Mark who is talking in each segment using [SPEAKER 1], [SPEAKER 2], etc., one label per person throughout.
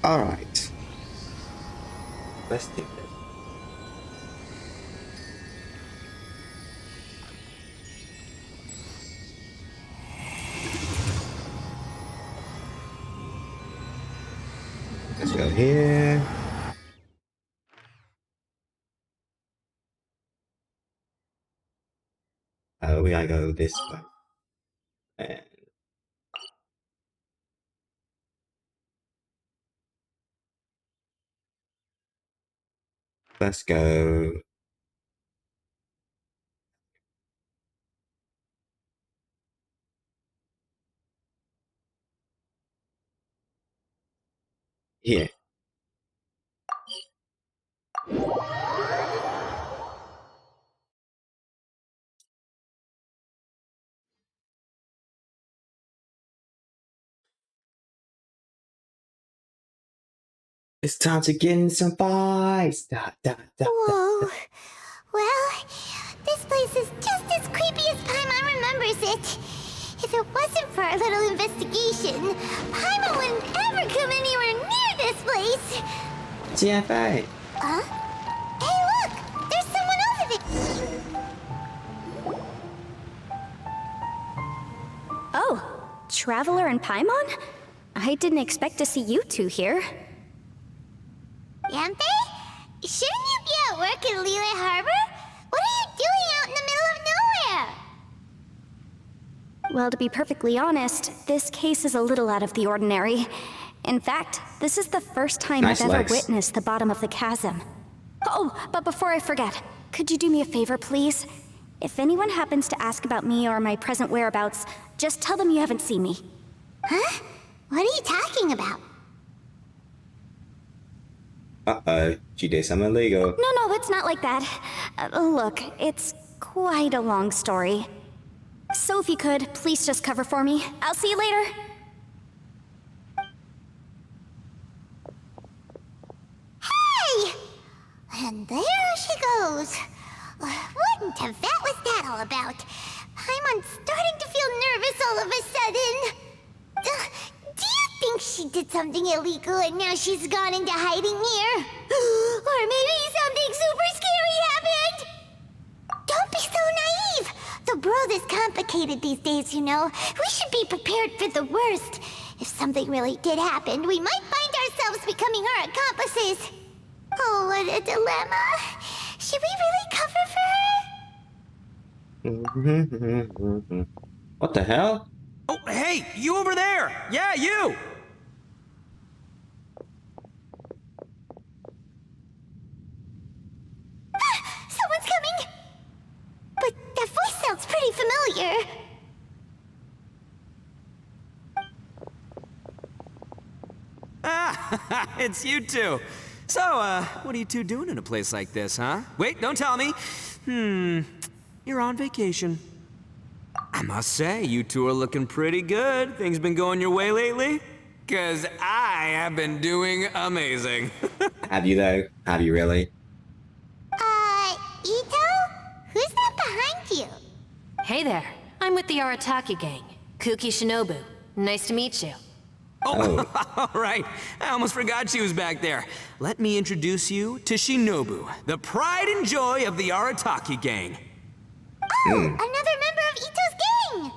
[SPEAKER 1] Alright. Let's do this. Let's go here. We gotta go this way. And let's go. Here. It's time to get in some fights.
[SPEAKER 2] Whoa. Well, this place is just as creepy as Paimon remembers it. If it wasn't for our little investigation, Paimon wouldn't ever come anywhere near this place.
[SPEAKER 1] GFA.
[SPEAKER 2] Huh? Hey, look! There's someone over there!
[SPEAKER 3] Oh, Traveler and Paimon? I didn't expect to see you two here.
[SPEAKER 2] Yampe? Shouldn't you be at work in Liyue Harbor? What are you doing out in the middle of nowhere?
[SPEAKER 3] Well, to be perfectly honest, this case is a little out of the ordinary. In fact, this is the first time
[SPEAKER 1] Nice
[SPEAKER 3] I've ever
[SPEAKER 1] legs.
[SPEAKER 3] witnessed the bottom of the chasm. Oh, but before I forget, could you do me a favor, please? If anyone happens to ask about me or my present whereabouts, just tell them you haven't seen me.
[SPEAKER 2] Huh? What are you talking about?
[SPEAKER 1] Uh-oh. She did something illegal.
[SPEAKER 3] No, it's not like that. Look, it's quite a long story. So if you could, please just cover for me. I'll see you later.
[SPEAKER 2] Hey! And there she goes. What in Teyvat was that all about? Paimon's starting to feel nervous all of a sudden. Do you think she did something illegal and now she's gone into hiding here? Or maybe something super scary happened? Don't be so naive! The world is complicated these days, you know. We should be prepared for the worst. If something really did happen, we might find ourselves becoming her accomplices. Oh, what a dilemma. Should we really cover for her?
[SPEAKER 1] What the hell?
[SPEAKER 4] Oh, hey, you over there! Yeah, you!
[SPEAKER 2] Someone's coming! But that voice sounds pretty familiar.
[SPEAKER 4] Ah, it's you two. So, what are you two doing in a place like this, huh? Wait, don't tell me. You're on vacation. I must say, you two are looking pretty good. Things been going your way lately? 'Cause I have been doing amazing.
[SPEAKER 1] Have you though? Have you really?
[SPEAKER 2] Ito? Who's that behind you?
[SPEAKER 5] Hey there, I'm with the Arataki gang. Kuki Shinobu. Nice to meet you.
[SPEAKER 4] Oh, all right. I almost forgot she was back there. Let me introduce you to Shinobu, the pride and joy of the Arataki gang.
[SPEAKER 2] Oh, another member of Ito's gang!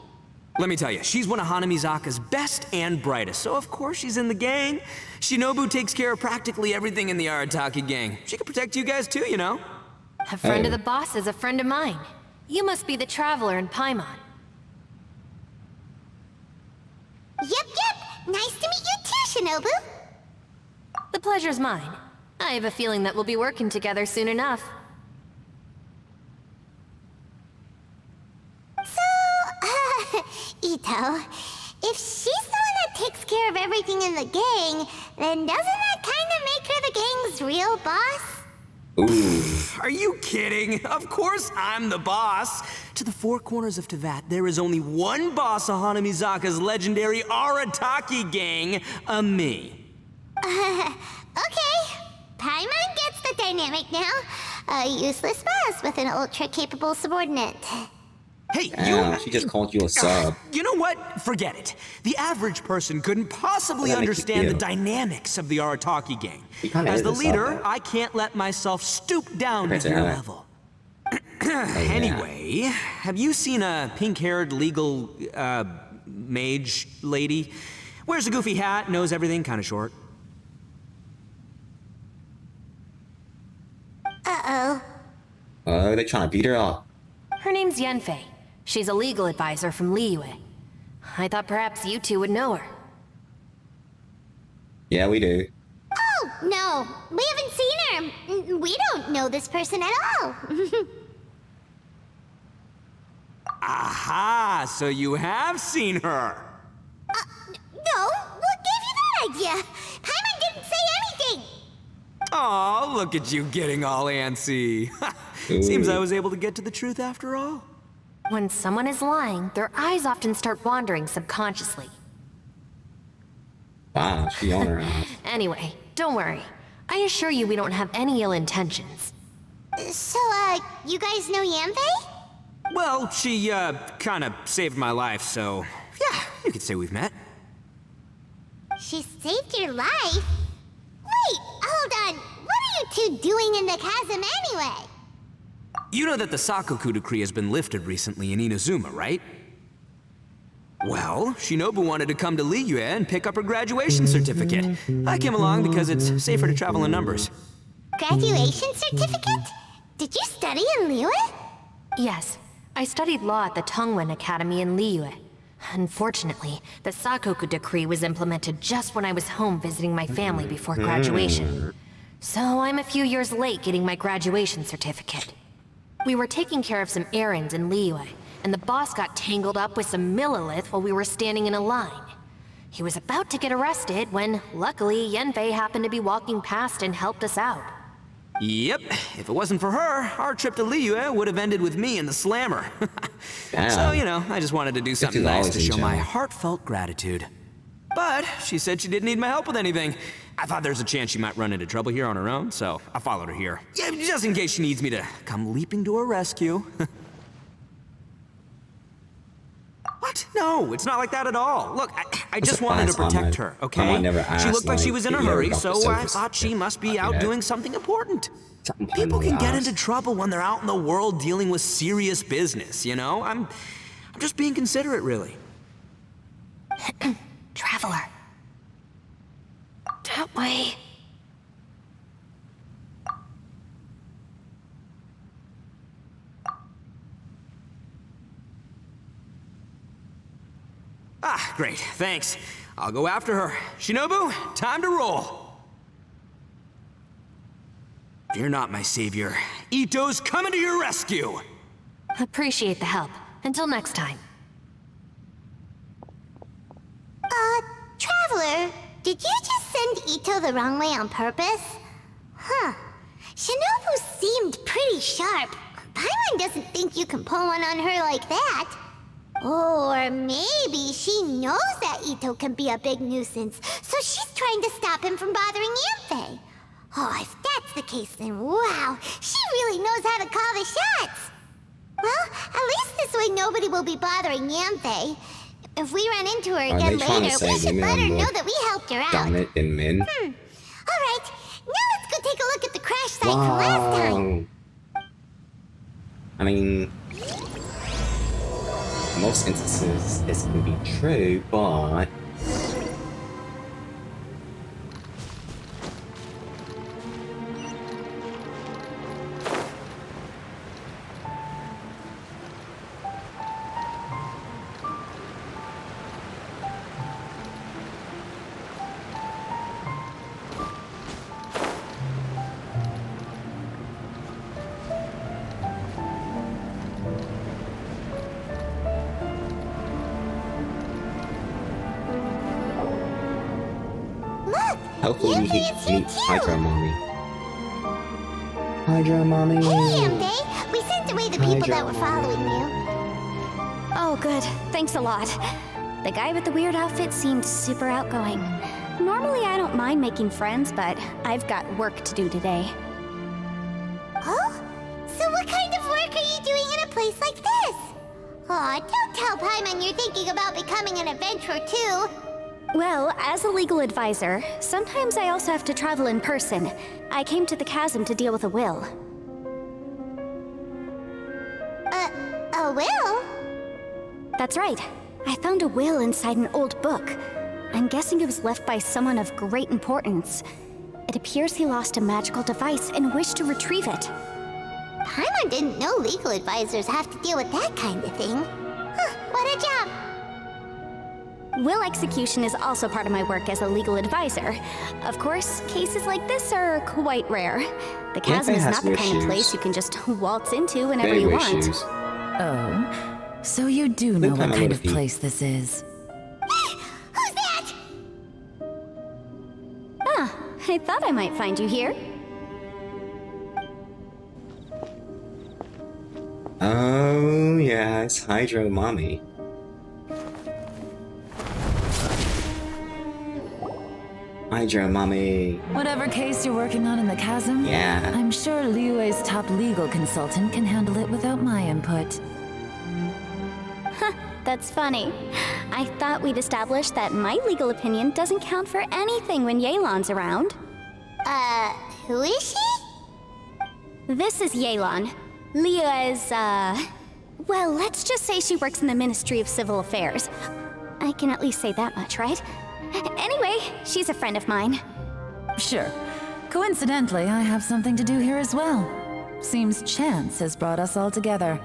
[SPEAKER 4] Let me tell you, she's one of Hanamizaka's best and brightest, so of course she's in the gang. Shinobu takes care of practically everything in the Arataki gang. She can protect you guys too, you know?
[SPEAKER 5] A friend of the boss is a friend of mine. You must be the Traveler in Paimon.
[SPEAKER 2] Yep. Nice to meet you too, Shinobu.
[SPEAKER 5] The pleasure's mine. I have a feeling that we'll be working together soon enough.
[SPEAKER 2] So, Ito, if she's the one that takes care of everything in the gang, then doesn't that kind of make her the gang's real boss?
[SPEAKER 1] Ooh.
[SPEAKER 4] Are you kidding? Of course I'm the boss. To the four corners of Teyvat, there is only one boss of Hanamizaka's legendary Arataki gang, me.
[SPEAKER 2] Okay. Paimon gets the dynamic now. A useless boss with an ultra-capable subordinate.
[SPEAKER 4] Hey,
[SPEAKER 1] Damn, she just called you a sub.
[SPEAKER 4] You know what? Forget it. The average person couldn't possibly
[SPEAKER 1] That makes you
[SPEAKER 4] understand the
[SPEAKER 1] feel.
[SPEAKER 4] dynamics of the Arataki gang.
[SPEAKER 1] He kinda
[SPEAKER 4] As
[SPEAKER 1] is
[SPEAKER 4] the
[SPEAKER 1] a sub,
[SPEAKER 4] leader,
[SPEAKER 1] though.
[SPEAKER 4] I can't let myself stoop down
[SPEAKER 1] Compared
[SPEAKER 4] to
[SPEAKER 1] to
[SPEAKER 4] your
[SPEAKER 1] Ella.
[SPEAKER 4] level.
[SPEAKER 1] Oh, yeah.
[SPEAKER 4] Anyway, have you seen a pink-haired legal, mage lady? Wears a goofy hat, knows everything, kinda short.
[SPEAKER 2] Uh-oh.
[SPEAKER 1] Oh, they're trying to beat her up.
[SPEAKER 5] Her name's Yenfei. She's a legal advisor from Liyue. I thought perhaps you two would know her.
[SPEAKER 1] Yeah, we do.
[SPEAKER 2] Oh, no. We haven't seen her. We don't know this person at all.
[SPEAKER 4] Aha! So you have seen her!
[SPEAKER 2] No, what gave you that idea? Paimon didn't say anything.
[SPEAKER 4] Oh, look at you getting all antsy. Seems I was able to get to the truth after all.
[SPEAKER 5] When someone is lying, their eyes often start wandering subconsciously.
[SPEAKER 1] Wow, she on her ass.
[SPEAKER 5] Anyway, don't worry. I assure you we don't have any ill intentions.
[SPEAKER 2] So, you guys know Yanfei?
[SPEAKER 4] Well, she, kinda saved my life, so yeah, you could say we've met.
[SPEAKER 2] She saved your life? Wait, hold on. What are you two doing in the chasm anyway?
[SPEAKER 4] You know that the Sakoku decree has been lifted recently in Inazuma, right? Well, Shinobu wanted to come to Liyue and pick up her graduation certificate. I came along because it's safer to travel in numbers.
[SPEAKER 2] Graduation certificate? Did you study in Liyue?
[SPEAKER 5] Yes, I studied law at the Tongwen Academy in Liyue. Unfortunately, the Sakoku decree was implemented just when I was home visiting my family before graduation. So I'm a few years late getting my graduation certificate. We were taking care of some errands in Liyue, and the boss got tangled up with some Millilith while we were standing in a line. He was about to get arrested when, luckily, Yenfei happened to be walking past and helped us out.
[SPEAKER 4] Yep, if it wasn't for her, our trip to Liyue would have ended with me and the Slammer.
[SPEAKER 1] Damn.
[SPEAKER 4] So, you know, I just wanted to do something nice to
[SPEAKER 1] $50 in
[SPEAKER 4] show my
[SPEAKER 1] jail.
[SPEAKER 4] heartfelt gratitude. But she said she didn't need my help with anything. I thought there's a chance she might run into trouble here on her own, so I followed her here. Yeah, just in case she needs me to come leaping to her rescue. What? No, it's not like that at all. Look, I just
[SPEAKER 1] a
[SPEAKER 4] wanted to
[SPEAKER 1] fast
[SPEAKER 4] protect
[SPEAKER 1] line.
[SPEAKER 4] her, okay?
[SPEAKER 1] I never
[SPEAKER 4] She looked
[SPEAKER 1] asked,
[SPEAKER 4] like she
[SPEAKER 1] like,
[SPEAKER 4] was in a
[SPEAKER 1] did you ever
[SPEAKER 4] hurry,
[SPEAKER 1] got the
[SPEAKER 4] so I
[SPEAKER 1] service
[SPEAKER 4] thought she
[SPEAKER 1] certificate?
[SPEAKER 4] must be out
[SPEAKER 1] Yeah.
[SPEAKER 4] doing something important.
[SPEAKER 1] Something
[SPEAKER 4] People
[SPEAKER 1] Paimon
[SPEAKER 4] can get
[SPEAKER 1] asked.
[SPEAKER 4] into trouble when they're out in the world dealing with serious business, you know? I'm just being considerate, really.
[SPEAKER 5] Traveler. That way.
[SPEAKER 4] Ah, great, thanks. I'll go after her. Shinobu, time to roll. Fear not, my savior. Ito's coming to your rescue.
[SPEAKER 5] Appreciate the help. Until next time.
[SPEAKER 2] Traveler, did you just send Ito the wrong way on purpose? Huh. Shinobu seemed pretty sharp. Paimon doesn't think you can pull one on her like that. Or maybe she knows that Ito can be a big nuisance, so she's trying to stop him from bothering Yanfei. Oh, if that's the case, then wow, she really knows how to call the shots. Well, at least this way nobody will be bothering Yanfei. If we run into her
[SPEAKER 1] Are
[SPEAKER 2] again
[SPEAKER 1] they trying to
[SPEAKER 2] later,
[SPEAKER 1] say
[SPEAKER 2] we should
[SPEAKER 1] women
[SPEAKER 2] let
[SPEAKER 1] are
[SPEAKER 2] her
[SPEAKER 1] more
[SPEAKER 2] know that we helped her out.
[SPEAKER 1] dominant than men?
[SPEAKER 2] Alright, now let's go take a look at the crash site from last time.
[SPEAKER 1] Wow. I mean, most instances this can be true, but
[SPEAKER 2] Look,
[SPEAKER 1] hopefully we
[SPEAKER 2] Yanfei is here
[SPEAKER 1] meet
[SPEAKER 2] too.
[SPEAKER 1] Hydra Mommy. Hydra Mommy.
[SPEAKER 2] Hey, Yanfei, we sent away the people that were following you.
[SPEAKER 3] Oh, good. Thanks a lot. The guy with the weird outfit seemed super outgoing. Normally, I don't mind making friends, but I've got work to do today.
[SPEAKER 2] Oh? So what kind of work are you doing in a place like this? Aw, don't tell Paimon you're thinking about becoming an adventurer too.
[SPEAKER 3] Well, as a legal advisor, sometimes I also have to travel in person. I came to the chasm to deal with a will.
[SPEAKER 2] A will?
[SPEAKER 3] That's right. I found a will inside an old book. I'm guessing it was left by someone of great importance. It appears he lost a magical device and wished to retrieve it.
[SPEAKER 2] Paimon didn't know legal advisors have to deal with that kind of thing. Huh, what a job!
[SPEAKER 3] Will execution is also part of my work as a legal advisor. Of course, cases like this are quite rare. The chasm is not the kind of place you can just waltz into whenever you want.
[SPEAKER 6] Oh, so you do know what kind of place this is.
[SPEAKER 2] Who's that?
[SPEAKER 3] Ah, I thought I might find you here.
[SPEAKER 1] Oh, yeah, it's Hydro Mommy. Hydro Mommy.
[SPEAKER 6] Whatever case you're working on in the chasm,
[SPEAKER 1] Yeah.
[SPEAKER 6] I'm sure Liyue's top legal consultant can handle it without my input.
[SPEAKER 3] That's funny. I thought we'd established that my legal opinion doesn't count for anything when Yelan's around.
[SPEAKER 2] Who is she?
[SPEAKER 3] This is Yelan. Liyue's, well, let's just say she works in the Ministry of Civil Affairs. I can at least say that much, right? Anyway, she's a friend of mine.
[SPEAKER 6] Sure. Coincidentally, I have something to do here as well. Seems chance has brought us all together.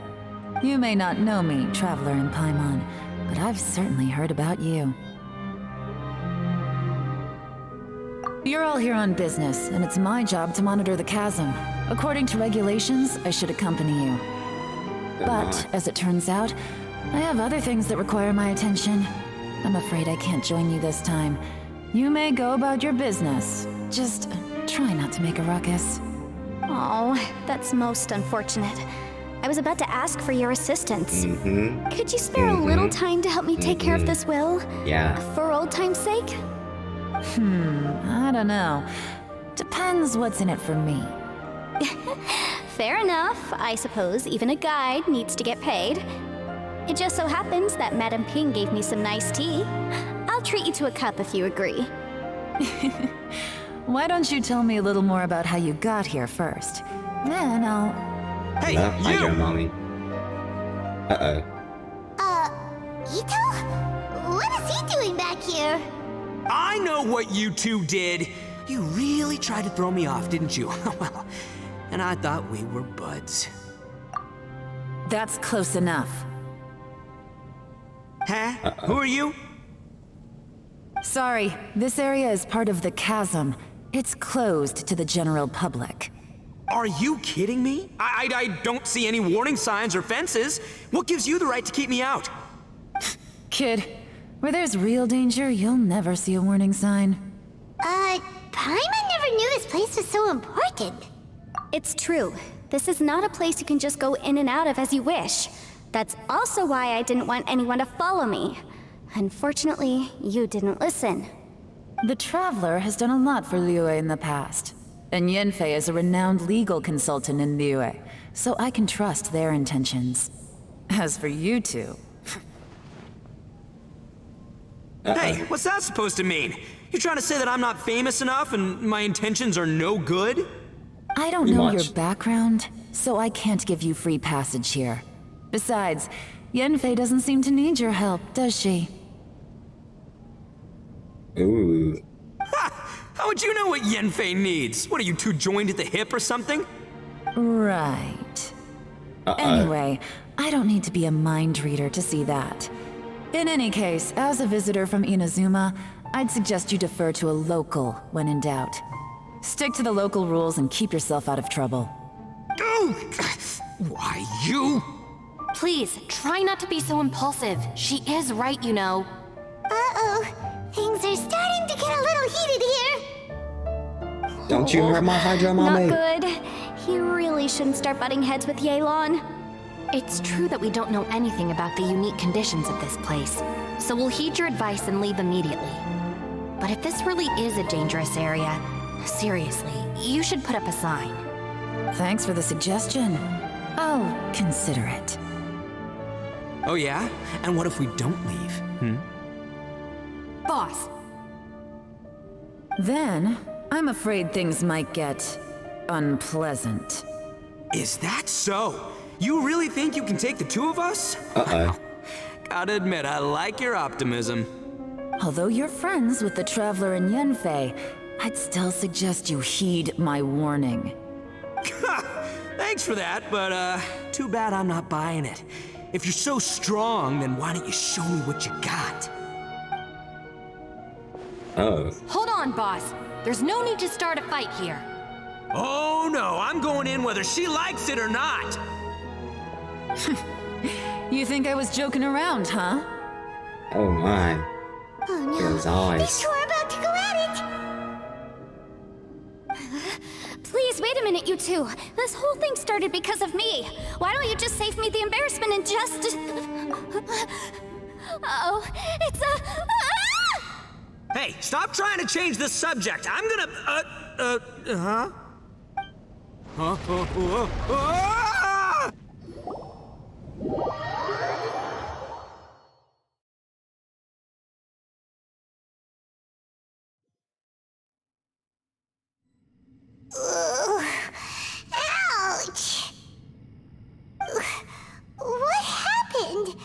[SPEAKER 6] You may not know me, Traveler in Paimon, but I've certainly heard about you. You're all here on business, and it's my job to monitor the chasm. According to regulations, I should accompany you. But, as it turns out, I have other things that require my attention. I'm afraid I can't join you this time. You may go about your business. Just try not to make a ruckus.
[SPEAKER 3] Oh, that's most unfortunate. I was about to ask for your assistance. Could you spare a little time to help me take care of this will?
[SPEAKER 1] Yeah.
[SPEAKER 3] For old time's sake?
[SPEAKER 6] I don't know. Depends what's in it for me.
[SPEAKER 3] Fair enough. I suppose even a guide needs to get paid. It just so happens that Madame Ping gave me some nice tea. I'll treat you to a cup if you agree.
[SPEAKER 6] Why don't you tell me a little more about how you got here first? Then I'll...
[SPEAKER 4] Hey,
[SPEAKER 1] Love Hydro
[SPEAKER 4] you!
[SPEAKER 1] Mommy. Uh-oh.
[SPEAKER 2] Ito? What is he doing back here?
[SPEAKER 4] I know what you two did. You really tried to throw me off, didn't you? Well, and I thought we were buds.
[SPEAKER 6] That's close enough.
[SPEAKER 4] Huh? Who are you?
[SPEAKER 6] Sorry, this area is part of the chasm. It's closed to the general public.
[SPEAKER 4] Are you kidding me? I don't see any warning signs or fences. What gives you the right to keep me out?
[SPEAKER 6] Kid, where there's real danger, you'll never see a warning sign.
[SPEAKER 2] Paimon never knew this place was so important.
[SPEAKER 3] It's true. This is not a place you can just go in and out of as you wish. That's also why I didn't want anyone to follow me. Unfortunately, you didn't listen.
[SPEAKER 6] The Traveler has done a lot for Liyue in the past. And Yanfei is a renowned legal consultant in Liyue, so I can trust their intentions. As for you two...
[SPEAKER 4] Hey, what's that supposed to mean? You're trying to say that I'm not famous enough and my intentions are no good?
[SPEAKER 6] I don't know your background, so I can't give you free passage here. Besides, Yanfei doesn't seem to need your help, does she?
[SPEAKER 1] Ooh.
[SPEAKER 4] How would you know what Yanfei needs? What, are you two joined at the hip or something?
[SPEAKER 6] Right. Anyway, I don't need to be a mind reader to see that. In any case, as a visitor from Inazuma, I'd suggest you defer to a local when in doubt. Stick to the local rules and keep yourself out of trouble.
[SPEAKER 4] Oh, why you?
[SPEAKER 5] Please, try not to be so impulsive. She is right, you know.
[SPEAKER 2] Uh-oh. Things are starting to get a little heated here.
[SPEAKER 1] Don't you hurt my Hydro Mommy.
[SPEAKER 3] Not good. He really shouldn't start butting heads with Yelan.
[SPEAKER 5] It's true that we don't know anything about the unique conditions of this place, so we'll heed your advice and leave immediately. But if this really is a dangerous area, seriously, you should put up a sign.
[SPEAKER 6] Thanks for the suggestion. I'll consider it.
[SPEAKER 4] Oh yeah? And what if we don't leave?
[SPEAKER 5] Boss,
[SPEAKER 6] Then, I'm afraid things might get unpleasant.
[SPEAKER 4] Is that so? You really think you can take the two of us?
[SPEAKER 1] Uh-oh.
[SPEAKER 4] Gotta admit, I like your optimism.
[SPEAKER 6] Although you're friends with the Traveler and Yenfei, I'd still suggest you heed my warning.
[SPEAKER 4] Thanks for that, but too bad I'm not buying it. If you're so strong, then why don't you show me what you got?
[SPEAKER 1] Oh.
[SPEAKER 5] hold on, boss. There's no need to start a fight here.
[SPEAKER 4] Oh no, I'm going in whether she likes it or not.
[SPEAKER 6] You think I was joking around, huh?
[SPEAKER 1] Oh my.
[SPEAKER 2] Oh no,
[SPEAKER 1] Those eyes.
[SPEAKER 2] these two are about to go at it!
[SPEAKER 3] Please, wait a minute, you two. This whole thing started because of me. Why don't you just save me the embarrassment and just... Uh-oh, it's a...
[SPEAKER 4] Hey, stop trying to change the subject. I'm gonna, huh? Ah!
[SPEAKER 2] Ugh. Ouch! What happened?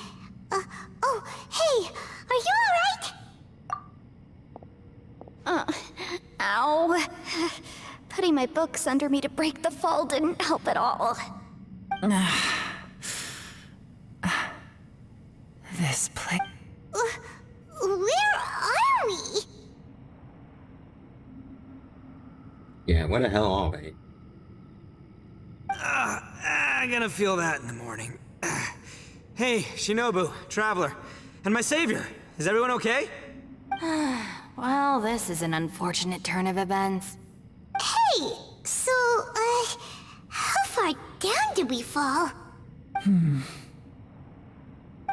[SPEAKER 2] Oh, hey, are you alright?
[SPEAKER 3] Ow. Putting my books under me to break the fall didn't help at all.
[SPEAKER 6] This place...
[SPEAKER 2] Where are we?
[SPEAKER 1] Yeah, where the hell are we?
[SPEAKER 4] I'm gonna feel that in the morning. Hey, Shinobu, Traveler, and my savior. Is everyone okay?
[SPEAKER 5] Well, this is an unfortunate turn of events.
[SPEAKER 2] Hey, so, how far down did we fall?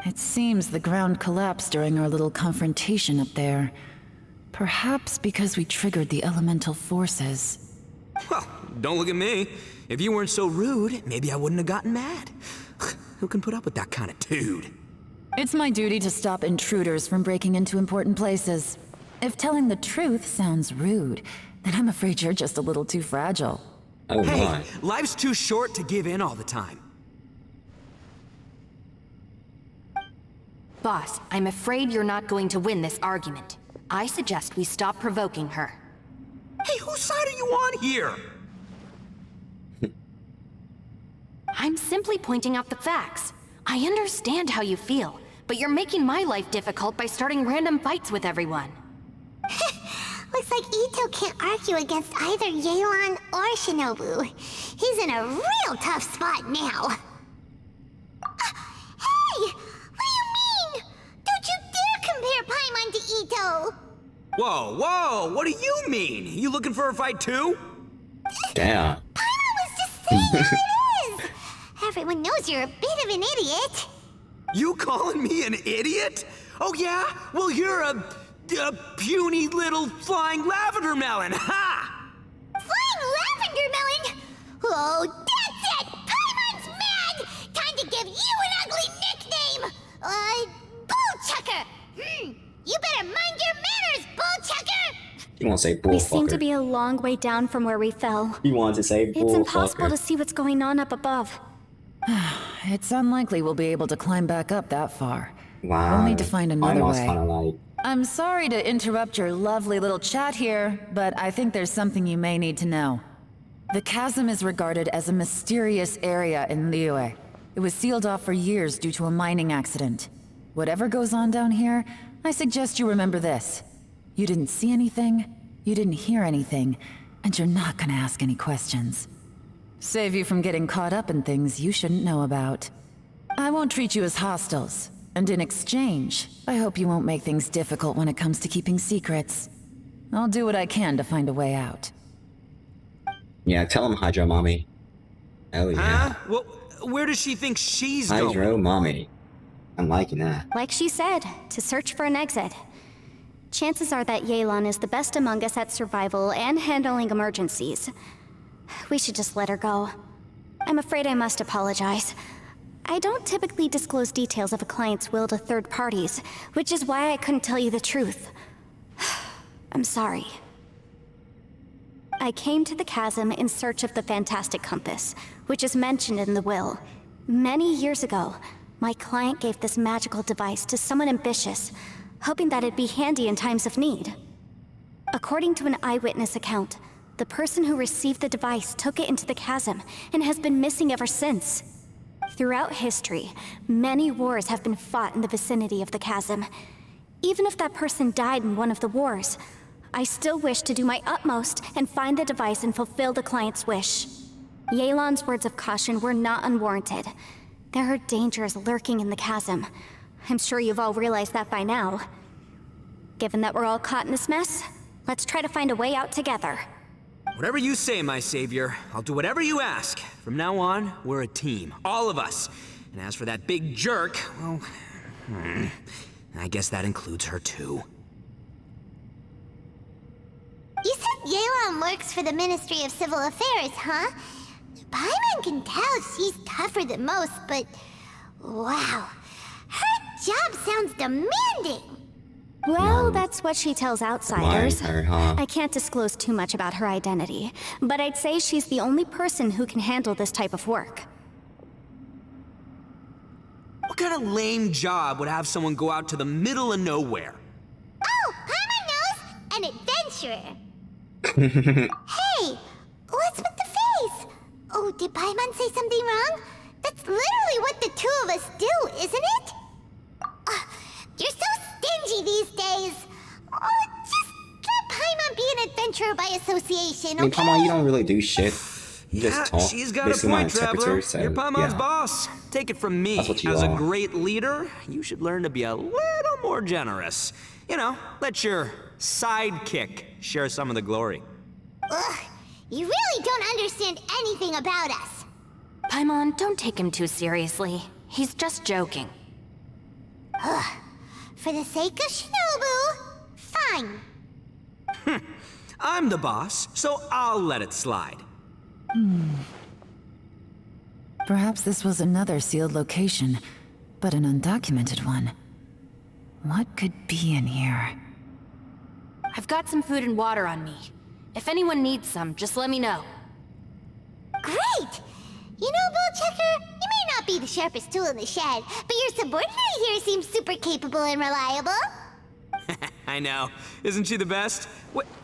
[SPEAKER 6] It seems the ground collapsed during our little confrontation up there. Perhaps because we triggered the elemental forces.
[SPEAKER 4] Well, don't look at me. If you weren't so rude, maybe I wouldn't have gotten mad. Who can put up with that kind of dude?
[SPEAKER 6] It's my duty to stop intruders from breaking into important places. If telling the truth sounds rude, then I'm afraid you're just a little too fragile.
[SPEAKER 1] Oh
[SPEAKER 4] Hey,
[SPEAKER 1] my.
[SPEAKER 4] life's too short to give in all the time.
[SPEAKER 5] Boss, I'm afraid you're not going to win this argument. I suggest we stop provoking her.
[SPEAKER 4] Hey, whose side are you on here?
[SPEAKER 5] I'm simply pointing out the facts. I understand how you feel, but you're making my life difficult by starting random fights with everyone.
[SPEAKER 2] Looks like Ito can't argue against either Yelan or Shinobu. He's in a real tough spot now. Hey! What do you mean? Don't you dare compare Paimon to Ito!
[SPEAKER 4] Whoa, whoa, what do you mean? You looking for a fight too?
[SPEAKER 1] Damn.
[SPEAKER 2] Paimon was just saying how it is! Everyone knows you're a bit of an idiot.
[SPEAKER 4] You calling me an idiot? Oh yeah? Well, you're a puny little flying lavender melon, ha!
[SPEAKER 2] Flying lavender melon? Oh, that's it! Paimon's mad! Time to give you an ugly nickname! Bullchucker! You better mind your manners, Bullchucker!
[SPEAKER 1] You want to say bullfucker?
[SPEAKER 3] We seem to be a long way down from where we fell.
[SPEAKER 1] You want to say bullfucker?
[SPEAKER 3] It's impossible to see what's going on up above.
[SPEAKER 6] It's unlikely we'll be able to climb back up that far.
[SPEAKER 1] Wow.
[SPEAKER 6] We'll need to find another
[SPEAKER 1] Paimon's
[SPEAKER 6] way.
[SPEAKER 1] kind of like...
[SPEAKER 6] I'm sorry to interrupt your lovely little chat here, but I think there's something you may need to know. The chasm is regarded as a mysterious area in Liyue. It was sealed off for years due to a mining accident. Whatever goes on down here, I suggest you remember this. You didn't see anything, you didn't hear anything, and you're not gonna ask any questions. Save you from getting caught up in things you shouldn't know about. I won't treat you as hostiles. And in exchange, I hope you won't make things difficult when it comes to keeping secrets. I'll do what I can to find a way out.
[SPEAKER 1] Yeah, tell him Hydro Mommy. Oh yeah.
[SPEAKER 4] Huh? Well, where does she think she's going?
[SPEAKER 1] Hydro Mommy. I'm liking that.
[SPEAKER 3] Like she said, to search for an exit. Chances are that Yelan is the best among us at survival and handling emergencies. We should just let her go. I'm afraid I must apologize. I don't typically disclose details of a client's will to third parties, which is why I couldn't tell you the truth. I'm sorry. I came to the chasm in search of the fantastic compass, which is mentioned in the will. Many years ago, my client gave this magical device to someone ambitious, hoping that it'd be handy in times of need. According to an eyewitness account, the person who received the device took it into the chasm and has been missing ever since. Throughout history, many wars have been fought in the vicinity of the chasm. Even if that person died in one of the wars, I still wish to do my utmost and find the device and fulfill the client's wish. Yelan's words of caution were not unwarranted. There are dangers lurking in the chasm. I'm sure you've all realized that by now. Given that we're all caught in this mess, let's try to find a way out together.
[SPEAKER 4] Whatever you say, my savior. I'll do whatever you ask. From now on, we're a team. All of us. And as for that big jerk, well, I guess that includes her too.
[SPEAKER 2] You said Yelan works for the Ministry of Civil Affairs, huh? Paimon can tell she's tougher than most, but... wow. Her job sounds demanding!
[SPEAKER 3] Well, that's what she tells outsiders.
[SPEAKER 1] Her, huh?
[SPEAKER 3] I can't disclose too much about her identity, but I'd say she's the only person who can handle this type of work.
[SPEAKER 4] What kind of lame job would have someone go out to the middle of nowhere?
[SPEAKER 2] Oh, Paimon knows! An adventurer! Hey, what's with the face? Oh, did Paimon say something wrong? That's literally what the two of us do, isn't it? You're so stingy these days. Oh, just let Paimon be an adventurer by association, okay?
[SPEAKER 1] I mean, come on, you don't really do shit. You just talk.
[SPEAKER 4] She's got
[SPEAKER 1] Basically
[SPEAKER 4] a
[SPEAKER 1] my
[SPEAKER 4] point, Traveler.
[SPEAKER 1] interpreter, so,
[SPEAKER 4] You're Paimon's
[SPEAKER 1] yeah.
[SPEAKER 4] boss. Take it from me.
[SPEAKER 1] That's what you
[SPEAKER 4] As a
[SPEAKER 1] are.
[SPEAKER 4] great leader, you should learn to be a little more generous. You know, let your sidekick share some of the glory.
[SPEAKER 2] Ugh, you really don't understand anything about us.
[SPEAKER 5] Paimon, don't take him too seriously. He's just joking.
[SPEAKER 2] For the sake of Shinobu, fine.
[SPEAKER 4] I'm the boss, so I'll let it slide.
[SPEAKER 6] Perhaps this was another sealed location, but an undocumented one. What could be in here?
[SPEAKER 5] I've got some food and water on me. If anyone needs some, just let me know.
[SPEAKER 2] Great! You know, Bullchecker, you may not be the sharpest tool in the shed, but your subordinate here seems super capable and reliable.
[SPEAKER 4] I know. Isn't she the best?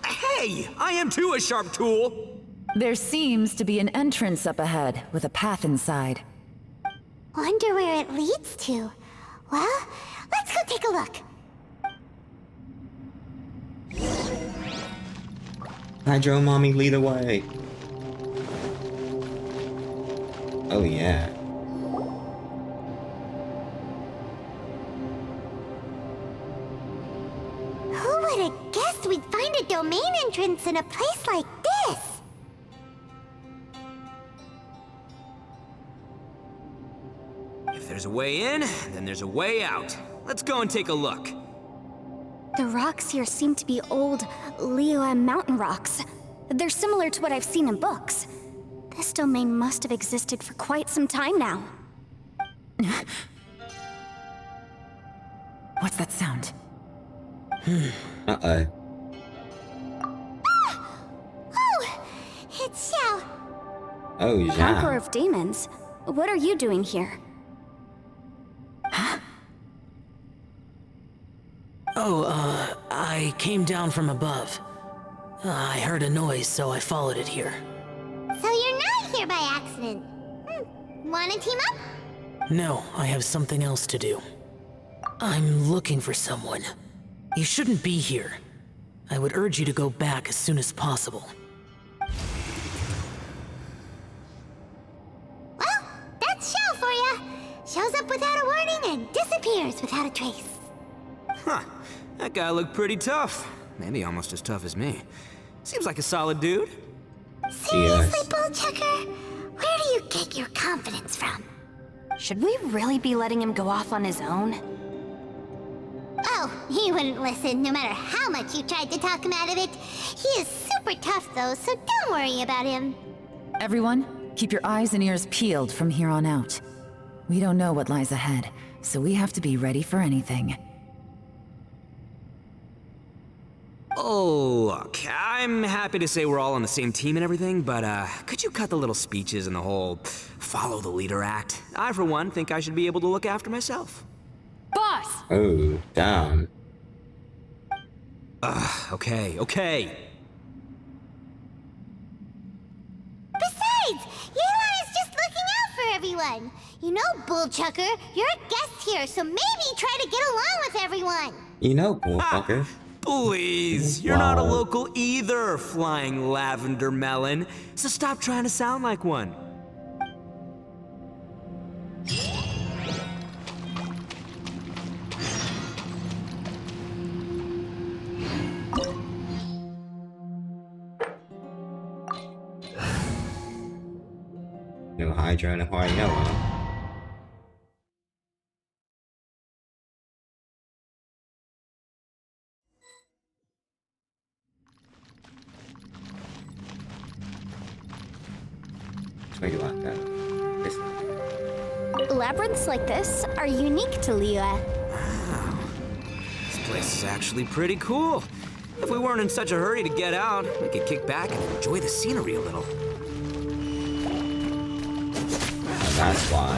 [SPEAKER 4] Hey, I am too a sharp tool.
[SPEAKER 6] There seems to be an entrance up ahead, with a path inside.
[SPEAKER 2] Wonder where it leads to. Well, let's go take a look.
[SPEAKER 1] Hydro Mommy, lead the way. Oh yeah.
[SPEAKER 2] Who would have guessed we'd find a domain entrance in a place like this?
[SPEAKER 4] If there's a way in, then there's a way out. Let's go and take a look.
[SPEAKER 3] The rocks here seem to be old Liyue mountain rocks. They're similar to what I've seen in books. This domain must have existed for quite some time now.
[SPEAKER 6] What's that sound?
[SPEAKER 1] Uh-oh.
[SPEAKER 2] Oh, it's Xiao.
[SPEAKER 1] Oh,
[SPEAKER 3] Conqueror
[SPEAKER 1] yeah.
[SPEAKER 3] of Demons, what are you doing here?
[SPEAKER 7] I came down from above. I heard a noise, so I followed it here.
[SPEAKER 2] So you're not here by accident. Wanna team up?
[SPEAKER 7] No, I have something else to do. I'm looking for someone. You shouldn't be here. I would urge you to go back as soon as possible.
[SPEAKER 2] Well, that's Xiao for ya. Shows up without a warning and disappears without a trace.
[SPEAKER 4] Huh. That guy looked pretty tough. Maybe almost as tough as me. Seems like a solid dude.
[SPEAKER 2] Seriously, Bullchecker? Where do you get your confidence from?
[SPEAKER 5] Should we really be letting him go off on his own?
[SPEAKER 2] Oh, he wouldn't listen no matter how much you tried to talk him out of it. He is super tough though, so don't worry about him.
[SPEAKER 6] Everyone, keep your eyes and ears peeled from here on out. We don't know what lies ahead, so we have to be ready for anything.
[SPEAKER 4] Oh, look, I'm happy to say we're all on the same team and everything, but could you cut the little speeches and the whole follow the leader act? I, for one, think I should be able to look after myself.
[SPEAKER 5] Boss!
[SPEAKER 1] Oh, damn.
[SPEAKER 4] Okay.
[SPEAKER 2] Besides, Yelan is just looking out for everyone. You know, Bullchucker, you're a guest here, so maybe try to get along with everyone.
[SPEAKER 1] You know, bullfucker.
[SPEAKER 4] Please, you're not a local either, flying lavender melon, so stop trying to sound like one.
[SPEAKER 1] No Hydra and a white yellow. Which way do you like that? This way.
[SPEAKER 3] Labyrinths like this are unique to Liyue.
[SPEAKER 4] This place is actually pretty cool. If we weren't in such a hurry to get out, we could kick back and enjoy the scenery a little.
[SPEAKER 1] That's why.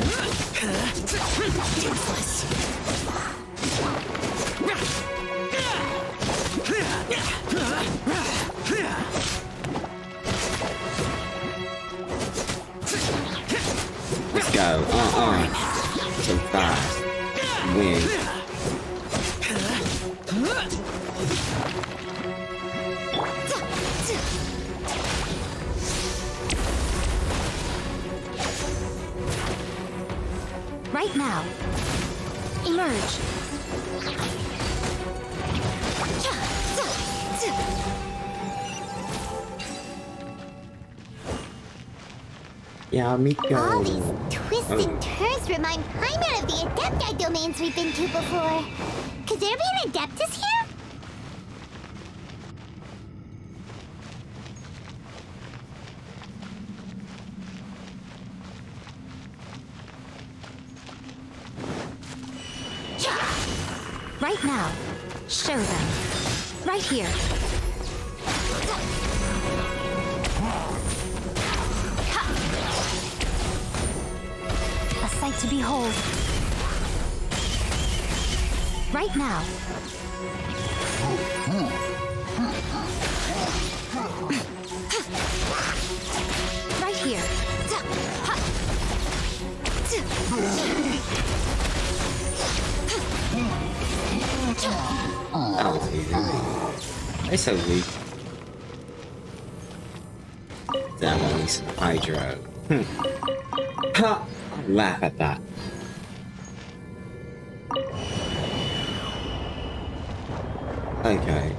[SPEAKER 1] Let's go. So fast. Win.
[SPEAKER 3] Right now. Emerge.
[SPEAKER 1] Yeah, Miko.
[SPEAKER 2] All these twists and turns remind Paimon of the Adepti domains we've been to before. Could there be an Adeptus here?
[SPEAKER 3] Right now. Show them. Right here. A sight to behold. Right now. Right here.
[SPEAKER 1] That was easy. They're so weak. That one needs some Hydro. Ha! I'll laugh at that. Okay.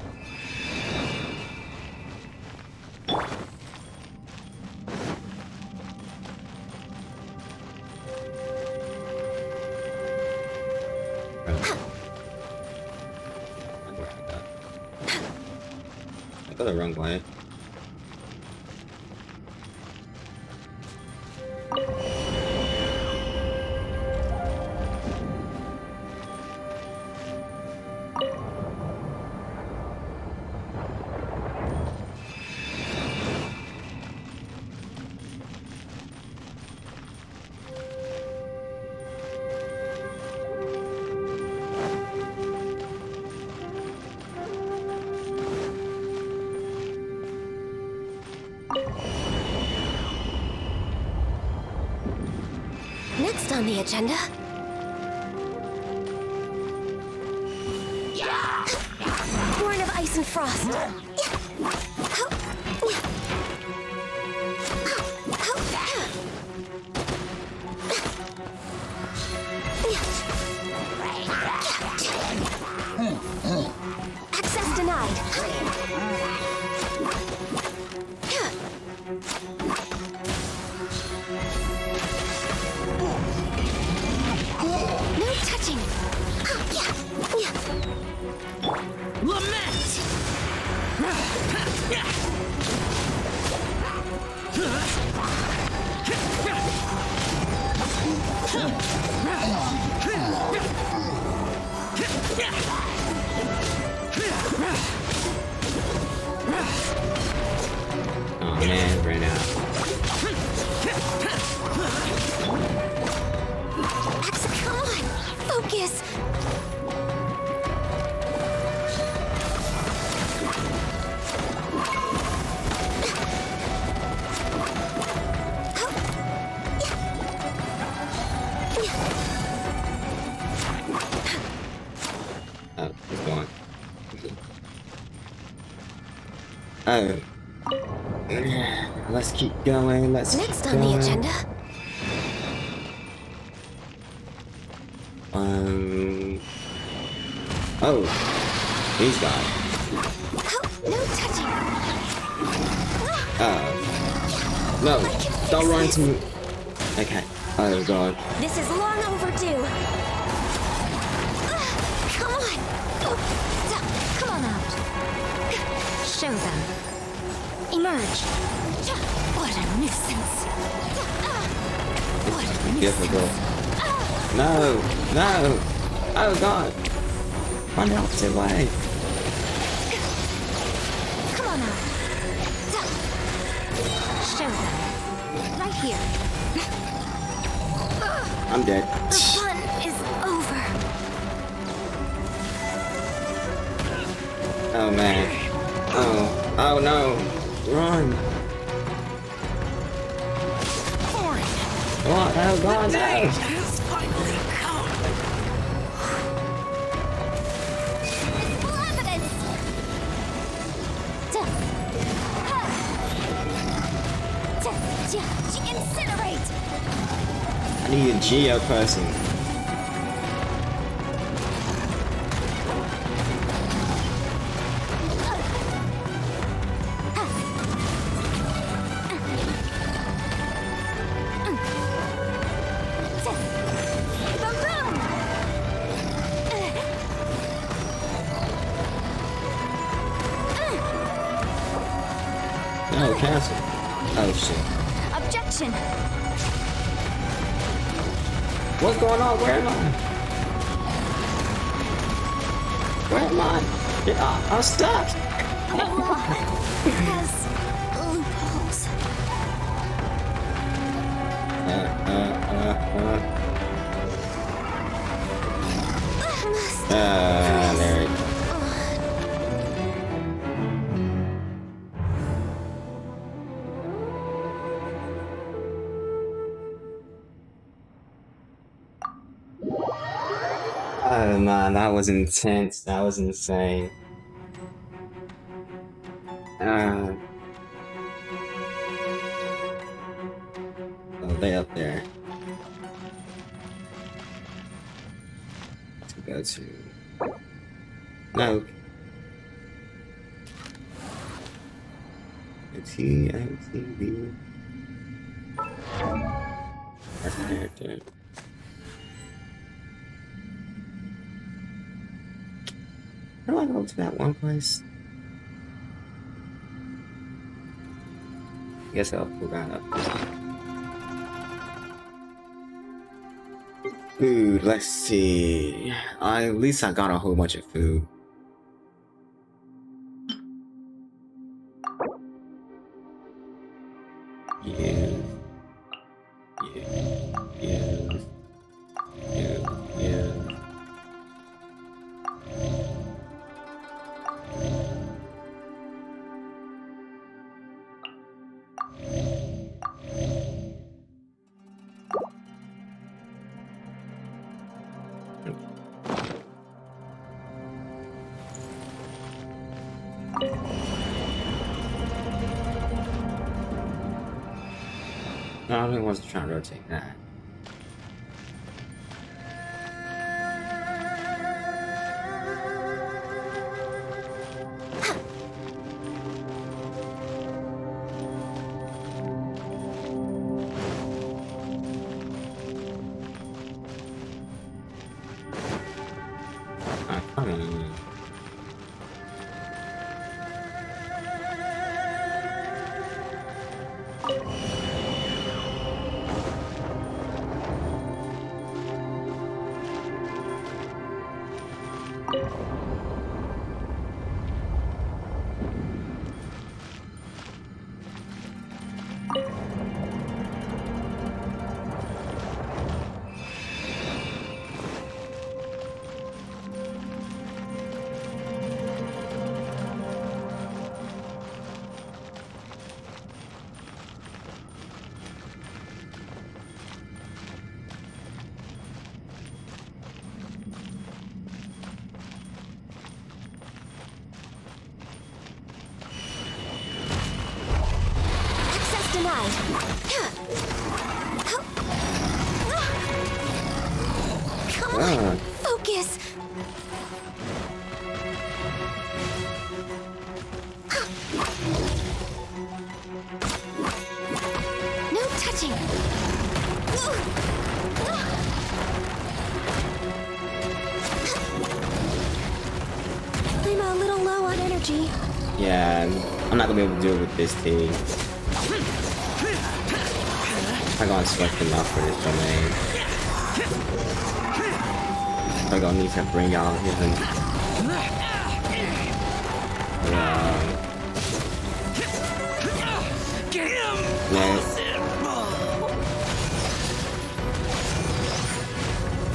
[SPEAKER 1] I got the wrong way.
[SPEAKER 3] Next on the agenda. Born of ice and frost. Access denied. No touching.
[SPEAKER 7] Lament!
[SPEAKER 3] Focus!
[SPEAKER 1] Oh, it's going. Oh. Let's keep going. Let's
[SPEAKER 3] Next
[SPEAKER 1] keep
[SPEAKER 3] on the
[SPEAKER 1] going.
[SPEAKER 3] agenda.
[SPEAKER 1] Oh. He's gone.
[SPEAKER 3] Oh, no touching.
[SPEAKER 1] No. Don't run into me. Okay. Oh, God.
[SPEAKER 3] This is long overdue. Come on. Come on out. Show them. Emerge. What a nuisance. What a nuisance.
[SPEAKER 1] Difficult. No. No. Oh, God. Run the opposite way.
[SPEAKER 3] Come on out. Show them. Right here.
[SPEAKER 1] I'm dead.
[SPEAKER 3] The fun is over.
[SPEAKER 1] Oh, man. Oh. Oh, no. Run. Come on. Oh, God. No.
[SPEAKER 3] Incinerate!
[SPEAKER 1] I need a Geo person. No, cancel. Oh, shit.
[SPEAKER 3] Objection!
[SPEAKER 1] What's going on? Where am I? Where am I? Yeah, I'm stuck.
[SPEAKER 3] Law has loopholes.
[SPEAKER 1] There it goes. Oh man, that was intense. That was insane. Oh, they up there. To go to. No. T-I-T-V. That's a character. How do I go to that one place? I guess I'll pull that up. Food, let's see. At least I got a whole bunch of food. Yeah. No, I don't want to try and rotate that. Come on.
[SPEAKER 3] denied. Come on, focus. No touching. I'm a little low on energy.
[SPEAKER 1] Yeah, I'm not gonna be able to do it with this team. I'm gonna select enough for this domain. I'm gonna need to bring out even.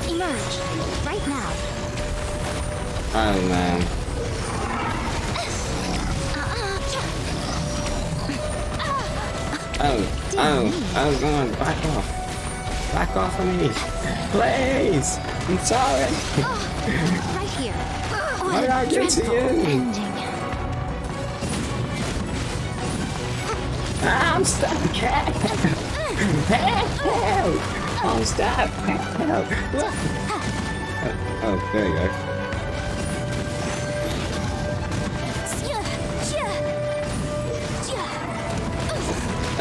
[SPEAKER 3] Emerge right now.
[SPEAKER 1] Oh man. Oh, go on, back off. Back off of me. Please. I'm sorry.
[SPEAKER 3] Right here.
[SPEAKER 1] How did I get to you? I'm stuck. Help. I'm stuck. Help. Oh, there you go.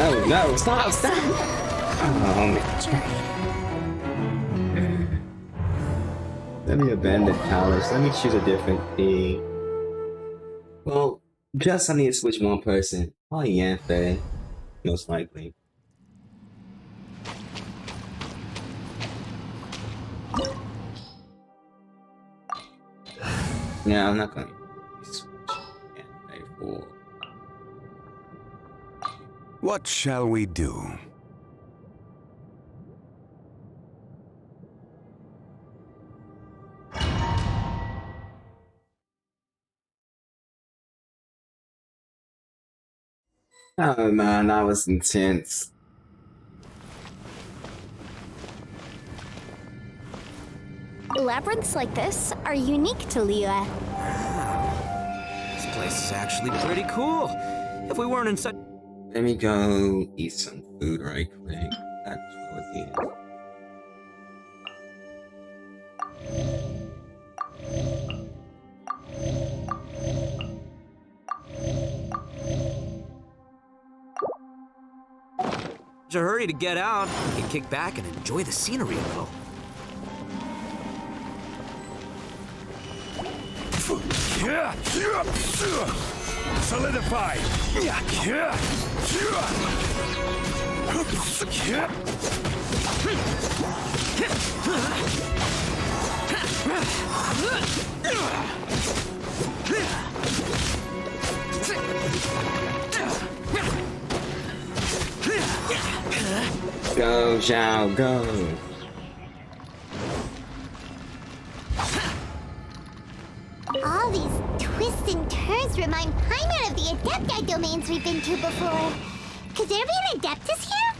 [SPEAKER 1] Oh no, stop! Oh, let me abandon Palace. Let me choose a different thing. Well, just I need to switch one person. Oh, Yanthe. Most likely. Yeah, I'm not going to switch Yanthe for.
[SPEAKER 8] What shall we do?
[SPEAKER 1] Oh man, that was intense.
[SPEAKER 3] Labyrinths like this are unique to Liyue.
[SPEAKER 4] This place is actually pretty cool. If we weren't in such...
[SPEAKER 1] Let me go eat some food right quick. That's what was eating.
[SPEAKER 4] There's a hurry to get out. We can kick back and enjoy the scenery a little.
[SPEAKER 8] Solidify!
[SPEAKER 1] Go, Zhao, go!
[SPEAKER 2] All these twists and turns remind Paimon of the Adepti domains we've been to before. Could there be an Adeptus here?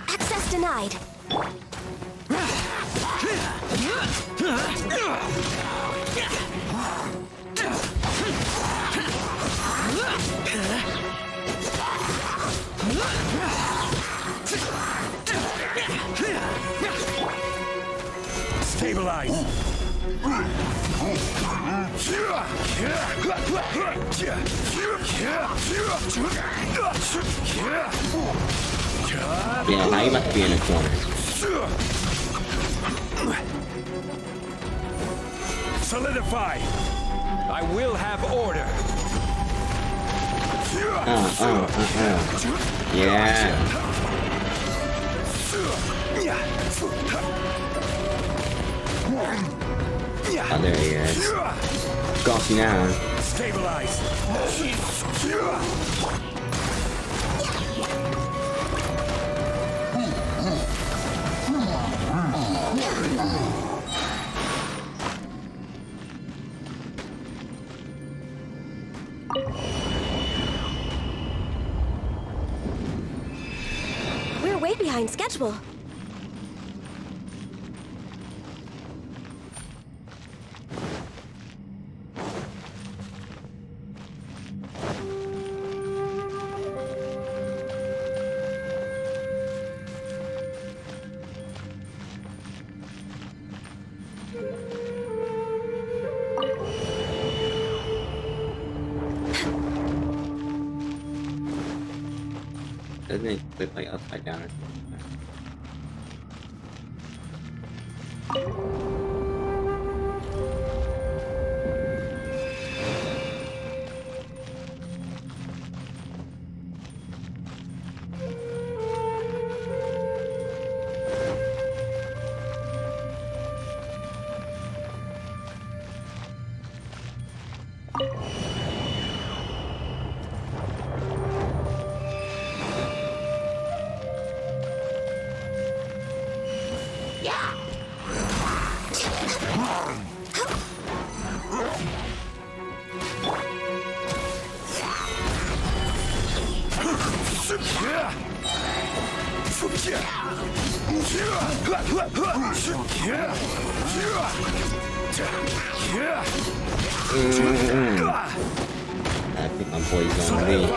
[SPEAKER 3] Access denied.
[SPEAKER 8] Stabilize!
[SPEAKER 1] Yeah, now you about to be in the corner.
[SPEAKER 8] Solidify! I will have order!
[SPEAKER 1] Yeah. Oh, there he is. Got you now.
[SPEAKER 8] Stabilize!
[SPEAKER 3] We're way behind schedule.
[SPEAKER 1] Doesn't it flip like upside down or something? I think my boy's gonna leave.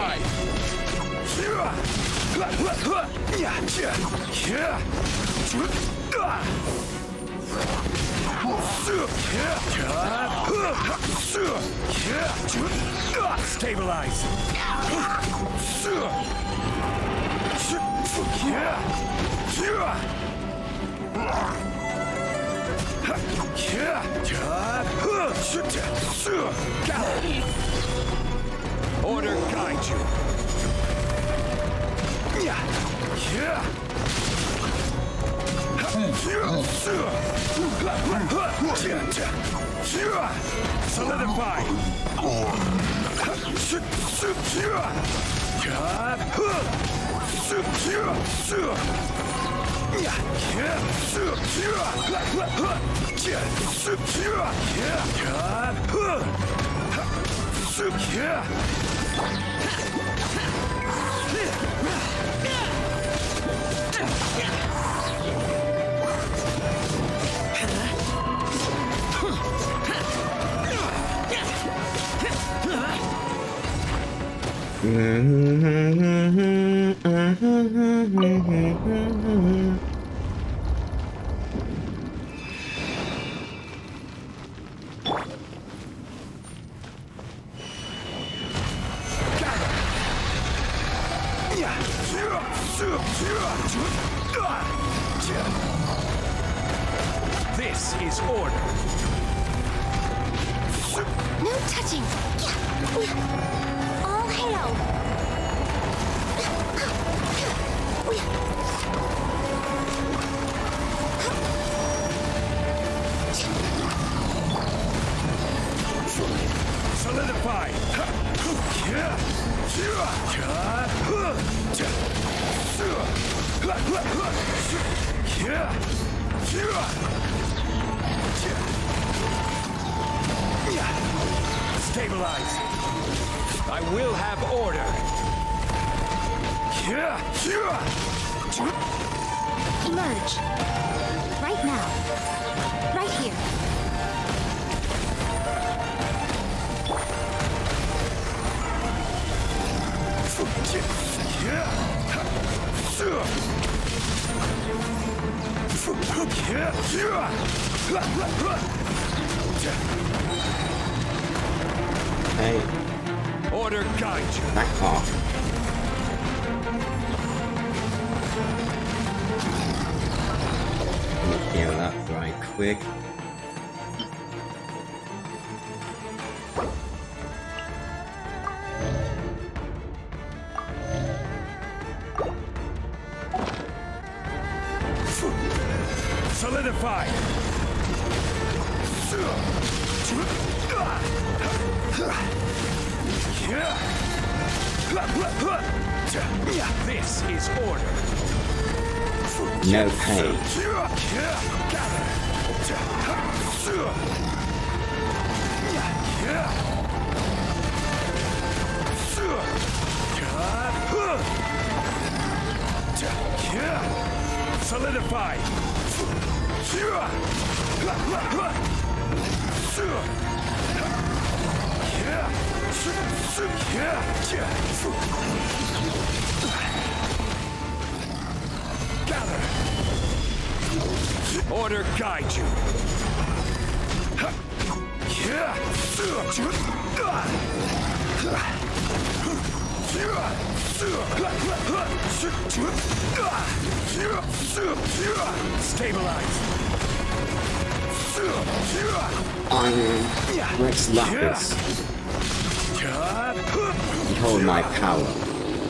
[SPEAKER 8] Stabilize. Order guide you. Solidify. This is order.
[SPEAKER 2] No touching. All hail.
[SPEAKER 8] Solidify. Stabilize. I will have order.
[SPEAKER 3] Emerge. Right now. Right here.
[SPEAKER 1] Hey,
[SPEAKER 8] Order guide you.
[SPEAKER 1] back off. Let me heal up right quick.
[SPEAKER 8] Solidify. This is order.
[SPEAKER 1] No pain.
[SPEAKER 8] Solidify. Gather. Order guide you. Stabilize.
[SPEAKER 1] Iron Rex Lapis. Behold my power.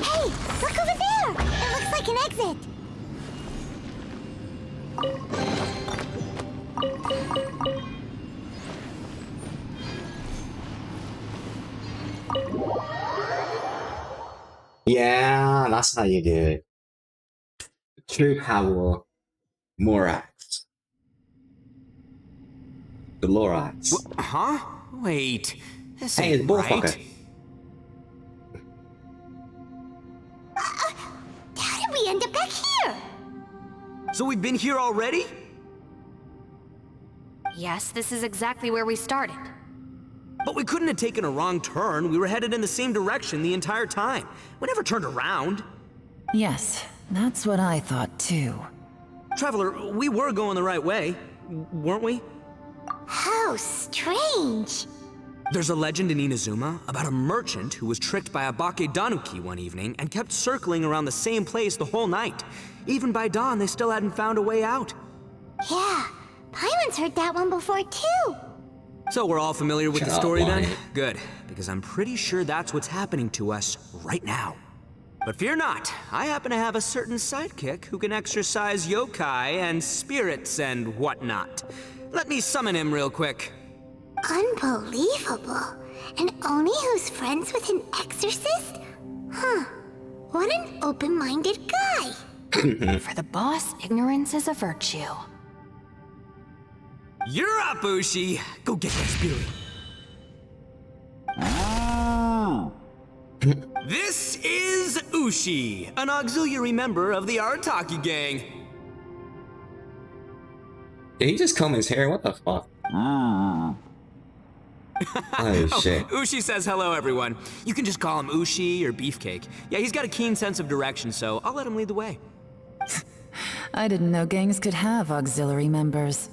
[SPEAKER 2] Hey, look over there! It looks like an exit.
[SPEAKER 1] Yeah, that's how you do it. True power. Morax. The Lorax.
[SPEAKER 4] Huh? Wait. This
[SPEAKER 1] Hey,
[SPEAKER 4] ain't
[SPEAKER 1] it's Bullfucker.
[SPEAKER 2] How did we end up back here?
[SPEAKER 4] So we've been here already?
[SPEAKER 5] Yes, this is exactly where we started.
[SPEAKER 4] But we couldn't have taken a wrong turn. We were headed in the same direction the entire time. We never turned around.
[SPEAKER 6] Yes, that's what I thought too.
[SPEAKER 4] Traveler, we were going the right way, weren't we?
[SPEAKER 2] How strange.
[SPEAKER 4] There's a legend in Inazuma about a merchant who was tricked by a Bakedanuki one evening and kept circling around the same place the whole night. Even by dawn, they still hadn't found a way out.
[SPEAKER 2] Yeah, Paimon's heard that one before too.
[SPEAKER 4] So we're all familiar with
[SPEAKER 1] Shut
[SPEAKER 4] the
[SPEAKER 1] up,
[SPEAKER 4] story then?
[SPEAKER 1] Wyatt.
[SPEAKER 4] Good, because I'm pretty sure that's what's happening to us right now. But fear not, I happen to have a certain sidekick who can exercise yokai and spirits and whatnot. Let me summon him real quick.
[SPEAKER 2] Unbelievable. And Oni who's friends with an exorcist? Huh. What an open-minded guy.
[SPEAKER 5] For the boss, ignorance is a virtue.
[SPEAKER 4] You're up, Ushi! Go get that spirit. This is Ushi, an auxiliary member of the Arataki gang.
[SPEAKER 1] Did he just comb his hair? What the fuck? Oh shit.
[SPEAKER 4] Ushi says hello, everyone. You can just call him Ushi or Beefcake. Yeah, he's got a keen sense of direction, so I'll let him lead the way.
[SPEAKER 6] I didn't know gangs could have auxiliary members.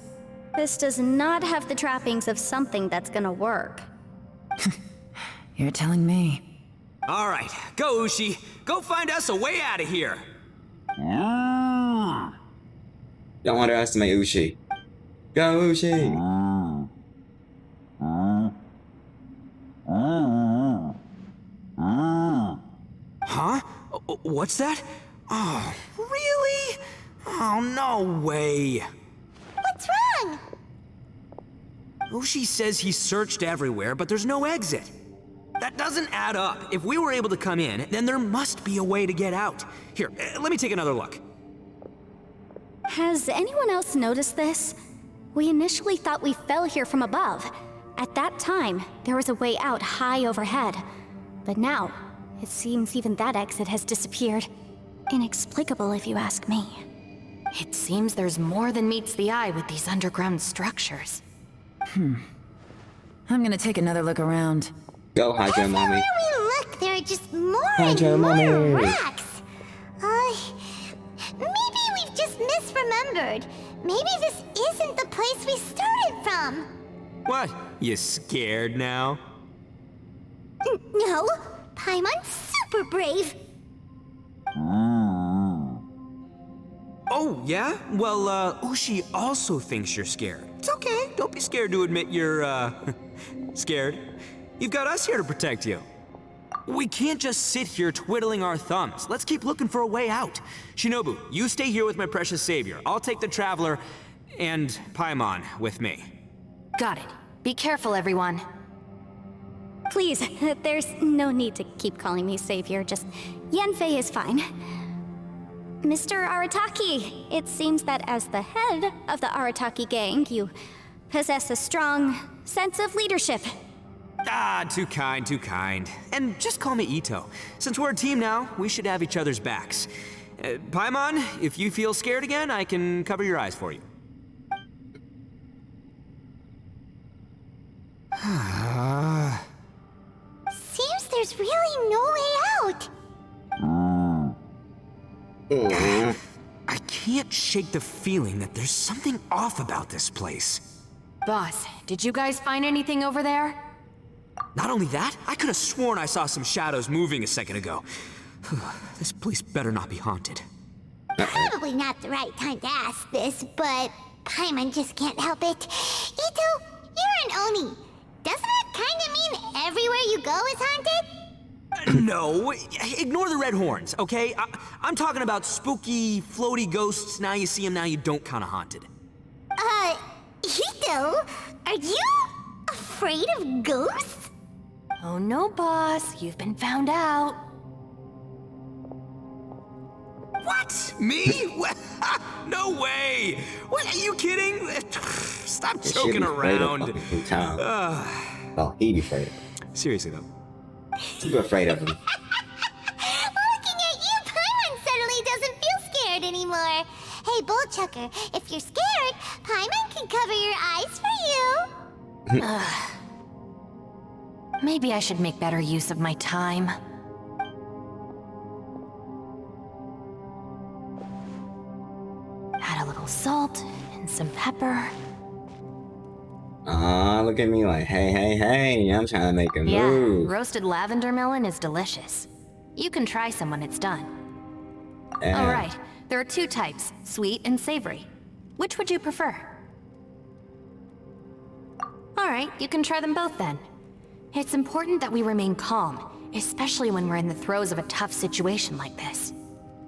[SPEAKER 3] This does not have the trappings of something that's gonna work.
[SPEAKER 6] You're telling me.
[SPEAKER 4] All right, go Ushi. Go find us a way out of here.
[SPEAKER 1] Don't underestimate Ushi. Go Ushi!
[SPEAKER 4] Huh? What's that? Oh, really? Oh, no way.
[SPEAKER 2] What's wrong?
[SPEAKER 4] Ushi says he searched everywhere, but there's no exit. That doesn't add up. If we were able to come in, then there must be a way to get out. Here, let me take another look.
[SPEAKER 3] Has anyone else noticed this? We initially thought we fell here from above. At that time, there was a way out high overhead. But now, it seems even that exit has disappeared. Inexplicable, if you ask me.
[SPEAKER 5] It seems there's more than meets the eye with these underground structures.
[SPEAKER 6] I'm gonna take another look around.
[SPEAKER 1] Go Hydro Mommy.
[SPEAKER 2] Everywhere we look, there are just more
[SPEAKER 1] Hydro
[SPEAKER 2] and more
[SPEAKER 1] Mommy.
[SPEAKER 2] rocks. Maybe we've just misremembered. Maybe this isn't the place we started from.
[SPEAKER 4] What? You scared now?
[SPEAKER 2] No, Paimon's super brave.
[SPEAKER 4] Oh, yeah? Well, Ushi also thinks you're scared. It's okay. Don't be scared to admit you're, scared. You've got us here to protect you. We can't just sit here twiddling our thumbs. Let's keep looking for a way out. Shinobu, you stay here with my precious savior. I'll take the Traveler and Paimon with me.
[SPEAKER 5] Got it. Be careful, everyone.
[SPEAKER 3] Please, there's no need to keep calling me savior, just Yanfei is fine. Mr. Arataki, it seems that as the head of the Arataki gang, you possess a strong sense of leadership.
[SPEAKER 4] Ah, too kind, too kind. And just call me Ito. Since we're a team now, we should have each other's backs. Paimon, if you feel scared again, I can cover your eyes for you.
[SPEAKER 2] Seems there's really no way out.
[SPEAKER 4] I can't shake the feeling that there's something off about this place.
[SPEAKER 5] Boss, did you guys find anything over there?
[SPEAKER 4] Not only that, I could have sworn I saw some shadows moving a second ago. This place better not be haunted.
[SPEAKER 2] Probably not the right time to ask this, but Paimon just can't help it. Ito, you're an Oni. Doesn't it kind of mean everywhere you go is haunted?
[SPEAKER 4] No, ignore the red horns, okay? I'm talking about spooky, floaty ghosts. Now you see them, now you don't kind of haunted.
[SPEAKER 2] Ito, are you afraid of ghosts?
[SPEAKER 5] Oh no, boss. You've been found out.
[SPEAKER 4] What? Me? No way! What, are you kidding? Stop joking around.
[SPEAKER 1] Well, he'd be afraid of him.
[SPEAKER 4] Seriously, though.
[SPEAKER 1] Super afraid of him.
[SPEAKER 2] Looking at you, Paimon suddenly doesn't feel scared anymore. Hey, Bullchucker, if you're scared, Paimon can cover your eyes for you.
[SPEAKER 5] Maybe I should make better use of my time. Add a little salt and some pepper.
[SPEAKER 1] Look at me like, hey, I'm trying to make a
[SPEAKER 5] Yeah,
[SPEAKER 1] move.
[SPEAKER 5] roasted lavender melon is delicious. You can try some when it's done.
[SPEAKER 1] Yeah.
[SPEAKER 5] All right, there are two types, sweet and savory. Which would you prefer? All right, you can try them both then. It's important that we remain calm, especially when we're in the throes of a tough situation like this.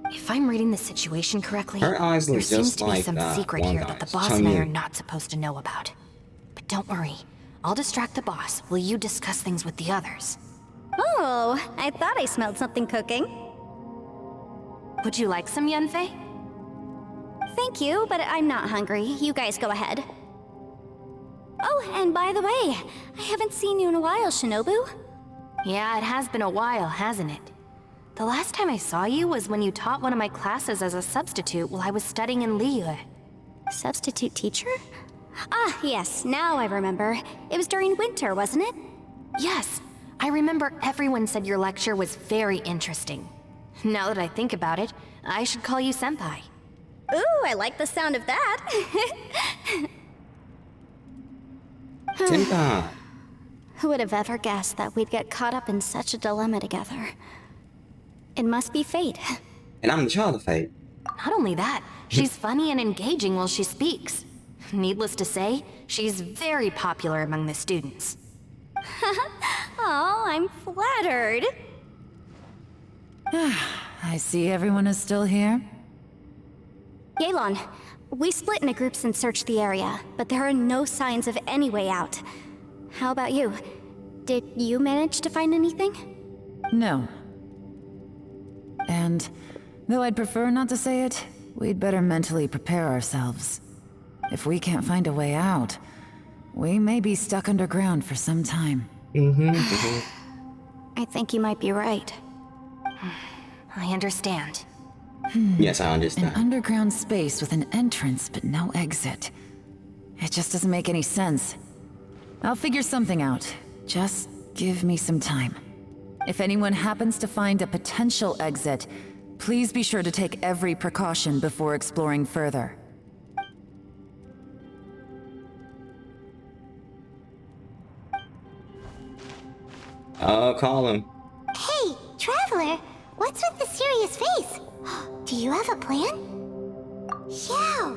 [SPEAKER 5] If I'm reading the situation correctly,
[SPEAKER 1] Her eyes look
[SPEAKER 5] there seems
[SPEAKER 1] just
[SPEAKER 5] to be
[SPEAKER 1] like
[SPEAKER 5] some
[SPEAKER 1] that
[SPEAKER 5] secret
[SPEAKER 1] one
[SPEAKER 5] here that the
[SPEAKER 1] guy's.
[SPEAKER 5] boss and I are
[SPEAKER 1] Chun-Yu.
[SPEAKER 5] not supposed to know about. But don't worry, I'll distract the boss while you discuss things with the others.
[SPEAKER 3] Oh, I thought I smelled something cooking.
[SPEAKER 5] Would you like some, Yanfei?
[SPEAKER 3] Thank you, but I'm not hungry. You guys go ahead. Oh, and by the way, I haven't seen you in a while, Shinobu.
[SPEAKER 5] Yeah, it has been a while, hasn't it? The last time I saw you was when you taught one of my classes as a substitute while I was studying in Liyue.
[SPEAKER 3] Substitute teacher? Ah, yes, now I remember. It was during winter, wasn't it?
[SPEAKER 5] Yes, I remember everyone said your lecture was very interesting. Now that I think about it, I should call you Senpai.
[SPEAKER 3] Ooh, I like the sound of that.
[SPEAKER 1] Senpai.
[SPEAKER 3] Who would have ever guessed that we'd get caught up in such a dilemma together? It must be fate.
[SPEAKER 1] And I'm the child of fate.
[SPEAKER 5] Not only that, she's funny and engaging while she speaks. Needless to say, she's very popular among the students.
[SPEAKER 3] Oh, I'm flattered.
[SPEAKER 6] I see everyone is still here.
[SPEAKER 3] Yelan, we split into groups and searched the area, but there are no signs of any way out. How about you? Did you manage to find anything?
[SPEAKER 6] No. And though I'd prefer not to say it, we'd better mentally prepare ourselves. If we can't find a way out, we may be stuck underground for some time.
[SPEAKER 3] I think you might be right.
[SPEAKER 5] I understand.
[SPEAKER 1] Yes, I
[SPEAKER 6] An
[SPEAKER 1] understand.
[SPEAKER 6] underground space with an entrance but no exit. It just doesn't make any sense. I'll figure something out. Just give me some time. If anyone happens to find a potential exit, please be sure to take every precaution before exploring further.
[SPEAKER 1] I'll call him.
[SPEAKER 2] Hey, Traveler, what's with the serious face? Do you have a plan? Yeah.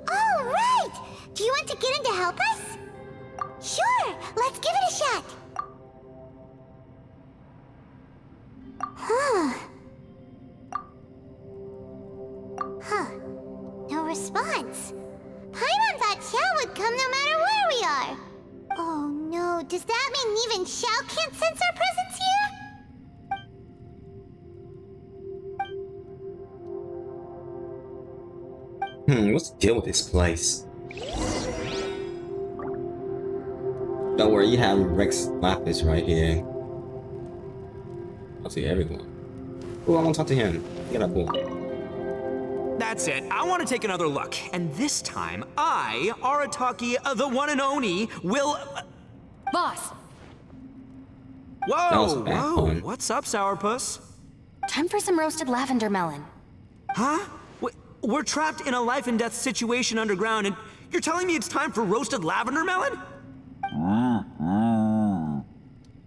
[SPEAKER 2] All right. Do you want to get in to help us? Sure. Let's give it a shot. No response. Paimon thought Xiao would come no matter where we are. Oh no, does that mean even Xiao can't sense our presence here?
[SPEAKER 1] What's the deal with this place? Don't worry, you have Rex Lapis right here. I'll see everyone. Oh, I want to talk to him. Get up, boy.
[SPEAKER 4] That's it. I want to take another look. And this time, I, Arataki, the one and only, will...
[SPEAKER 5] Boss,
[SPEAKER 1] That was a bad
[SPEAKER 4] Whoa.
[SPEAKER 1] pun.
[SPEAKER 4] What's up, Sourpuss?
[SPEAKER 5] time for some roasted lavender melon.
[SPEAKER 4] Huh? We're trapped in a life and death situation underground, and you're telling me it's time for roasted lavender melon?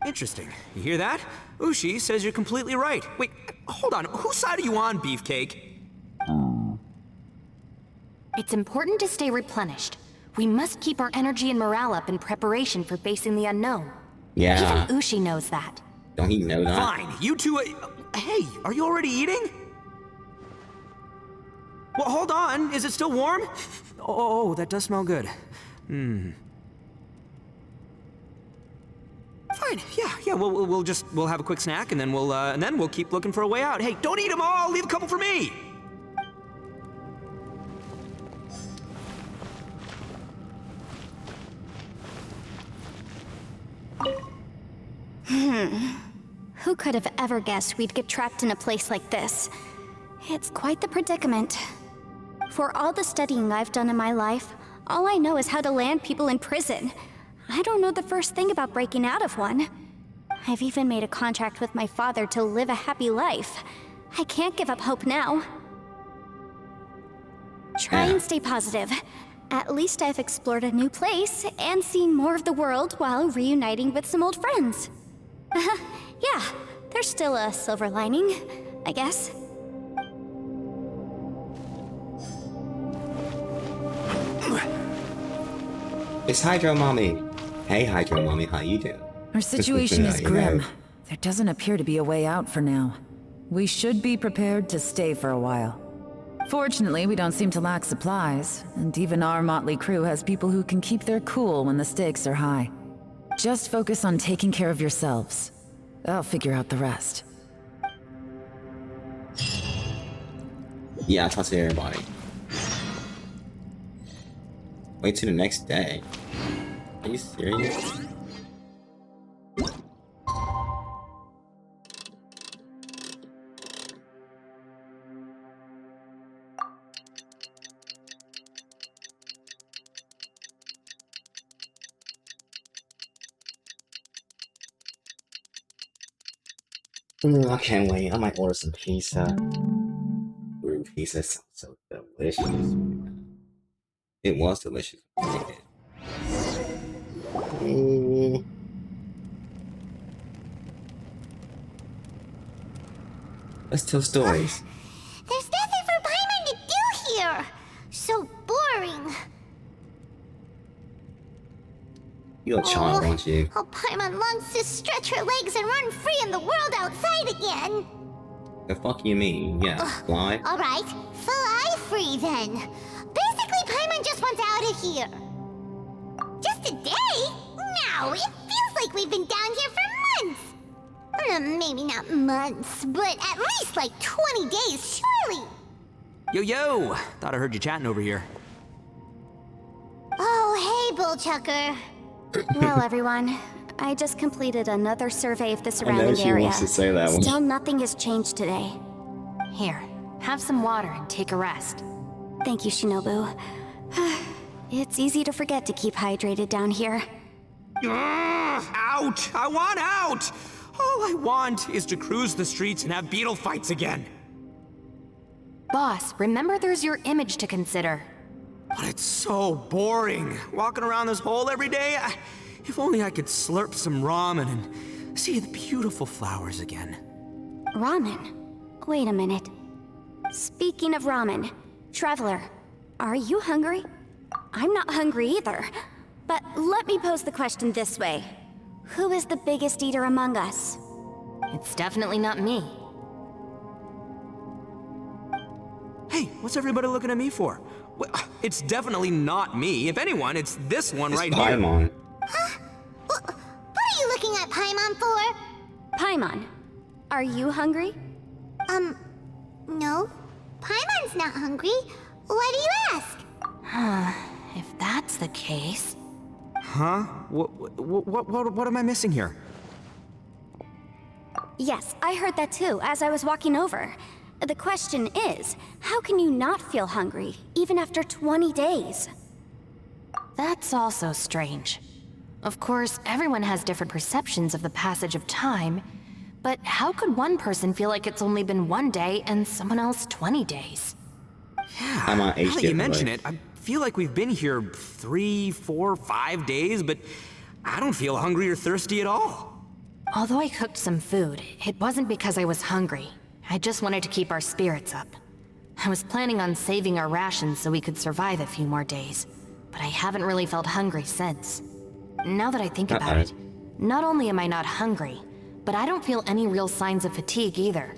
[SPEAKER 4] Interesting. You hear that? Ushi says you're completely right. Wait, hold on. Whose side are you on, Beefcake?
[SPEAKER 5] It's important to stay replenished. We must keep our energy and morale up in preparation for facing the unknown.
[SPEAKER 1] Yeah.
[SPEAKER 5] Even Ushi knows that.
[SPEAKER 1] Don't he know that?
[SPEAKER 4] Fine, you two. Hey, are you already eating? Well, hold on. Is it still warm? Oh, that does smell good. Fine. Yeah. We'll have a quick snack and then we'll keep looking for a way out. Hey, don't eat them all. Leave a couple for me.
[SPEAKER 3] Who could have ever guessed we'd get trapped in a place like this? It's quite the predicament. For all the studying I've done in my life, all I know is how to land people in prison. I don't know the first thing about breaking out of one. I've even made a contract with my father to live a happy life. I can't give up hope now. Try and stay positive. At least I've explored a new place and seen more of the world while reuniting with some old friends. Yeah, there's still a silver lining, I guess.
[SPEAKER 1] It's Hydro Mommy. Hey, Hydro Mommy, how you doing?
[SPEAKER 6] Our situation is
[SPEAKER 1] You know.
[SPEAKER 6] grim. There doesn't appear to be a way out for now. We should be prepared to stay for a while. Fortunately, we don't seem to lack supplies, and even our motley crew has people who can keep their cool when the stakes are high. Just focus on taking care of yourselves. I'll figure out the rest.
[SPEAKER 1] Yeah, I talk to everybody. Wait till the next day. Are you serious? I can't wait. I might order some pizza. Ooh, pizza sounds so delicious. It was delicious. Let's tell stories.
[SPEAKER 2] There's nothing for Paimon to do here. So boring.
[SPEAKER 1] You're a child, aren't you?
[SPEAKER 2] Oh, Paimon longs to stretch her legs and run free in the world outside again.
[SPEAKER 1] The fuck you mean? Yeah, fly?
[SPEAKER 2] Alright, fly free then. Basically, Paimon just wants out of here. Just a day? No, it feels like we've been down here for months. Maybe not months, but at least like 20 days, surely.
[SPEAKER 4] Yo! Thought I heard you chatting over here.
[SPEAKER 2] Oh, hey, Bullchucker.
[SPEAKER 3] Well, everyone, I just completed another survey of the
[SPEAKER 1] I know
[SPEAKER 3] surrounding
[SPEAKER 1] she
[SPEAKER 3] area.
[SPEAKER 1] wants to say that one.
[SPEAKER 3] Still nothing has changed today.
[SPEAKER 5] Here, have some water and take a rest.
[SPEAKER 3] Thank you, Shinobu. It's easy to forget to keep hydrated down here.
[SPEAKER 4] Out! I want out! All I want is to cruise the streets and have beetle fights again.
[SPEAKER 5] Boss, remember there's your image to consider.
[SPEAKER 4] But it's so boring, walking around this hole every day. If only I could slurp some ramen and see the beautiful flowers again.
[SPEAKER 3] Ramen? Wait a minute. Speaking of ramen, Traveler, are you hungry? I'm not hungry either. But let me pose the question this way. Who is the biggest eater among us?
[SPEAKER 5] It's definitely not me.
[SPEAKER 4] Hey, what's everybody looking at me for? Well, it's definitely not me. If anyone, it's this one right here.
[SPEAKER 1] Paimon.
[SPEAKER 2] What are you looking at Paimon for?
[SPEAKER 3] Paimon, are you hungry?
[SPEAKER 2] No. Paimon's not hungry. Why do you ask?
[SPEAKER 5] If that's the case...
[SPEAKER 4] Huh? What am I missing here?
[SPEAKER 3] Yes, I heard that too, as I was walking over. The question is, how can you not feel hungry, even after 20 days?
[SPEAKER 5] That's also strange. Of course, everyone has different perceptions of the passage of time, but how could one person feel like it's only been 1 day and someone else 20 days?
[SPEAKER 4] Yeah,
[SPEAKER 1] I'm on
[SPEAKER 4] now that
[SPEAKER 1] HDF,
[SPEAKER 4] you mention
[SPEAKER 1] right?
[SPEAKER 4] it, I feel like we've been here 3, 4, 5 days, but I don't feel hungry or thirsty at all.
[SPEAKER 5] Although I cooked some food, it wasn't because I was hungry. I just wanted to keep our spirits up. I was planning on saving our rations so we could survive a few more days, but I haven't really felt hungry since. Now that I think about it, not only am I not hungry, but I don't feel any real signs of fatigue either.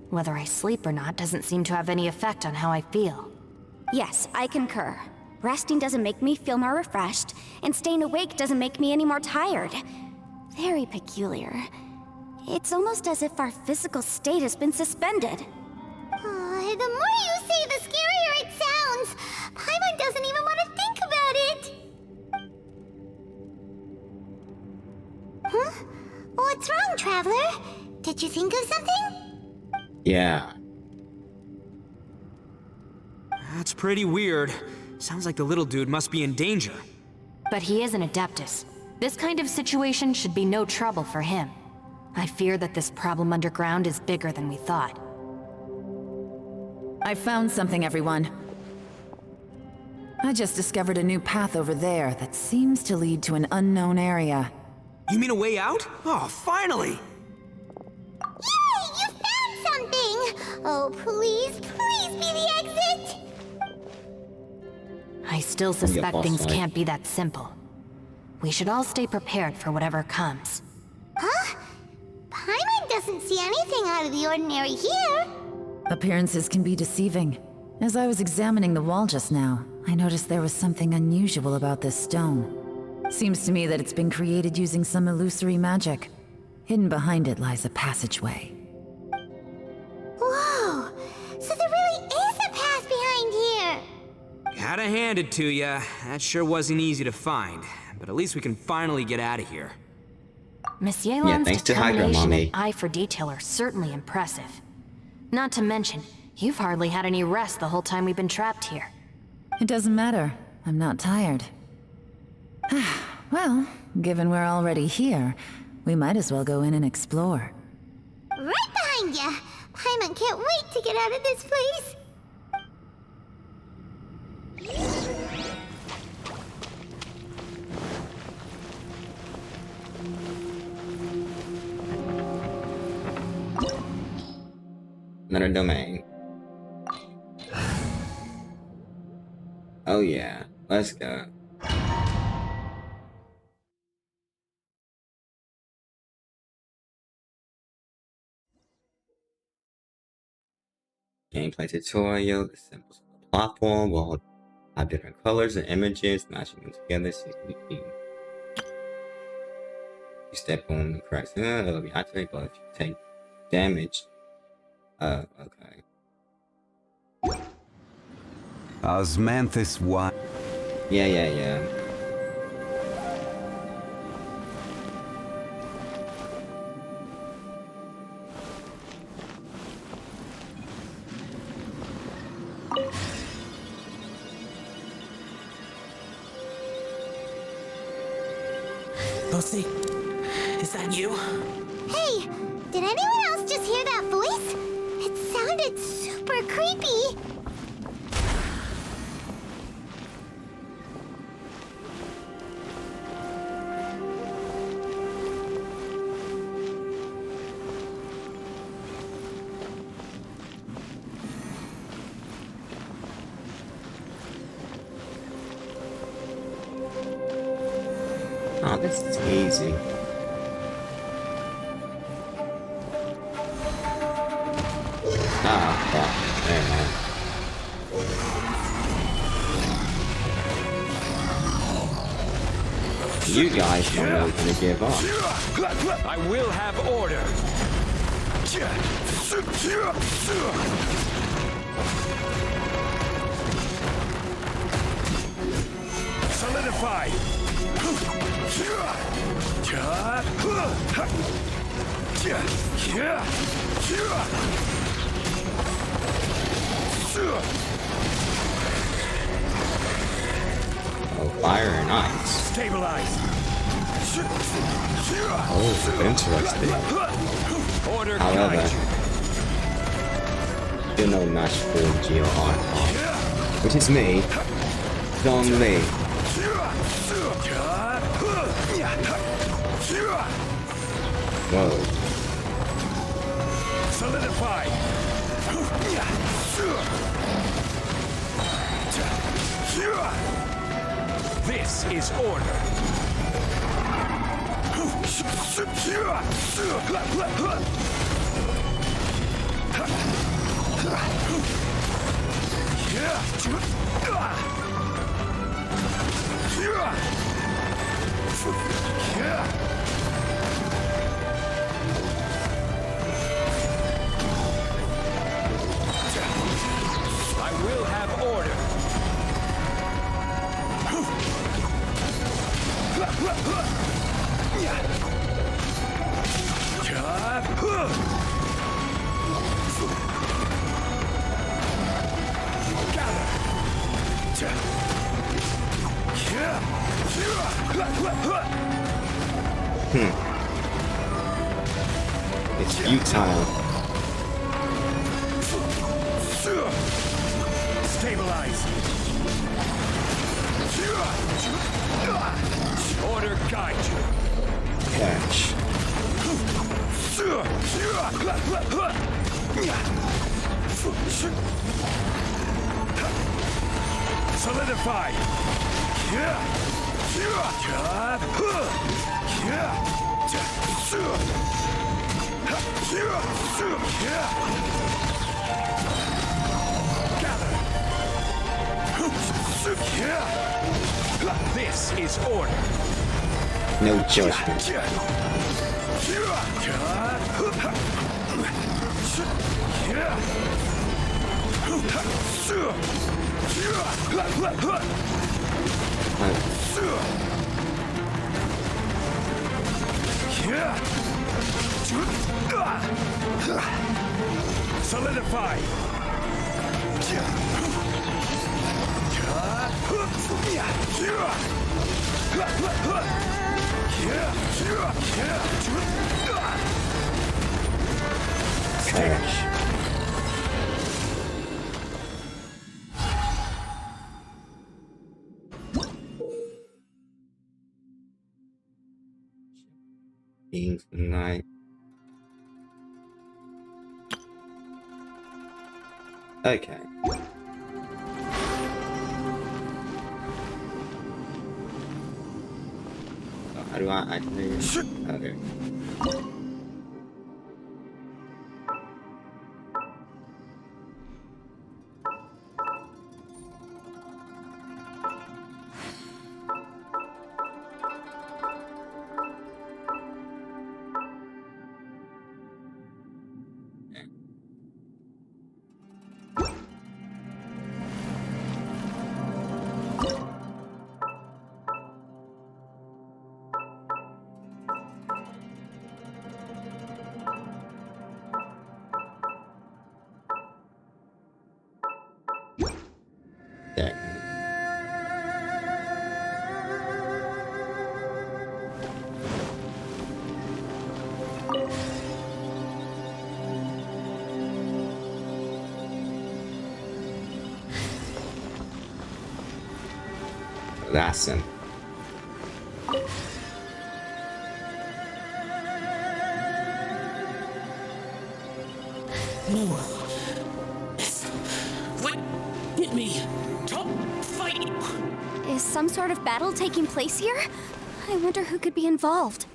[SPEAKER 5] Whether I sleep or not doesn't seem to have any effect on how I feel.
[SPEAKER 3] Yes, I concur. Resting doesn't make me feel more refreshed, and staying awake doesn't make me any more tired. Very peculiar. It's almost as if our physical state has been suspended.
[SPEAKER 2] The more you say, the scarier it sounds. Paimon doesn't even want to think about it. Huh? What's wrong, Traveler? Did you think of something?
[SPEAKER 1] Yeah.
[SPEAKER 4] That's pretty weird. Sounds like the little dude must be in danger.
[SPEAKER 5] But he is an Adeptus. This kind of situation should be no trouble for him. I fear that this problem underground is bigger than we thought.
[SPEAKER 6] I found something, everyone. I just discovered a new path over there that seems to lead to an unknown area.
[SPEAKER 4] You mean a way out? Oh, finally!
[SPEAKER 2] Yay! You found something! Oh, please, please be the exit!
[SPEAKER 5] I still suspect
[SPEAKER 1] boss
[SPEAKER 5] things
[SPEAKER 1] fight.
[SPEAKER 5] can't be that simple. We should all stay prepared for whatever comes.
[SPEAKER 2] Huh? Paimon doesn't see anything out of the ordinary here.
[SPEAKER 6] Appearances can be deceiving. As I was examining the wall just now, I noticed there was something unusual about this stone. Seems to me that it's been created using some illusory magic. Hidden behind it lies a passageway.
[SPEAKER 2] Whoa! So there really is a path behind here!
[SPEAKER 4] Gotta hand it to ya. That sure wasn't easy to find. But at least we can finally get out of here.
[SPEAKER 5] Miss Yelan's
[SPEAKER 1] thanks to Hydra,
[SPEAKER 5] determination
[SPEAKER 1] Mommy.
[SPEAKER 5] and eye for detail are certainly impressive. Not to mention, you've hardly had any rest the whole time we've been trapped here.
[SPEAKER 6] It doesn't matter. I'm not tired. Well, given we're already here, we might as well go in and explore.
[SPEAKER 2] Right behind ya! Paimon can't wait to get out of this place!
[SPEAKER 1] Another domain. Oh yeah, let's go. Gameplay tutorial. The symbols of the platform will have different colors and images, matching them together so you step on the correct signal, it'll be activated, but if you take damage. Okay.
[SPEAKER 9] Osmanthus what?
[SPEAKER 1] Yeah.
[SPEAKER 7] Lucy, is that you?
[SPEAKER 2] Hey! Did anyone else just hear that voice? It sounded super creepy!
[SPEAKER 1] Oh, this is easy. Ah, fuck. There, man. You guys are really gonna give up.
[SPEAKER 8] I will have order. Solidify.
[SPEAKER 1] Oh, fire and ice.
[SPEAKER 8] Stabilize.
[SPEAKER 1] Oh, interesting.
[SPEAKER 8] Order
[SPEAKER 1] However,
[SPEAKER 8] guide.
[SPEAKER 1] still no match for Geo Archon, which is me, John Lee. Whoa.
[SPEAKER 8] Solidify. This is order. I will have order.
[SPEAKER 1] It's futile.
[SPEAKER 8] Stabilize. Order guide you.
[SPEAKER 1] Catch.
[SPEAKER 8] Solidify. This is order.
[SPEAKER 1] No judgment.
[SPEAKER 8] Solidify.
[SPEAKER 1] Catch. Beings of the night. Okay. So how do I actually? Okay. There. That's him.
[SPEAKER 7] No. What? Get me. Stop fighting.
[SPEAKER 3] Is some sort of battle taking place here? I wonder who could be involved.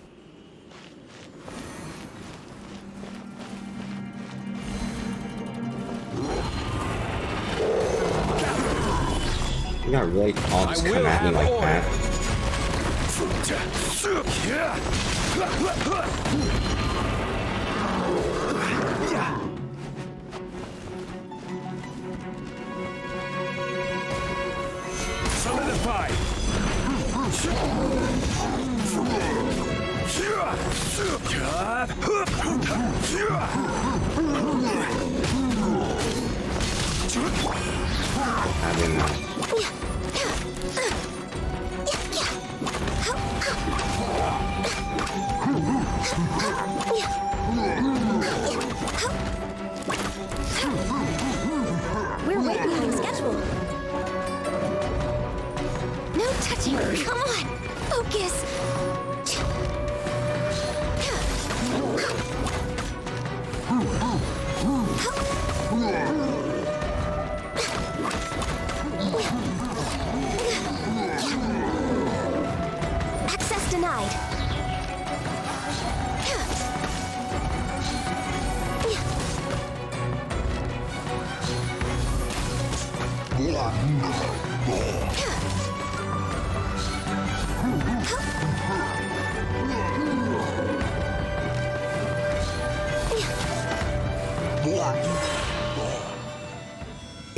[SPEAKER 1] You got really all just come at me like that.
[SPEAKER 8] Solidify.
[SPEAKER 1] I didn't know.
[SPEAKER 3] We're way behind schedule. No touching. Come on. Focus.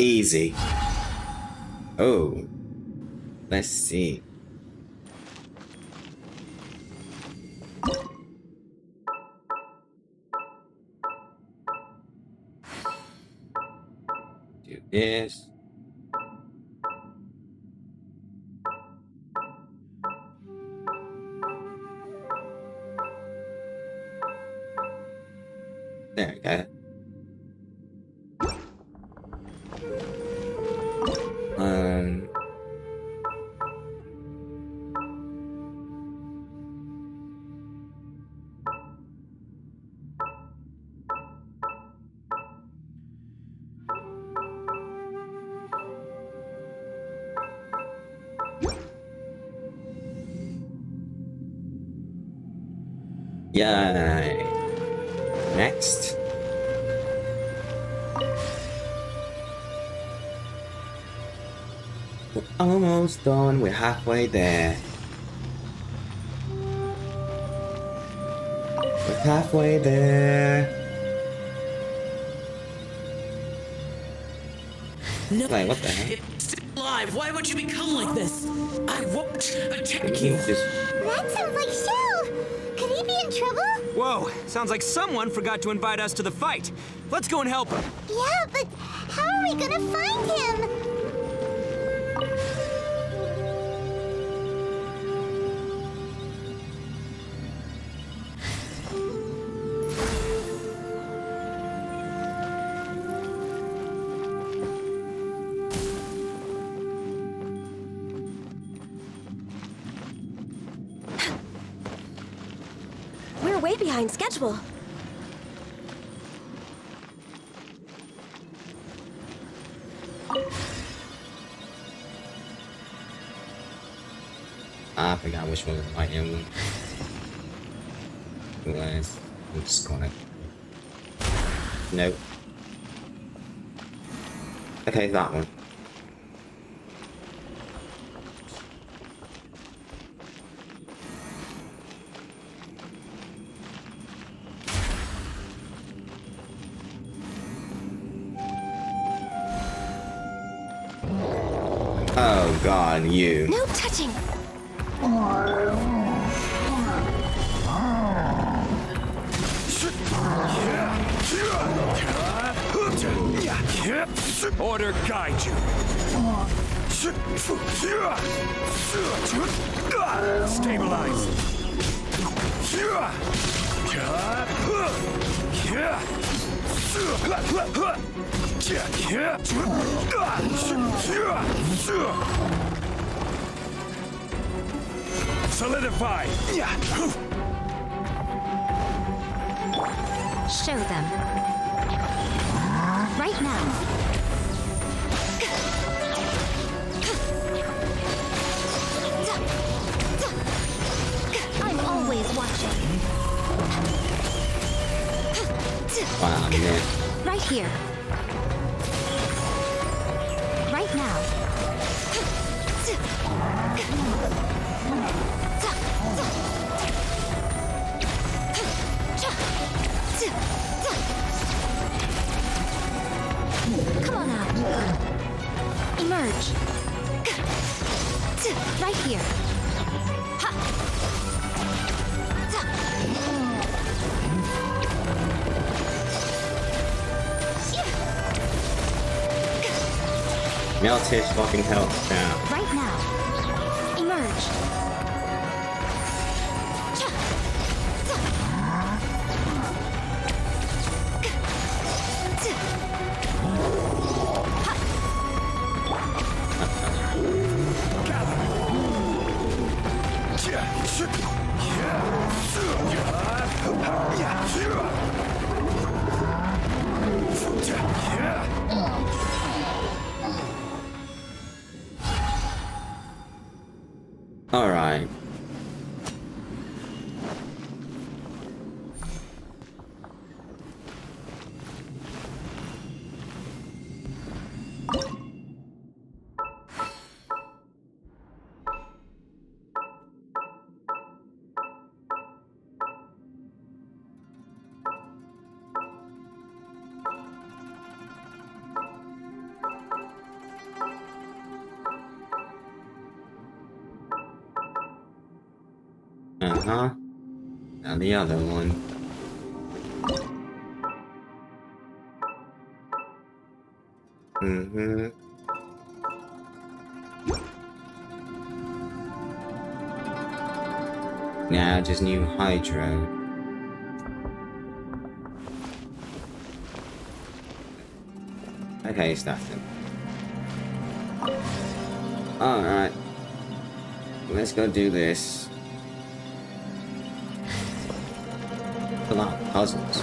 [SPEAKER 1] Easy. Oh. Let's see. Do this. There we go. Yay. Next. We're almost done. We're halfway there. We're halfway there.
[SPEAKER 7] No.
[SPEAKER 1] Like, what the heck?
[SPEAKER 7] It's still alive. Why would you become like this? I won't attack you.
[SPEAKER 2] That sounds like Shell! Could he be in trouble?
[SPEAKER 4] Whoa, sounds like someone forgot to invite us to the fight. Let's go and help him.
[SPEAKER 2] Yeah, but how are we gonna find him?
[SPEAKER 3] We're way behind schedule.
[SPEAKER 1] I forgot which one was my emblem. Anyways, I'm just gonna. Nope. Okay, that one. Oh god, you.
[SPEAKER 3] No touching.
[SPEAKER 8] Order guide you. Stabilize. Solidify.
[SPEAKER 3] Show them. Right now. I'm always watching.
[SPEAKER 1] Wow, man.
[SPEAKER 3] Right here. Right now. Come on out. Emerge. Right here.
[SPEAKER 1] Melt his fucking health down.
[SPEAKER 3] Right now. Emerge.
[SPEAKER 1] Alright. Uh-huh. And the other one. Mm-hmm. Now just new Hydro. Okay, start them. Alright. Let's go do this. A lot of puzzles.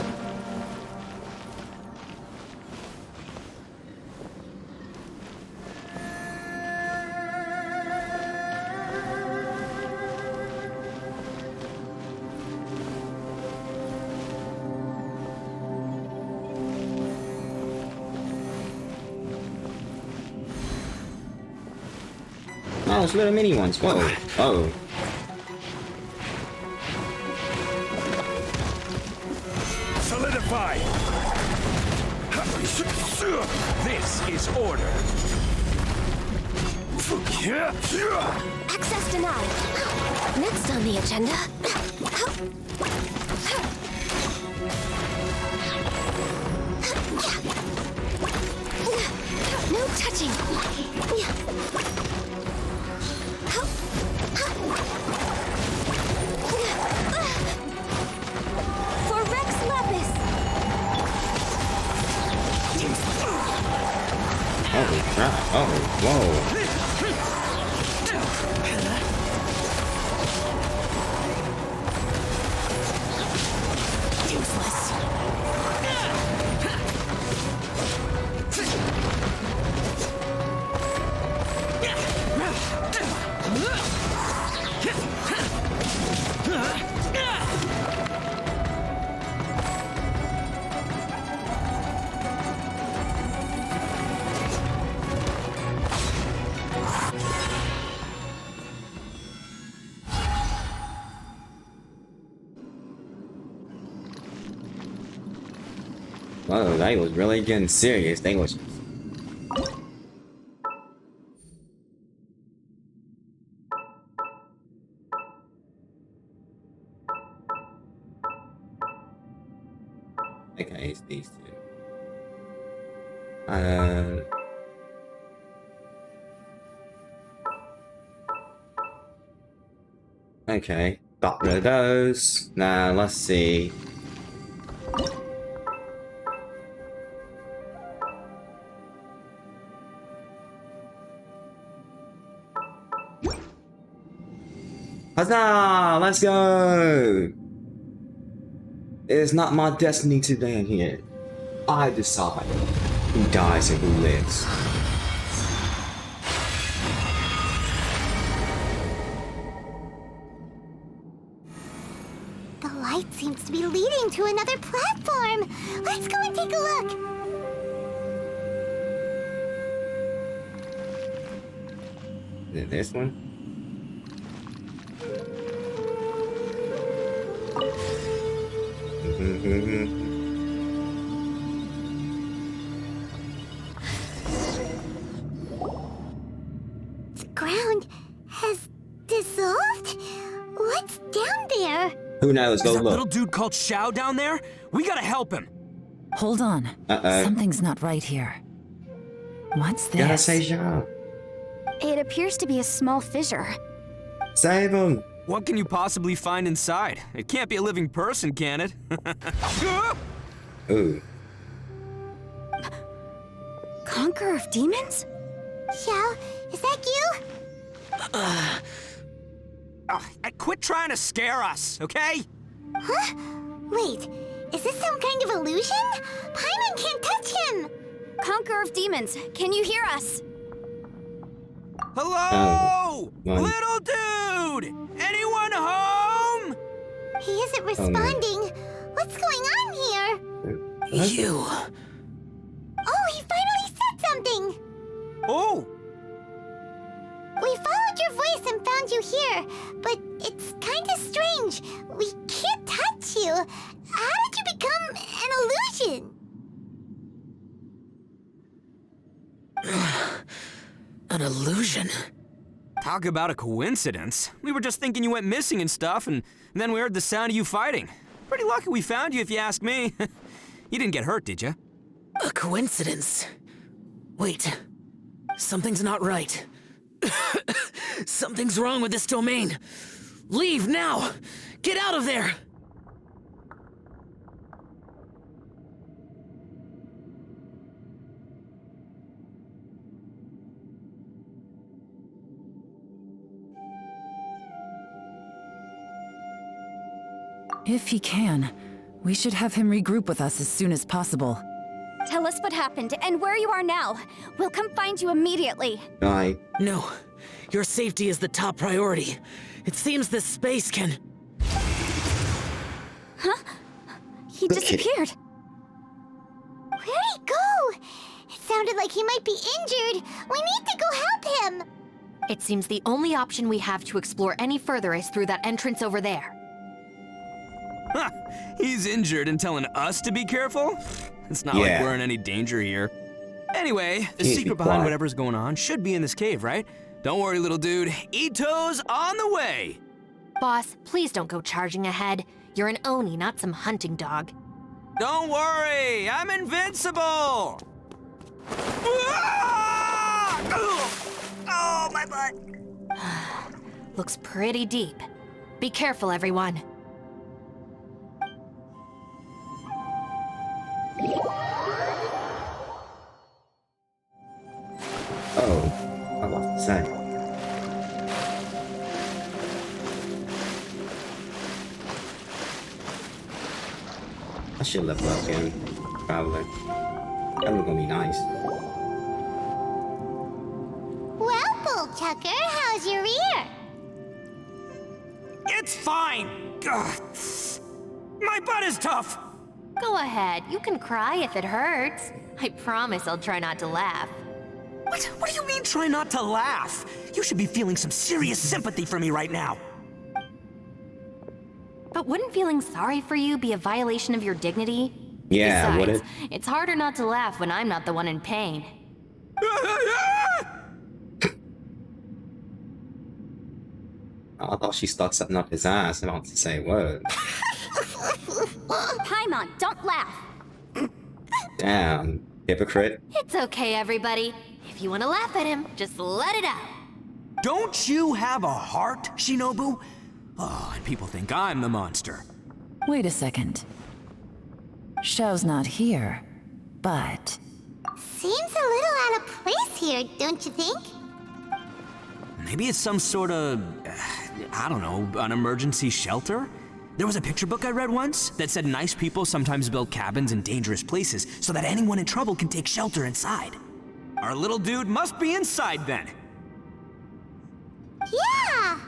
[SPEAKER 1] Oh, it's little mini ones. Whoa. Oh.
[SPEAKER 8] Solidify! This is order.
[SPEAKER 5] Access denied. Next on the agenda. No touching. For Rex Lapis.
[SPEAKER 1] Holy crap. Oh, whoa.
[SPEAKER 5] Useless.
[SPEAKER 1] Whoa, they was really getting serious. They was. Okay, it's these two. Okay, got rid of those. Now let's see. Huzzah! Let's go! It is not my destiny to die here. I decide who dies and who lives.
[SPEAKER 2] The light seems to be leading to another platform. Let's go and take a look.
[SPEAKER 1] Is it this one?
[SPEAKER 2] The ground has dissolved? What's down there?
[SPEAKER 1] Who knows? Go
[SPEAKER 4] Is that
[SPEAKER 1] look.
[SPEAKER 4] little dude called Xiao down there? We gotta help him.
[SPEAKER 6] Hold on.
[SPEAKER 1] Uh-oh.
[SPEAKER 6] Something's not right here. What's this?
[SPEAKER 1] Gotta say Xiao.
[SPEAKER 3] It appears to be a small fissure.
[SPEAKER 1] Save him.
[SPEAKER 4] What can you possibly find inside? It can't be a living person, can it?
[SPEAKER 1] Ooh.
[SPEAKER 3] Conqueror of demons?
[SPEAKER 2] Xiao, is that you?
[SPEAKER 4] Quit trying to scare us, okay?
[SPEAKER 2] Huh? Wait, is this some kind of illusion? Paimon can't touch him!
[SPEAKER 3] Conqueror of demons, can you hear us?
[SPEAKER 4] Hello?
[SPEAKER 1] One.
[SPEAKER 4] Little dude! Anyone home?
[SPEAKER 2] He isn't responding. What's going on here?
[SPEAKER 7] You.
[SPEAKER 2] Oh, he finally said something!
[SPEAKER 4] Oh!
[SPEAKER 2] We followed your voice and found you here, but it's kind of strange. We can't touch you. How did you become an illusion?
[SPEAKER 7] An illusion?
[SPEAKER 4] Talk about a coincidence. We were just thinking you went missing and stuff, and then we heard the sound of you fighting. Pretty lucky we found you, if you ask me. You didn't get hurt, did you?
[SPEAKER 7] A coincidence? Wait. Something's not right. Something's wrong with this domain. Leave now! Get out of there!
[SPEAKER 6] If he can, we should have him regroup with us as soon as possible.
[SPEAKER 3] Tell us what happened and where you are now. We'll come find you immediately.
[SPEAKER 1] Bye.
[SPEAKER 7] No. Your safety is the top priority. It seems this space can...
[SPEAKER 3] Huh? He disappeared.
[SPEAKER 2] Where'd he go? It sounded like he might be injured. We need to go help him.
[SPEAKER 5] It seems the only option we have to explore any further is through that entrance over there.
[SPEAKER 4] Huh, he's injured and telling us to be careful? It's not like we're in any danger here. Anyway, the secret behind whatever's going on should be in this cave, right? Don't worry, little dude. Ito's on the way!
[SPEAKER 5] Boss, please don't go charging ahead. You're an Oni, not some hunting dog.
[SPEAKER 4] Don't worry, I'm invincible! Oh, my butt!
[SPEAKER 5] Looks pretty deep. Be careful, everyone.
[SPEAKER 1] Oh, I was to say. I should level up again, probably. That was gonna be nice.
[SPEAKER 2] Well, Bullchucker, how's your ear?
[SPEAKER 4] It's fine! Ugh. My butt is tough!
[SPEAKER 5] Go ahead, you can cry if it hurts. I promise I'll try not to laugh.
[SPEAKER 4] What do you mean try not to laugh? You should be feeling some serious sympathy for me right now.
[SPEAKER 5] But wouldn't feeling sorry for you be a violation of your dignity?
[SPEAKER 1] Yeah, would it?
[SPEAKER 5] Besides, it's harder not to laugh when I'm not the one in pain.
[SPEAKER 1] I thought she stuck something up his ass and I want to say what?
[SPEAKER 3] Paimon, don't laugh.
[SPEAKER 1] Damn, hypocrite.
[SPEAKER 5] It's okay, everybody. If you want to laugh at him, just let it out.
[SPEAKER 4] Don't you have a heart, Shinobu? Oh, and people think I'm the monster.
[SPEAKER 6] Wait a second. Xiao's not here, but...
[SPEAKER 2] Seems a little out of place here, don't you think?
[SPEAKER 4] Maybe it's some sort of, I don't know, an emergency shelter? There was a picture book I read once that said nice people sometimes build cabins in dangerous places so that anyone in trouble can take shelter inside. Our little dude must be inside then.
[SPEAKER 2] Yeah!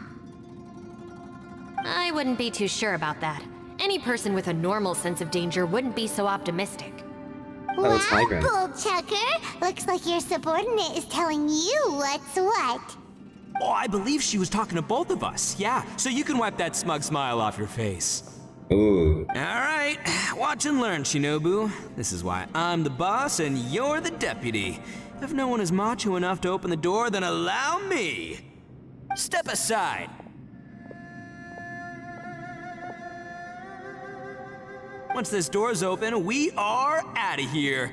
[SPEAKER 5] I wouldn't be too sure about that. Any person with a normal sense of danger wouldn't be so optimistic.
[SPEAKER 1] Oh, it's
[SPEAKER 2] Wow,
[SPEAKER 1] migrant.
[SPEAKER 2] Bullchucker! Looks like your subordinate is telling you what's what.
[SPEAKER 4] Oh, I believe she was talking to both of us. Yeah, so you can wipe that smug smile off your face.
[SPEAKER 1] Ooh.
[SPEAKER 4] All right, watch and learn, Shinobu. This is why I'm the boss and you're the deputy. If no one is macho enough to open the door, then allow me. Step aside. Once this door's open, we are out of here.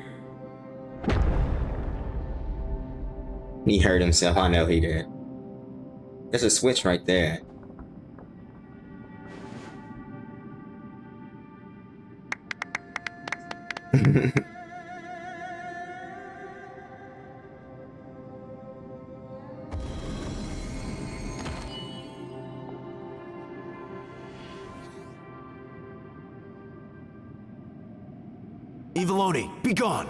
[SPEAKER 1] He hurt himself, I know he did. There's a switch right there.
[SPEAKER 8] Eviloni, be gone!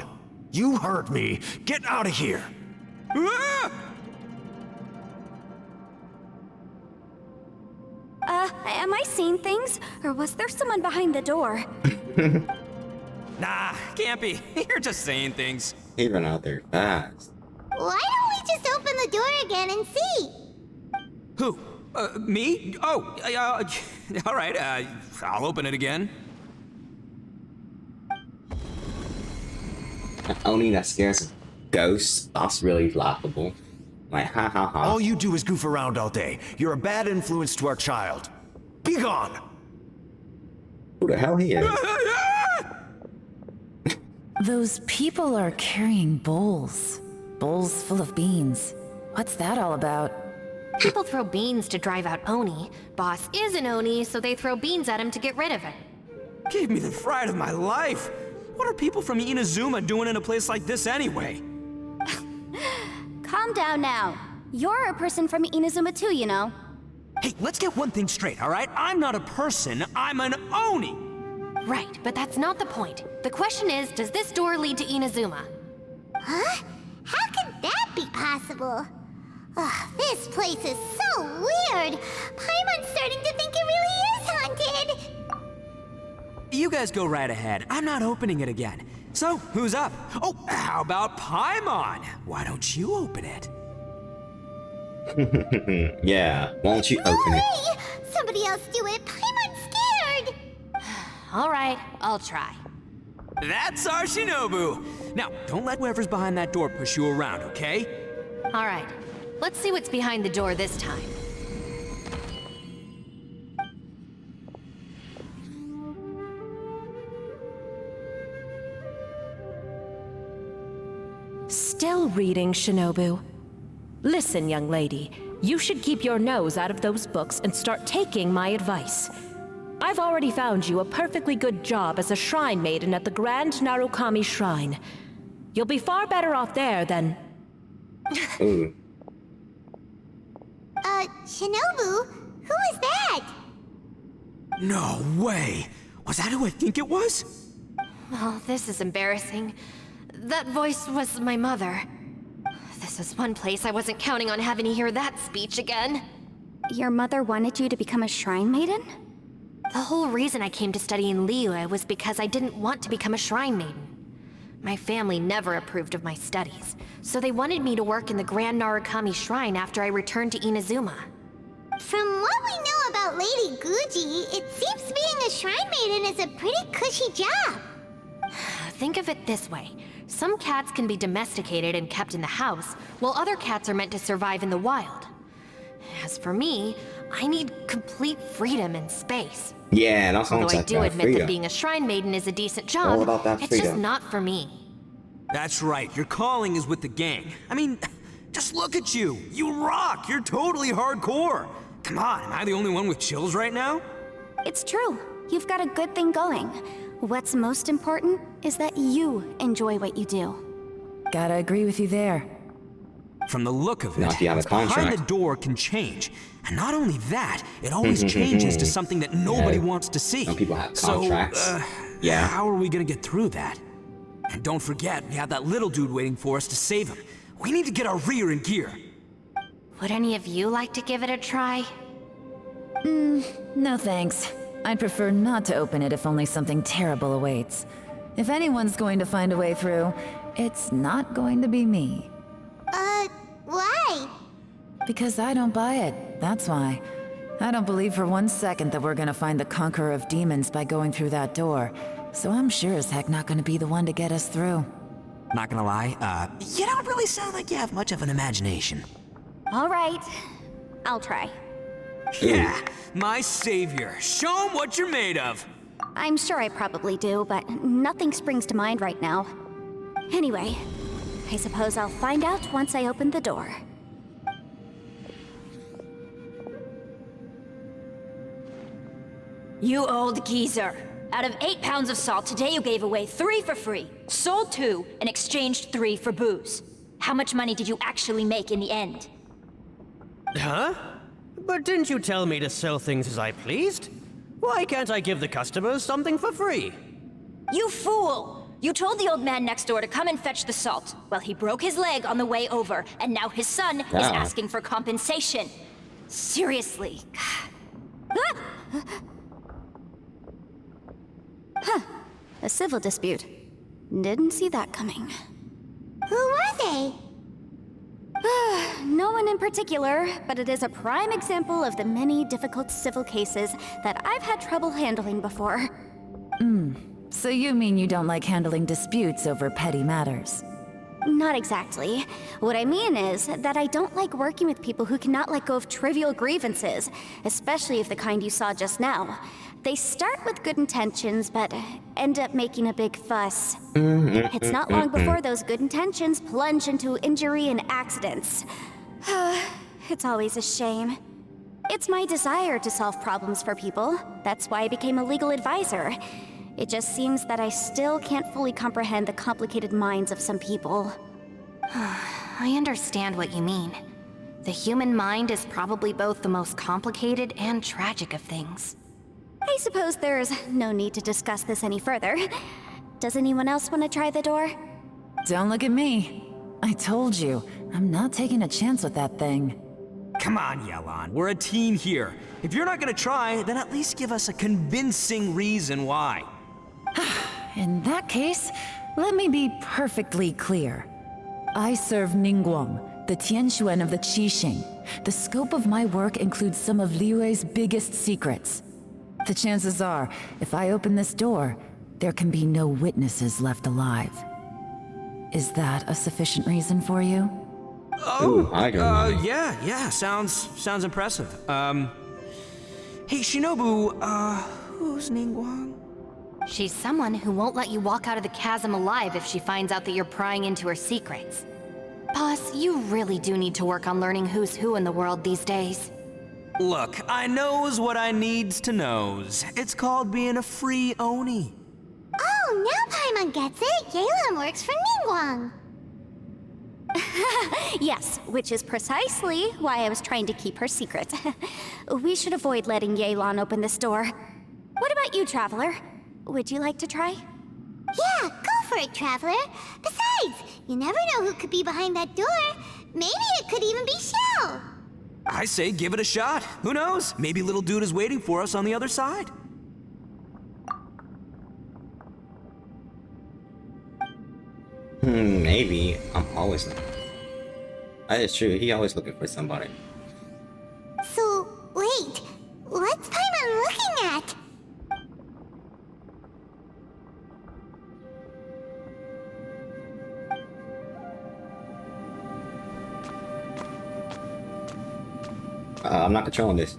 [SPEAKER 8] You heard me! Get out of here!
[SPEAKER 4] Ah!
[SPEAKER 3] Am I seeing things? Or was there someone behind the door?
[SPEAKER 4] Nah, can't be. You're just saying things.
[SPEAKER 1] He ran out there fast.
[SPEAKER 2] Why don't we just open the door again and see?
[SPEAKER 4] Who? Me? Oh, all right, I'll open it again.
[SPEAKER 1] Only that scares ghosts. That's really laughable. Like, ha ha ha.
[SPEAKER 10] All you do is goof around all day. You're a bad influence to our child. Be gone!
[SPEAKER 1] Who the hell he is?
[SPEAKER 6] Those people are carrying bowls. Bowls full of beans. What's that all about?
[SPEAKER 5] People throw beans to drive out Oni. Boss is an Oni, so they throw beans at him to get rid of it.
[SPEAKER 4] Gave me the fright of my life. What are people from Inazuma doing in a place like this anyway?
[SPEAKER 3] Calm down now. You're a person from Inazuma too, you know.
[SPEAKER 4] Hey, let's get one thing straight, all right? I'm not a person, I'm an Oni!
[SPEAKER 5] Right, but that's not the point. The question is, does this door lead to Inazuma?
[SPEAKER 2] Huh? How could that be possible? Ugh, this place is so weird. Paimon's starting to think it really is haunted.
[SPEAKER 4] You guys go right ahead. I'm not opening it again. So, who's up? Oh, how about Paimon? Why don't you open it?
[SPEAKER 1] Yeah, why don't you
[SPEAKER 2] No
[SPEAKER 1] open it?
[SPEAKER 2] way! Somebody else do it. Paimon's scared.
[SPEAKER 5] All right, I'll try.
[SPEAKER 4] That's our Shinobu! Now, don't let whoever's behind that door push you around, okay?
[SPEAKER 5] All right, let's see what's behind the door this time.
[SPEAKER 11] Still reading, Shinobu. Listen, young lady, you should keep your nose out of those books and start taking my advice. I've already found you a perfectly good job as a shrine maiden at the Grand Narukami Shrine. You'll be far better off there than...
[SPEAKER 1] Ooh.
[SPEAKER 2] Shinobu? Who is that?
[SPEAKER 4] No way! Was that who I think it was?
[SPEAKER 5] Oh, this is embarrassing. That voice was my mother. This is one place I wasn't counting on having to hear that speech again.
[SPEAKER 3] Your mother wanted you to become a shrine maiden?
[SPEAKER 5] The whole reason I came to study in Liyue was because I didn't want to become a shrine maiden. My family never approved of my studies, so they wanted me to work in the Grand Narukami Shrine after I returned to Inazuma.
[SPEAKER 2] From what we know about Lady Guji, it seems being a shrine maiden is a pretty cushy job.
[SPEAKER 5] Think of it this way. Some cats can be domesticated and kept in the house, while other cats are meant to survive in the wild. As for me, I need complete freedom and space.
[SPEAKER 1] Yeah, that's what I'm
[SPEAKER 5] Although I
[SPEAKER 1] talking
[SPEAKER 5] do
[SPEAKER 1] about.
[SPEAKER 5] admit that
[SPEAKER 1] Freedom.
[SPEAKER 5] being a shrine maiden is a decent job,
[SPEAKER 1] All about that
[SPEAKER 5] it's just
[SPEAKER 1] freedom.
[SPEAKER 5] not for me.
[SPEAKER 4] That's right, your calling is with the gang. I mean, just look at you. You rock, you're totally hardcore. Come on, am I the only one with chills right now?
[SPEAKER 3] It's true. You've got a good thing going. What's most important is that you enjoy what you do.
[SPEAKER 6] Gotta agree with you there.
[SPEAKER 4] From the look of it,
[SPEAKER 1] Not the other
[SPEAKER 4] what's behind
[SPEAKER 1] contract.
[SPEAKER 4] the door can change. And not only that, it always changes to something that nobody
[SPEAKER 1] Yeah.
[SPEAKER 4] wants to see.
[SPEAKER 1] Some people have contracts.
[SPEAKER 4] So,
[SPEAKER 1] Yeah.
[SPEAKER 4] how are we gonna get through that? And don't forget, we have that little dude waiting for us to save him. We need to get our rear in gear.
[SPEAKER 5] Would any of you like to give it a try?
[SPEAKER 6] No thanks. I'd prefer not to open it if only something terrible awaits. If anyone's going to find a way through, it's not going to be me.
[SPEAKER 2] Why?
[SPEAKER 6] Because I don't buy it, that's why. I don't believe for 1 second that we're gonna find the Conqueror of Demons by going through that door. So I'm sure as heck not gonna be the one to get us through.
[SPEAKER 4] Not gonna lie, you don't really sound like you have much of an imagination.
[SPEAKER 3] All right, I'll try.
[SPEAKER 4] Yeah, my savior. Show him what you're made of.
[SPEAKER 3] I'm sure I probably do, but nothing springs to mind right now. Anyway, I suppose I'll find out once I open the door.
[SPEAKER 12] You old geezer. Out of 8 pounds of salt, today you gave away 3 for free, sold 2, and exchanged 3 for booze. How much money did you actually make in the end?
[SPEAKER 13] Huh? But didn't you tell me to sell things as I pleased? Why can't I give the customers something for free?
[SPEAKER 12] You fool! You told the old man next door to come and fetch the salt. Well, he broke his leg on the way over, and now his son is asking for compensation. Seriously.
[SPEAKER 3] Huh. A civil dispute. Didn't see that coming.
[SPEAKER 2] Who were they?
[SPEAKER 3] No one in particular, but it is a prime example of the many difficult civil cases that I've had trouble handling before.
[SPEAKER 6] So you mean you don't like handling disputes over petty matters?
[SPEAKER 3] not exactly. What I mean is that I don't like working with people who cannot let go of trivial grievances, especially of the kind you saw just now. They start with good intentions, but end up making a big fuss. It's not long before those good intentions plunge into injury and accidents. It's always a shame. It's my desire to solve problems for people. That's why I became a legal advisor. It just seems that I still can't fully comprehend the complicated minds of some people.
[SPEAKER 5] I understand what you mean. The human mind is probably both the most complicated and tragic of things.
[SPEAKER 3] I suppose there's no need to discuss this any further. Does anyone else want to try the door?
[SPEAKER 6] Don't look at me. I told you, I'm not taking a chance with that thing.
[SPEAKER 4] Come on, Yelan. We're a team here. If you're not gonna try, then at least give us a convincing reason why.
[SPEAKER 6] In that case, let me be perfectly clear. I serve Ningguang, the Tianquan of the Qixing. The scope of my work includes some of Liyue's biggest secrets. The chances are, if I open this door, there can be no witnesses left alive. Is that a sufficient reason for you?
[SPEAKER 4] Yeah, sounds impressive. Hey, Shinobu, who's Ningguang?
[SPEAKER 5] She's someone who won't let you walk out of the chasm alive if she finds out that you're prying into her secrets. Boss, you really do need to work on learning who's who in the world these days.
[SPEAKER 4] Look, I knows what I needs to knows. It's called being a free Oni.
[SPEAKER 2] Oh, now Paimon gets it. Yelan works for Ningguang.
[SPEAKER 3] Yes, which is precisely why I was trying to keep her secret. We should avoid letting Yelan open this door. What about you, Traveler? Would you like to try?
[SPEAKER 2] Yeah, go for it, Traveler. Besides, you never know who could be behind that door. Maybe it could even be Shell.
[SPEAKER 4] I say give it a shot. Who knows? Maybe little dude is waiting for us on the other side.
[SPEAKER 1] Maybe. I'm always looking. That is true. He always looking for somebody.
[SPEAKER 2] So, wait. What's Paimon looking at?
[SPEAKER 1] I'm not controlling this.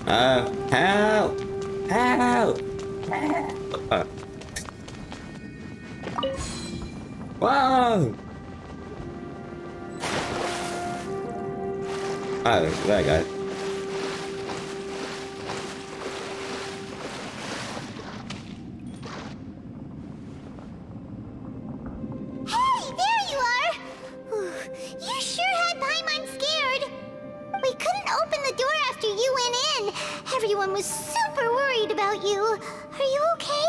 [SPEAKER 1] Help! Help! Whoa! Oh, that guy.
[SPEAKER 2] Everyone was super worried about you. Are you okay?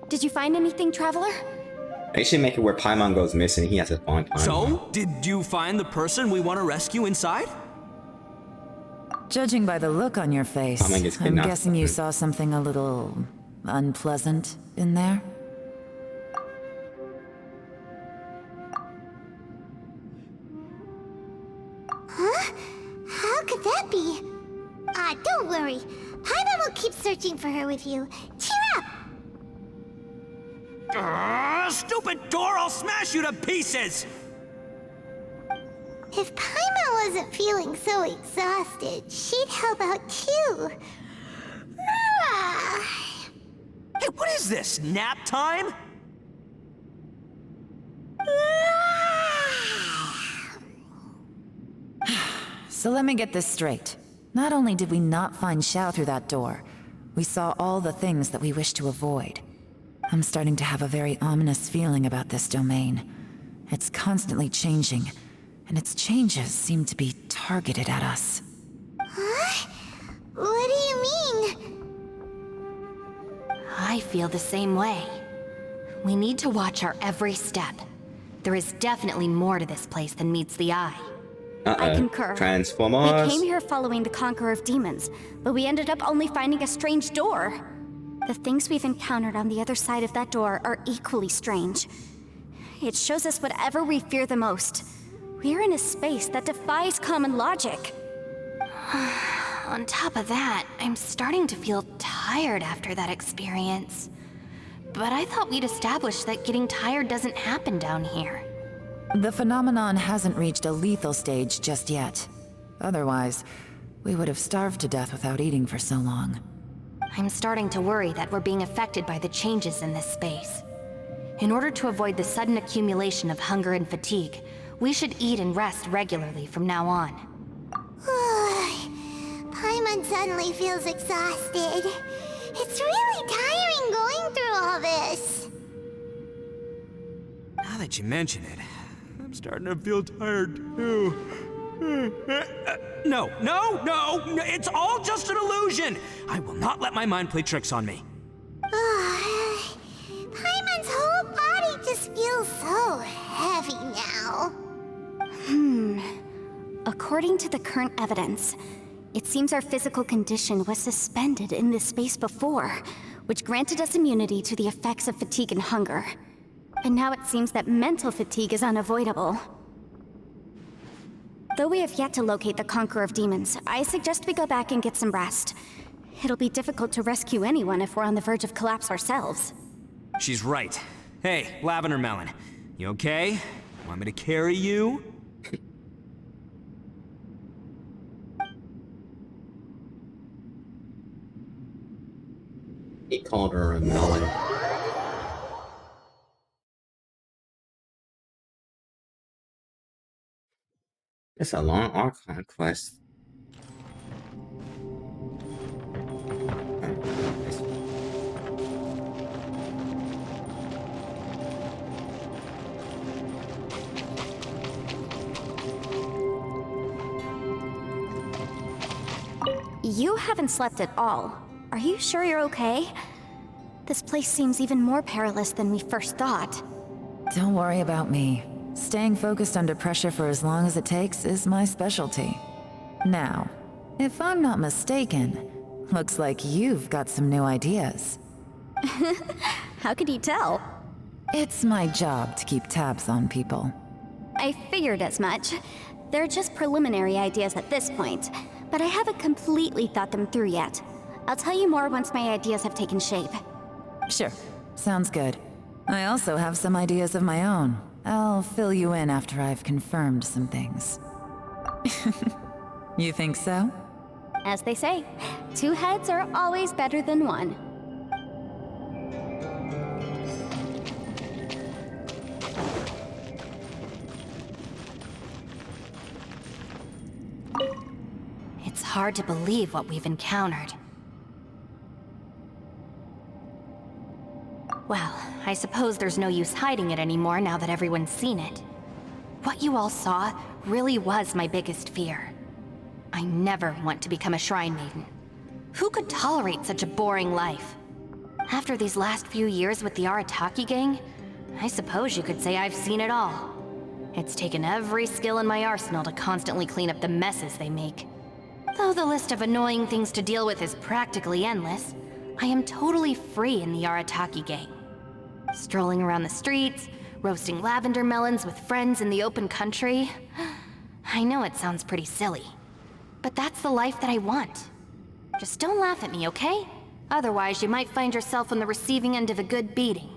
[SPEAKER 3] Did you find anything, Traveler?
[SPEAKER 1] They should make it where Paimon goes missing. He has to find Paimon.
[SPEAKER 4] So, did you find the person we want to rescue inside?
[SPEAKER 6] Judging by the look on your face, I'm guessing you saw something a little unpleasant in there?
[SPEAKER 2] Huh? How could that be? Don't worry. Paimon will keep searching for her with you. Cheer up!
[SPEAKER 4] Stupid door! I'll smash you to pieces!
[SPEAKER 2] If Paimon wasn't feeling so exhausted, she'd help out too.
[SPEAKER 4] Hey, what is this? Nap time?
[SPEAKER 6] So let me get this straight. Not only did we not find Xiao through that door, we saw all the things that we wish to avoid. I'm starting to have a very ominous feeling about this domain. It's constantly changing, and its changes seem to be targeted at us.
[SPEAKER 2] Huh? What do you mean?
[SPEAKER 5] I feel the same way. We need to watch our every step. There is definitely more to this place than meets the eye.
[SPEAKER 3] I concur.
[SPEAKER 1] Transformers.
[SPEAKER 3] We came here following the Conqueror of Demons, but we ended up only finding a strange door. The things we've encountered on the other side of that door are equally strange. it shows us whatever we fear the most. We're in a space that defies common logic.
[SPEAKER 5] On top of that, I'm starting to feel tired after that experience. But I thought we'd established that getting tired doesn't happen down here.
[SPEAKER 6] The phenomenon hasn't reached a lethal stage just yet. Otherwise, we would have starved to death without eating for so long.
[SPEAKER 5] I'm starting to worry that we're being affected by the changes in this space. In order to avoid the sudden accumulation of hunger and fatigue, we should eat and rest regularly from now on.
[SPEAKER 2] Paimon suddenly feels exhausted. It's really tiring going through all this.
[SPEAKER 4] Now that you mention it, I'm starting to feel tired too. No, it's all just an illusion! I will not let my mind play tricks on me.
[SPEAKER 2] Paimon's whole body just feels so heavy now.
[SPEAKER 3] According to the current evidence, it seems our physical condition was suspended in this space before, which granted us immunity to the effects of fatigue and hunger. And now it seems that mental fatigue is unavoidable. Though we have yet to locate the Conqueror of Demons, I suggest we go back and get some rest. It'll be difficult to rescue anyone if we're on the verge of collapse ourselves.
[SPEAKER 4] She's right. Hey, Lavender Melon, you okay? Want me to carry you?
[SPEAKER 1] He called her a melon. It's a long Archon quest.
[SPEAKER 3] You haven't slept at all. Are you sure you're okay? This place seems even more perilous than we first thought.
[SPEAKER 6] Don't worry about me. Staying focused under pressure for as long as it takes is my specialty. Now, if I'm not mistaken, looks like you've got some new ideas.
[SPEAKER 3] How could you tell?
[SPEAKER 6] It's my job to keep tabs on people.
[SPEAKER 3] I figured as much. They're just preliminary ideas at this point, but I haven't completely thought them through yet. I'll tell you more once my ideas have taken shape.
[SPEAKER 6] Sure, sounds good. I also have some ideas of my own. I'll fill you in after I've confirmed some things. You think so?
[SPEAKER 3] As they say, two heads are always better than one.
[SPEAKER 5] It's hard to believe what we've encountered. Well, I suppose there's no use hiding it anymore now that everyone's seen it. What you all saw really was my biggest fear. I never want to become a Shrine Maiden. Who could tolerate such a boring life? After these last few years with the Arataki gang, I suppose you could say I've seen it all. It's taken every skill in my arsenal to constantly clean up the messes they make. Though the list of annoying things to deal with is practically endless, I am totally free in the Arataki gang. Strolling around the streets, roasting lavender melons with friends in the open country. I know it sounds pretty silly, but that's the life that I want. Just don't laugh at me, okay? Otherwise, you might find yourself on the receiving end of a good beating.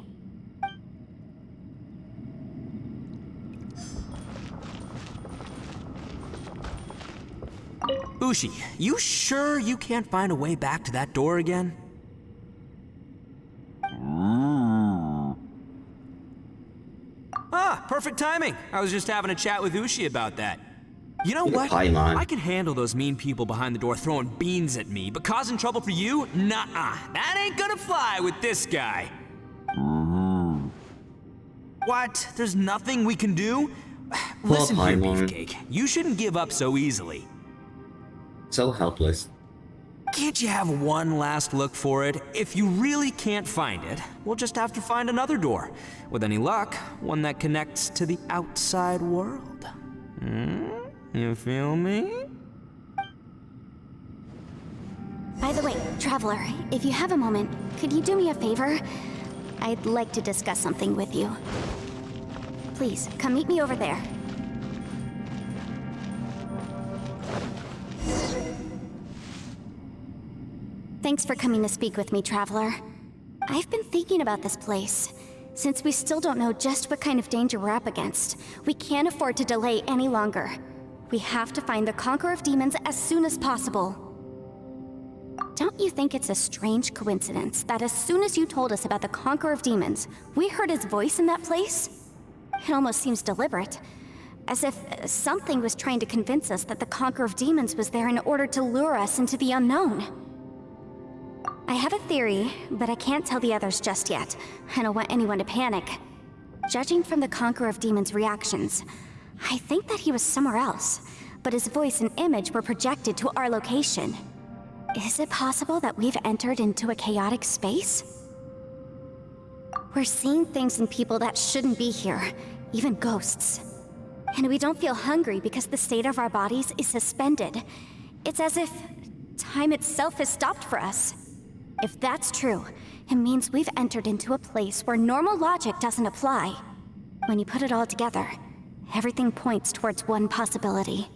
[SPEAKER 4] Ushi, you sure you can't find a way back to that door again? Ah, perfect timing. I was just having a chat with Ushi about that. You know what? I can handle those mean people behind the door throwing beans at me, but causing trouble for you? Nuh-uh. That ain't gonna fly with this guy. What? There's nothing we can do? Listen here, Beefcake. You shouldn't give up so easily.
[SPEAKER 1] So helpless.
[SPEAKER 4] Can't you have one last look for it? If you really can't find it, we'll just have to find another door. With any luck, one that connects to the outside world. You feel me?
[SPEAKER 3] By the way, Traveler, if you have a moment, could you do me a favor? I'd like to discuss something with you. Please, come meet me over there. Thanks for coming to speak with me, Traveler. I've been thinking about this place. Since we still don't know just what kind of danger we're up against, we can't afford to delay any longer. We have to find the Conqueror of Demons as soon as possible. Don't you think it's a strange coincidence that as soon as you told us about the Conqueror of Demons, we heard his voice in that place? It almost seems deliberate. As if something was trying to convince us that the Conqueror of Demons was there in order to lure us into the unknown. I have a theory, but I can't tell the others just yet. I don't want anyone to panic. Judging from the Conqueror of Demons' reactions, I think that he was somewhere else, but his voice and image were projected to our location. Is it possible that we've entered into a chaotic space? We're seeing things in people that shouldn't be here, even ghosts. And we don't feel hungry because the state of our bodies is suspended. It's as if time itself has stopped for us. If that's true, it means we've entered into a place where normal logic doesn't apply. When you put it all together, everything points towards one possibility.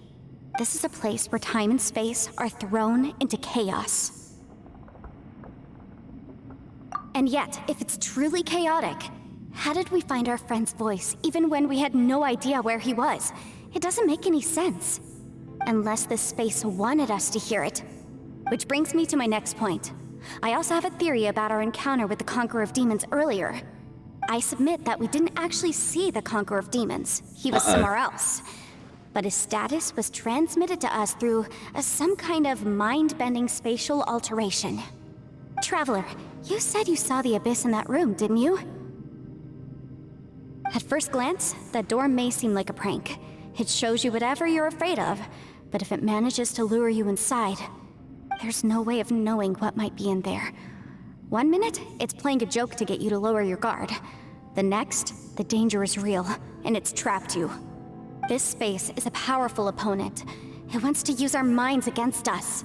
[SPEAKER 3] This is a place where time and space are thrown into chaos. And yet, if it's truly chaotic, how did we find our friend's voice even when we had no idea where he was? It doesn't make any sense. Unless this space wanted us to hear it. Which brings me to my next point. I also have a theory about our encounter with the Conqueror of Demons earlier. I submit that we didn't actually see the Conqueror of Demons. He was somewhere else. But his status was transmitted to us through some kind of mind-bending spatial alteration. Traveler, you said you saw the abyss in that room, didn't you? At first glance, that door may seem like a prank. It shows you whatever you're afraid of, but if it manages to lure you inside, there's no way of knowing what might be in there. One minute, it's playing a joke to get you to lower your guard. The next, the danger is real, and it's trapped you. This space is a powerful opponent. It wants to use our minds against us.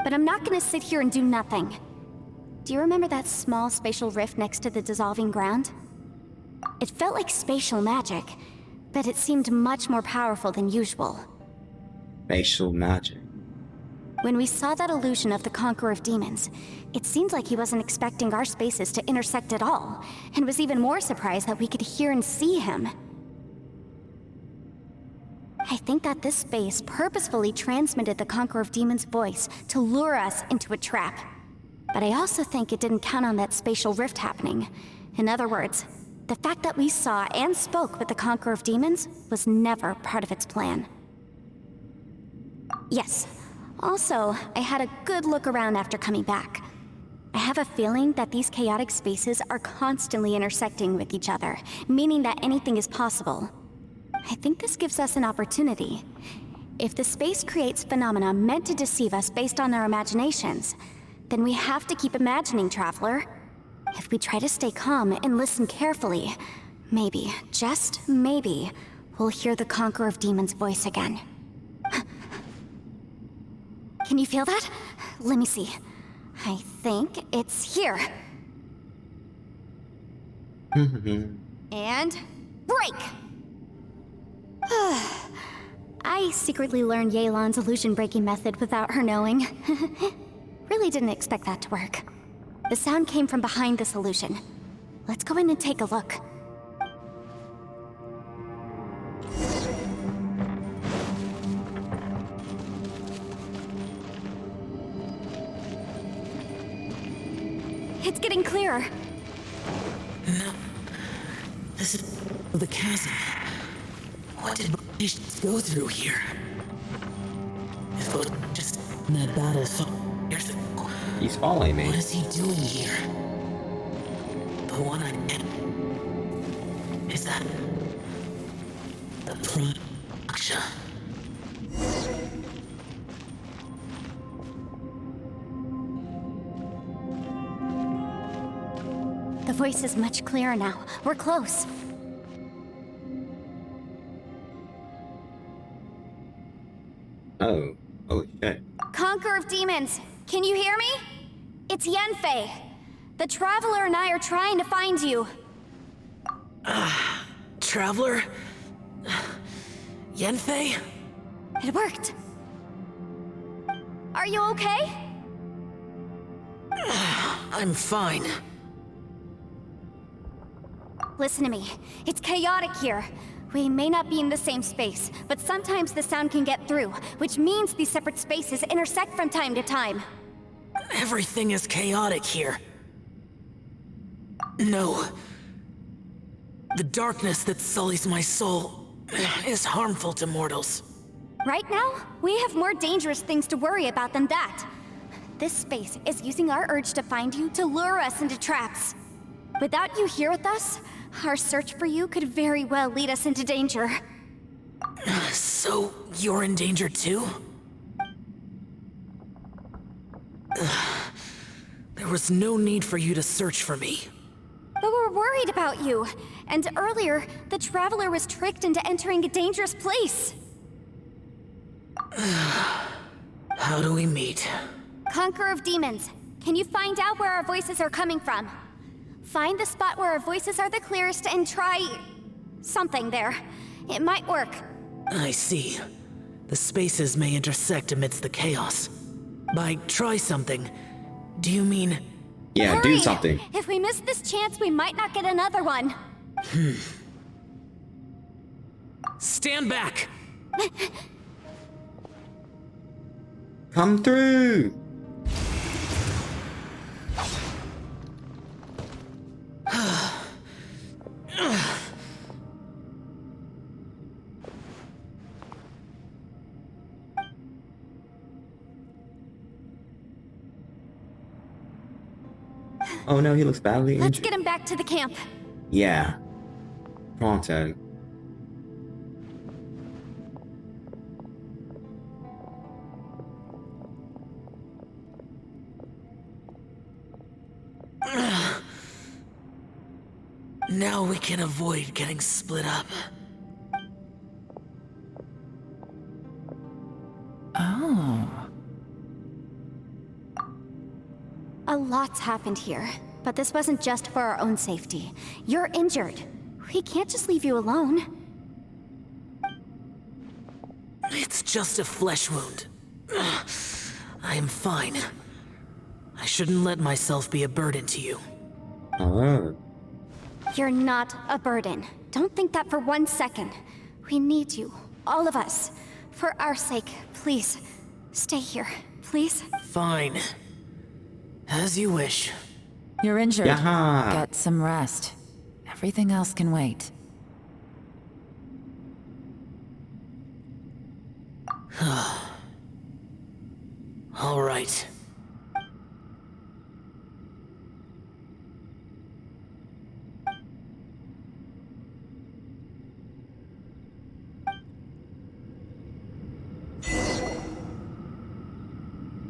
[SPEAKER 3] But I'm not gonna sit here and do nothing. Do you remember that small spatial rift next to the dissolving ground? It felt like spatial magic, but it seemed much more powerful than usual.
[SPEAKER 1] Spatial magic.
[SPEAKER 3] When we saw that illusion of the Conqueror of Demons, it seemed like he wasn't expecting our spaces to intersect at all, and was even more surprised that we could hear and see him. I think that this space purposefully transmitted the Conqueror of Demons' voice to lure us into a trap. But I also think it didn't count on that spatial rift happening. In other words, the fact that we saw and spoke with the Conqueror of Demons was never part of its plan. Yes. Also, I had a good look around after coming back. I have a feeling that these chaotic spaces are constantly intersecting with each other, meaning that anything is possible. I think this gives us an opportunity. If the space creates phenomena meant to deceive us based on our imaginations, then we have to keep imagining, Traveler. If we try to stay calm and listen carefully, maybe, just maybe, we'll hear the Conqueror of Demons' voice again. Can you feel that? Let me see. I think it's here. And break! I secretly learned Yelan's illusion-breaking method without her knowing. Really didn't expect that to work. The sound came from behind this illusion. Let's go in and take a look. It's getting clearer.
[SPEAKER 7] No. This is the chasm. What did British go through here? If it was just in that battle years ago.
[SPEAKER 1] He's following me.
[SPEAKER 7] What is he doing here? The one-eyed man. Is that the plane? Aksha.
[SPEAKER 3] The voice is much clearer now. We're close.
[SPEAKER 1] Oh. Holy shit.
[SPEAKER 3] Conqueror of Demons, can you hear me? It's Yanfei. The Traveler and I are trying to find you.
[SPEAKER 7] Traveler? Yenfei?
[SPEAKER 3] It worked. Are you okay?
[SPEAKER 7] I'm fine.
[SPEAKER 3] Listen to me. It's chaotic here. We may not be in the same space, but sometimes the sound can get through, which means these separate spaces intersect from time to time.
[SPEAKER 7] Everything is chaotic here. No. The darkness that sullies my soul is harmful to mortals.
[SPEAKER 3] Right now, we have more dangerous things to worry about than that. This space is using our urge to find you to lure us into traps. Without you here with us, our search for you could very well lead us into danger.
[SPEAKER 7] So, you're in danger too? There was no need for you to search for me.
[SPEAKER 3] But we're worried about you. And earlier, the Traveler was tricked into entering a dangerous place.
[SPEAKER 7] How do we meet?
[SPEAKER 3] Conqueror of Demons, can you find out where our voices are coming from? Find the spot where our voices are the clearest and try... something there. It might work.
[SPEAKER 7] I see. The spaces may intersect amidst the chaos. By try something, do you mean...
[SPEAKER 1] Yeah,
[SPEAKER 3] Hurry!
[SPEAKER 1] do something.
[SPEAKER 3] If we miss this chance, we might not get another one.
[SPEAKER 7] Stand back!
[SPEAKER 1] Come through! Oh no, he looks badly
[SPEAKER 3] Let's
[SPEAKER 1] injured.
[SPEAKER 3] get him back to the camp.
[SPEAKER 1] Yeah. Pronto.
[SPEAKER 7] Now we can avoid getting split up.
[SPEAKER 6] Oh.
[SPEAKER 3] A lot's happened here, but this wasn't just for our own safety. You're injured. We can't just leave you alone.
[SPEAKER 7] It's just a flesh wound. I am fine. I shouldn't let myself be a burden to you.
[SPEAKER 1] Oh.
[SPEAKER 3] You're not a burden. Don't think that for 1 second. We need you, all of us. For our sake, please, stay here, please.
[SPEAKER 7] Fine. As you wish.
[SPEAKER 6] You're injured.
[SPEAKER 1] Yaha.
[SPEAKER 6] Get some rest. Everything else can wait.
[SPEAKER 7] All right.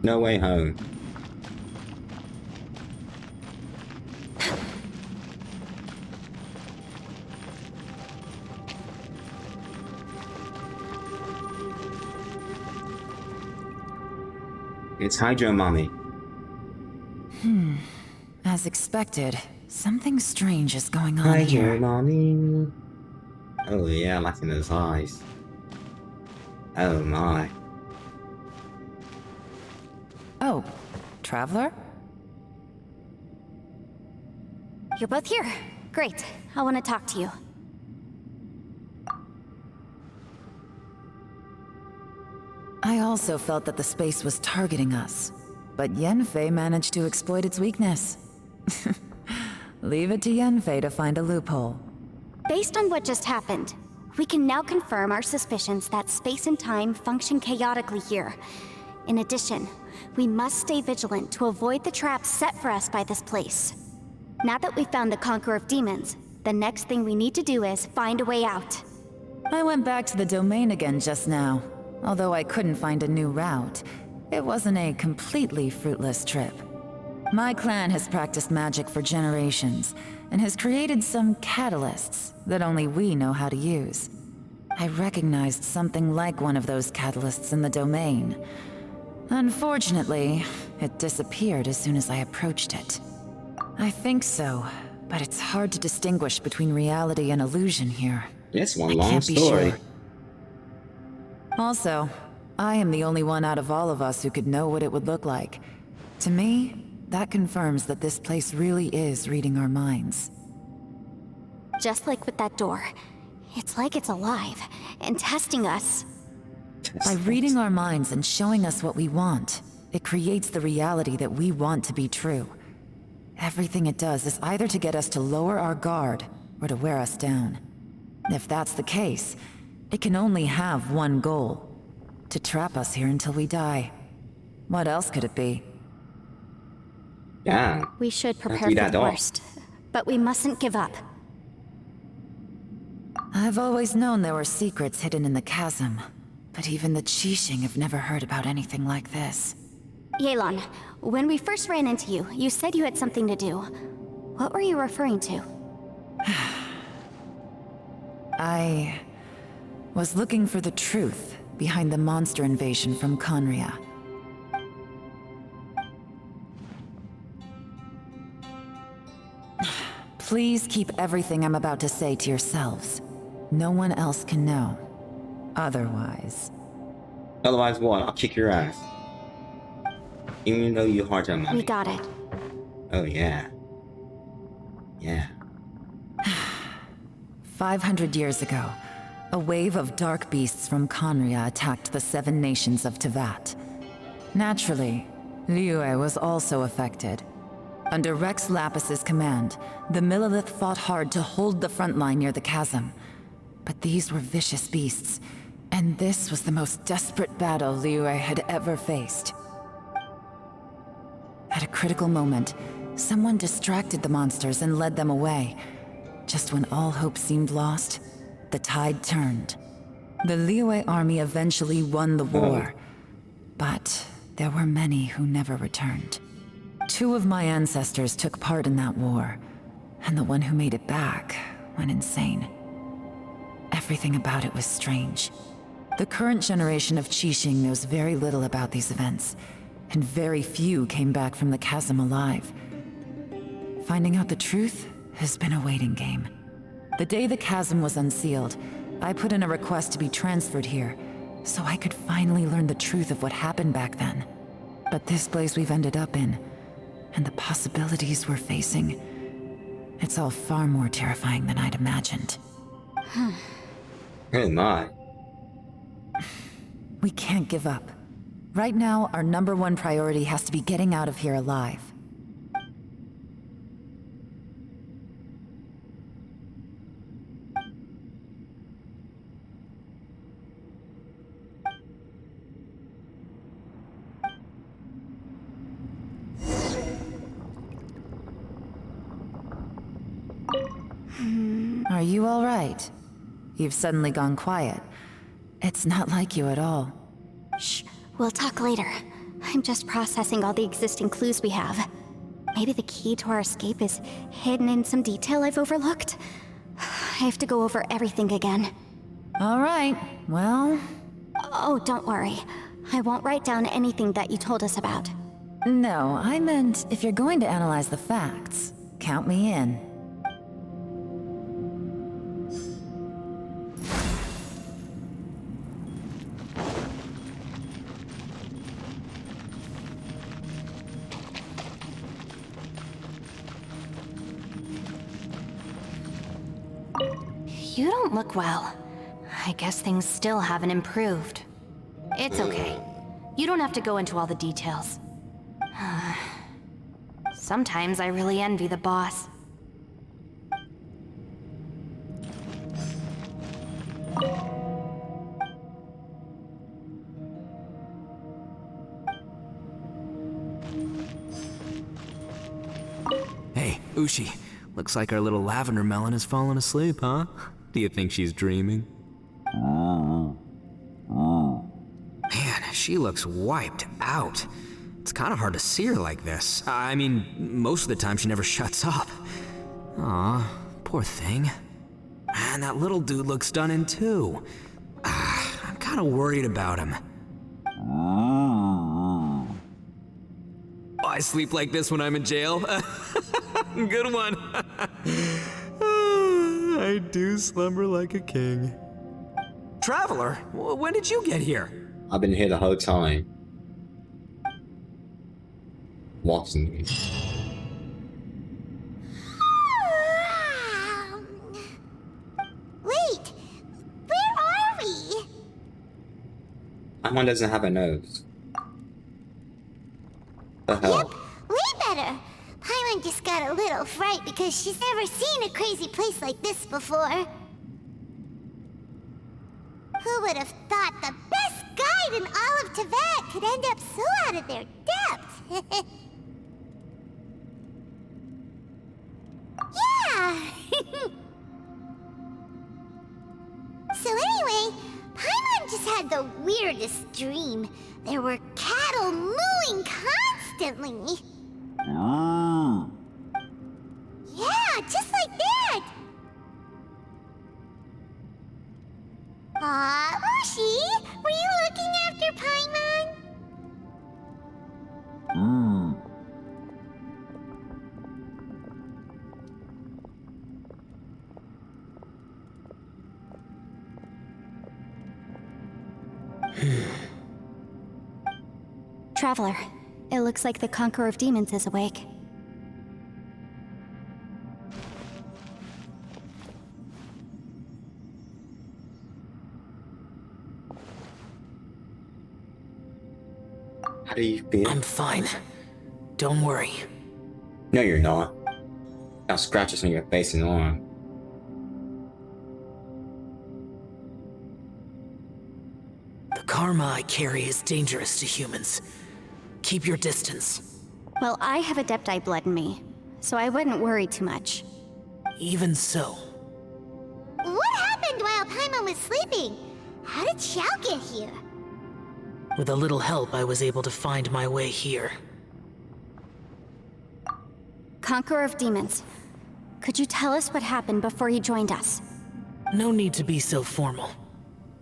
[SPEAKER 1] No way home. It's Hydro Mommy.
[SPEAKER 6] As expected, something strange is going on
[SPEAKER 1] Hydro
[SPEAKER 6] here.
[SPEAKER 1] Mommy. Oh yeah, like in those eyes. Oh my.
[SPEAKER 6] Oh, Traveler?
[SPEAKER 3] You're both here. Great. I want to talk to you.
[SPEAKER 6] I also felt that the space was targeting us, but Yenfei managed to exploit its weakness. Leave it to Yenfei to find a loophole.
[SPEAKER 3] Based on what just happened, we can now confirm our suspicions that space and time function chaotically here. In addition, we must stay vigilant to avoid the traps set for us by this place. Now that we've found the Conqueror of Demons, the next thing we need to do is find a way out.
[SPEAKER 6] I went back to the domain again just now. Although I couldn't find a new route, it wasn't a completely fruitless trip. My clan has practiced magic for generations, and has created some catalysts that only we know how to use. I recognized something like one of those catalysts in the domain. Unfortunately, it disappeared as soon as I approached it. I think so, but it's hard to distinguish between reality and illusion here.
[SPEAKER 1] It's one
[SPEAKER 6] I
[SPEAKER 1] long
[SPEAKER 6] can't be
[SPEAKER 1] story.
[SPEAKER 6] sure. Also, I am the only one out of all of us who could know what it would look like. To me, that confirms that this place really is reading our minds.
[SPEAKER 3] Just like with that door. It's like it's alive and testing us.
[SPEAKER 6] By reading our minds and showing us what we want, it creates the reality that we want to be true. Everything it does is either to get us to lower our guard or to wear us down. If that's the case, it can only have one goal: to trap us here until we die. What else could it be?
[SPEAKER 1] Yeah.
[SPEAKER 3] We should prepare for the worst, but we mustn't give up.
[SPEAKER 6] I've always known there were secrets hidden in the chasm, but even the Qixing have never heard about anything like this.
[SPEAKER 3] Yelan, when we first ran into you, you said you had something to do. What were you referring to?
[SPEAKER 6] I was looking for the truth behind the monster invasion from Conria. Please keep everything I'm about to say to yourselves. No one else can know. Otherwise...
[SPEAKER 1] Otherwise what? I'll kick your ass. Even though you're hard to imagine.
[SPEAKER 3] We got it.
[SPEAKER 1] Oh yeah. Yeah.
[SPEAKER 6] 500 years ago, a wave of dark beasts from Conria attacked the 7 nations of Tevat. Naturally, Liyue was also affected. Under Rex Lapis's command, the Millelith fought hard to hold the front line near the chasm. But these were vicious beasts, and this was the most desperate battle Liyue had ever faced. At a critical moment, someone distracted the monsters and led them away. Just when all hope seemed lost, the tide turned. The Liyue army eventually won the war, but there were many who never returned. 2 of my ancestors took part in that war, and the one who made it back went insane. Everything about it was strange. The current generation of Qixing knows very little about these events, and very few came back from the chasm alive. Finding out the truth has been a waiting game. The day the chasm was unsealed, I put in a request to be transferred here, so I could finally learn the truth of what happened back then. But this place we've ended up in, and the possibilities we're facing, it's all far more terrifying than I'd imagined.
[SPEAKER 1] Oh my.
[SPEAKER 6] We can't give up. Right now, our #1 priority has to be getting out of here alive. Are you all right? You've suddenly gone quiet. It's not like you at all.
[SPEAKER 3] Shh, we'll talk later. I'm just processing all the existing clues we have. Maybe the key to our escape is hidden in some detail I've overlooked. I have to go over everything again.
[SPEAKER 6] All right, well...
[SPEAKER 3] Oh, don't worry. I won't write down anything that you told us about.
[SPEAKER 6] No, I meant if you're going to analyze the facts, count me in.
[SPEAKER 5] You don't look well. I guess things still haven't improved. It's okay. You don't have to go into all the details. Sometimes I really envy the boss.
[SPEAKER 4] Hey, Ushi. Looks like our little lavender melon has fallen asleep, huh? Do you think she's dreaming? Man, she looks wiped out. It's kind of hard to see her like this. I mean, most of the time she never shuts up. Aw, poor thing. Man, that little dude looks done in too. I'm kind of worried about him. I sleep like this when I'm in jail. Good one. I do slumber like a king. Traveler, when did you get here?
[SPEAKER 1] I've been here the whole time. Watching you.
[SPEAKER 2] Wait, where are we?
[SPEAKER 1] Paimon doesn't have a nose. The hell?
[SPEAKER 2] Yep, way better. Paimon just got a little fright because she's never seen a crazy place like this before. Who would have thought the best guide in all of Tibet could end up so out of their depth? Yeah! So anyway, Paimon just had the weirdest dream. There were cattle mooing constantly. Yeah, just like that. Aw, Ushi, were you looking after Paimon?
[SPEAKER 3] Traveler, it looks like the Conqueror of Demons is awake.
[SPEAKER 1] How do you feel?
[SPEAKER 7] I'm fine. Don't worry.
[SPEAKER 1] No, you're not. Got scratches on your face and arm.
[SPEAKER 7] The karma I carry is dangerous to humans. Keep your distance.
[SPEAKER 3] Well, I have Adepti blood in me, so I wouldn't worry too much.
[SPEAKER 7] Even so.
[SPEAKER 2] What happened while Paimon was sleeping? How did Xiao get here?
[SPEAKER 7] With a little help, I was able to find my way here.
[SPEAKER 3] Conqueror of Demons, could you tell us what happened before you joined us?
[SPEAKER 7] No need to be so formal.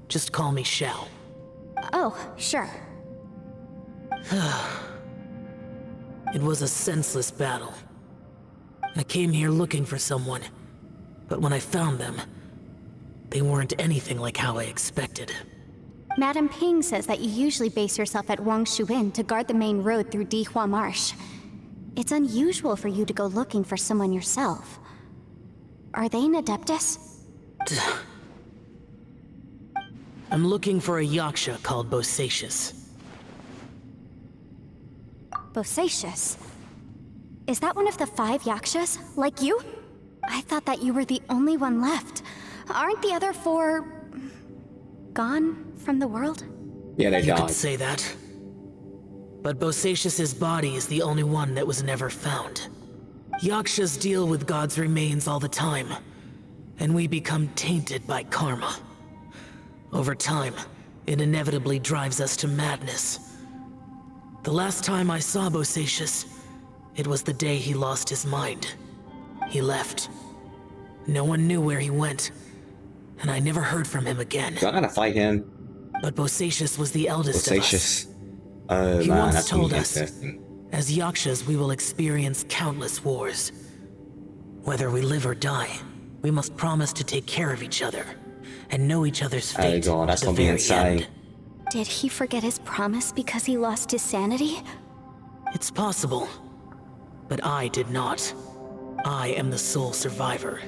[SPEAKER 7] Just call me Xiao.
[SPEAKER 3] Oh, sure.
[SPEAKER 7] It was a senseless battle. I came here looking for someone, but when I found them, they weren't anything like how I expected.
[SPEAKER 3] Madame Ping says that you usually base yourself at Wangshu Inn to guard the main road through Dihua Marsh. It's unusual for you to go looking for someone yourself. Are they an Adeptus?
[SPEAKER 7] I'm looking for a Yaksha called Bosacius.
[SPEAKER 3] Bosacius? Is that one of the 5 Yakshas, like you? I thought that you were the only one left. Aren't the other 4... gone from the world?
[SPEAKER 1] Yeah, they
[SPEAKER 7] You
[SPEAKER 1] died.
[SPEAKER 7] could say that. But Bosacius's body is the only one that was never found. Yakshas deal with God's remains all the time, and we become tainted by karma. Over time, it inevitably drives us to madness. The last time I saw Bosacius, it was the day he lost his mind. He left. No one knew where he went, and I never heard from him again.
[SPEAKER 1] Do I gotta fight him?
[SPEAKER 7] But Bosacius was the eldest of us.
[SPEAKER 1] Bosacious. Oh
[SPEAKER 7] He
[SPEAKER 1] man,
[SPEAKER 7] once
[SPEAKER 1] that's
[SPEAKER 7] told
[SPEAKER 1] really
[SPEAKER 7] us,
[SPEAKER 1] interesting.
[SPEAKER 7] as Yakshas we will experience countless wars. Whether we live or die, we must promise to take care of each other, and know each other's fate
[SPEAKER 1] Oh god, that's
[SPEAKER 7] to the
[SPEAKER 1] gonna be
[SPEAKER 7] very
[SPEAKER 1] insane.
[SPEAKER 7] end.
[SPEAKER 3] Did he forget his promise because he lost his sanity?
[SPEAKER 7] It's possible, but I did not. I am the sole survivor.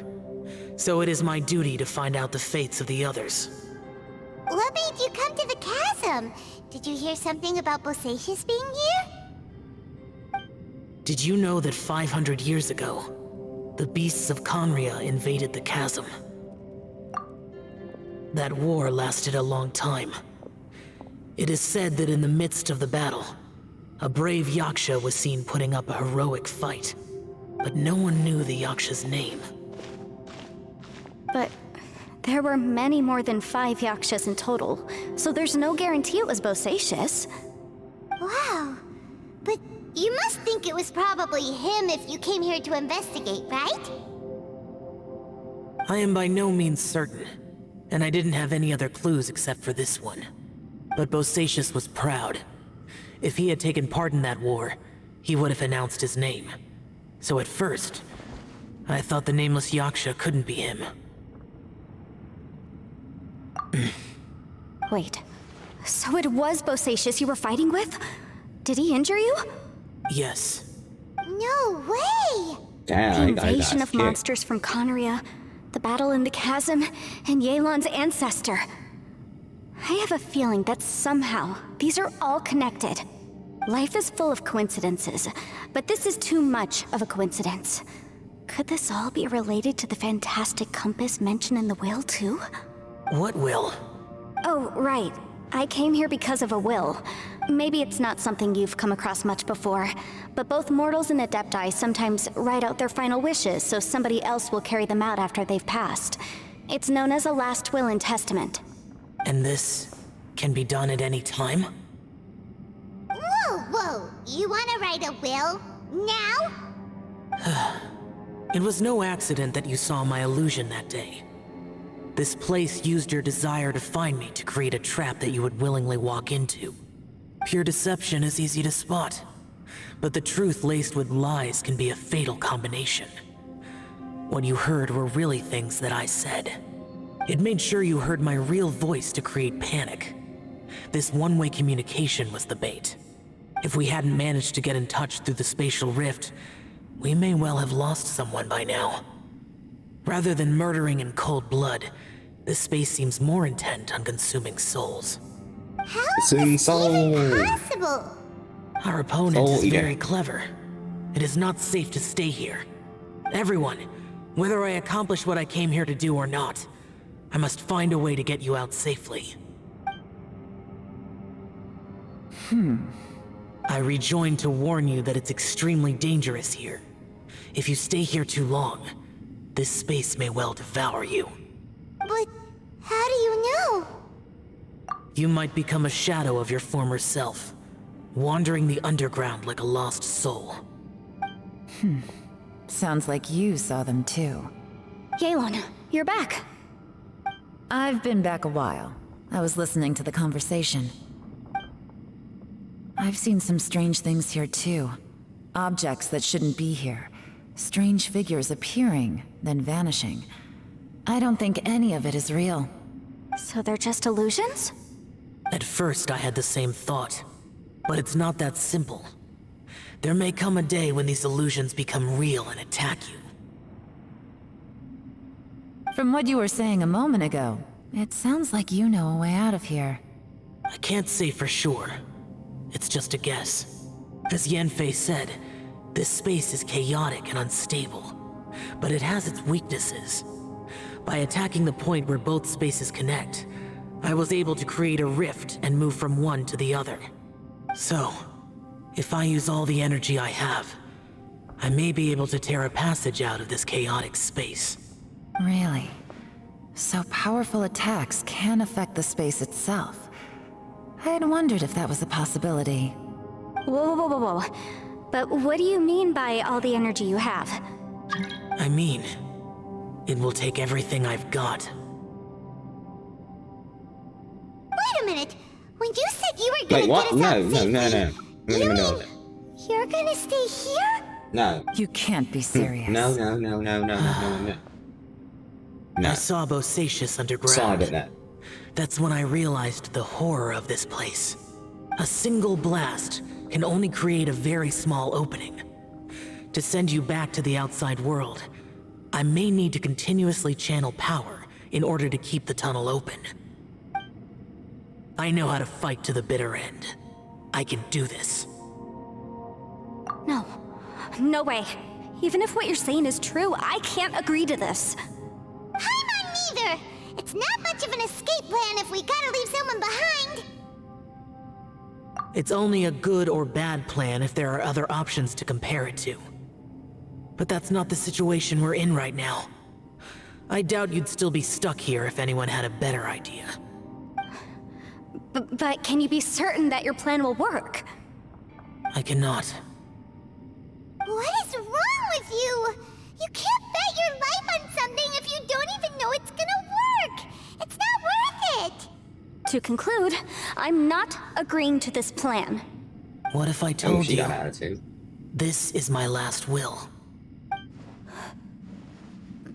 [SPEAKER 7] So it is my duty to find out the fates of the others.
[SPEAKER 2] What made you come to the chasm? Did you hear something about Bosacius being here?
[SPEAKER 7] Did you know that 500 years ago, the beasts of Conria invaded the chasm? That war lasted a long time. It is said that in the midst of the battle, a brave Yaksha was seen putting up a heroic fight, but no one knew the Yaksha's name.
[SPEAKER 3] But there were many more than 5 Yakshas in total, so there's no guarantee it was Bosacius.
[SPEAKER 2] Wow. But you must think it was probably him if you came here to investigate, right?
[SPEAKER 7] I am by no means certain, and I didn't have any other clues except for this one. But Bosacius was proud. If he had taken part in that war, he would have announced his name. So at first, I thought the nameless Yaksha couldn't be him.
[SPEAKER 3] Wait, so it was Bosacius you were fighting with? Did he injure you?
[SPEAKER 7] Yes.
[SPEAKER 2] No way!
[SPEAKER 3] The invasion of monsters from Conria, the battle in the chasm, and Yelan's ancestor. I have a feeling that somehow these are all connected. Life is full of coincidences, but this is too much of a coincidence. Could this all be related to the fantastic compass mentioned in the will, too?
[SPEAKER 7] What will?
[SPEAKER 3] Oh, right. I came here because of a will. Maybe it's not something you've come across much before, but both mortals and adepti sometimes write out their final wishes so somebody else will carry them out after they've passed. It's known as a last will and testament.
[SPEAKER 7] And this can be done at any time?
[SPEAKER 2] Whoa! You wanna write a will? Now?
[SPEAKER 7] It was no accident that you saw my illusion that day. This place used your desire to find me to create a trap that you would willingly walk into. Pure deception is easy to spot, but the truth laced with lies can be a fatal combination. What you heard were really things that I said. It made sure you heard my real voice to create panic. This one-way communication was the bait. If we hadn't managed to get in touch through the spatial rift, we may well have lost someone by now. Rather than murdering in cold blood, this space seems more intent on consuming souls.
[SPEAKER 2] How is this even possible?
[SPEAKER 7] Our opponent is very clever. It is not safe to stay here. Everyone, whether I accomplish what I came here to do or not, I must find a way to get you out safely. I rejoined to warn you that it's extremely dangerous here. If you stay here too long, this space may well devour you.
[SPEAKER 2] But how do you know?
[SPEAKER 7] You might become a shadow of your former self, wandering the underground like a lost soul.
[SPEAKER 6] Sounds like you saw them too.
[SPEAKER 3] Yelan, you're back.
[SPEAKER 6] I've been back a while. I was listening to the conversation. I've seen some strange things here too. Objects that shouldn't be here. Strange figures appearing, then vanishing. I don't think any of it is real.
[SPEAKER 3] So they're just illusions?
[SPEAKER 7] At first I had the same thought, but it's not that simple. There may come a day when these illusions become real and attack you.
[SPEAKER 6] From what you were saying a moment ago, it sounds like you know a way out of here.
[SPEAKER 7] I can't say for sure. It's just a guess. As Yanfei said, this space is chaotic and unstable, but it has its weaknesses. By attacking the point where both spaces connect, I was able to create a rift and move from one to the other. So, if I use all the energy I have, I may be able to tear a passage out of this chaotic space.
[SPEAKER 6] Really? So powerful attacks can affect the space itself. I had wondered if that was a possibility.
[SPEAKER 3] Whoa. But what do you mean by all the energy you have?
[SPEAKER 7] I mean, it will take everything I've got.
[SPEAKER 2] Wait a minute! When you said you were gonna
[SPEAKER 1] Wait, what?
[SPEAKER 2] get us out safely,
[SPEAKER 1] No.
[SPEAKER 2] You're gonna stay here?
[SPEAKER 1] No.
[SPEAKER 6] You can't be serious.
[SPEAKER 1] No.
[SPEAKER 7] I saw Bosacius underground.
[SPEAKER 1] Sorry about that.
[SPEAKER 7] That's when I realized the horror of this place. A single blast can only create a very small opening. To send you back to the outside world, I may need to continuously channel power in order to keep the tunnel open. I know how to fight to the bitter end. I can do this.
[SPEAKER 3] No way. Even if what you're saying is true, I can't agree to this.
[SPEAKER 2] I'm neither! It's not much of an escape plan if we gotta leave someone behind!
[SPEAKER 7] It's only a good or bad plan if there are other options to compare it to. But that's not the situation we're in right now. I doubt you'd still be stuck here if anyone had a better idea.
[SPEAKER 3] But can you be certain that your plan will work?
[SPEAKER 7] I cannot.
[SPEAKER 2] What is wrong with you? You can't bet your life on something if you don't even know it's gonna work! It's not worth it!
[SPEAKER 3] To conclude, I'm not agreeing to this plan.
[SPEAKER 7] What if I told
[SPEAKER 1] she
[SPEAKER 7] you
[SPEAKER 1] got attitude.
[SPEAKER 7] this is my last will?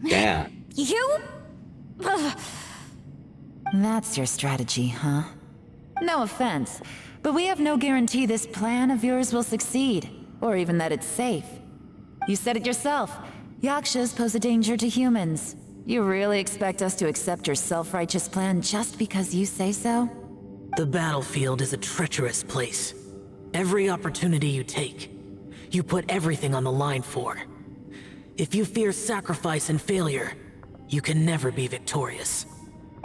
[SPEAKER 1] Yeah.
[SPEAKER 2] You?
[SPEAKER 6] That's your strategy, huh? No offense, but we have no guarantee this plan of yours will succeed, or even that it's safe. You said it yourself. Yakshas pose a danger to humans. You really expect us to accept your self-righteous plan just because you say so?
[SPEAKER 7] The battlefield is a treacherous place. Every opportunity you take, you put everything on the line for. If you fear sacrifice and failure, you can never be victorious.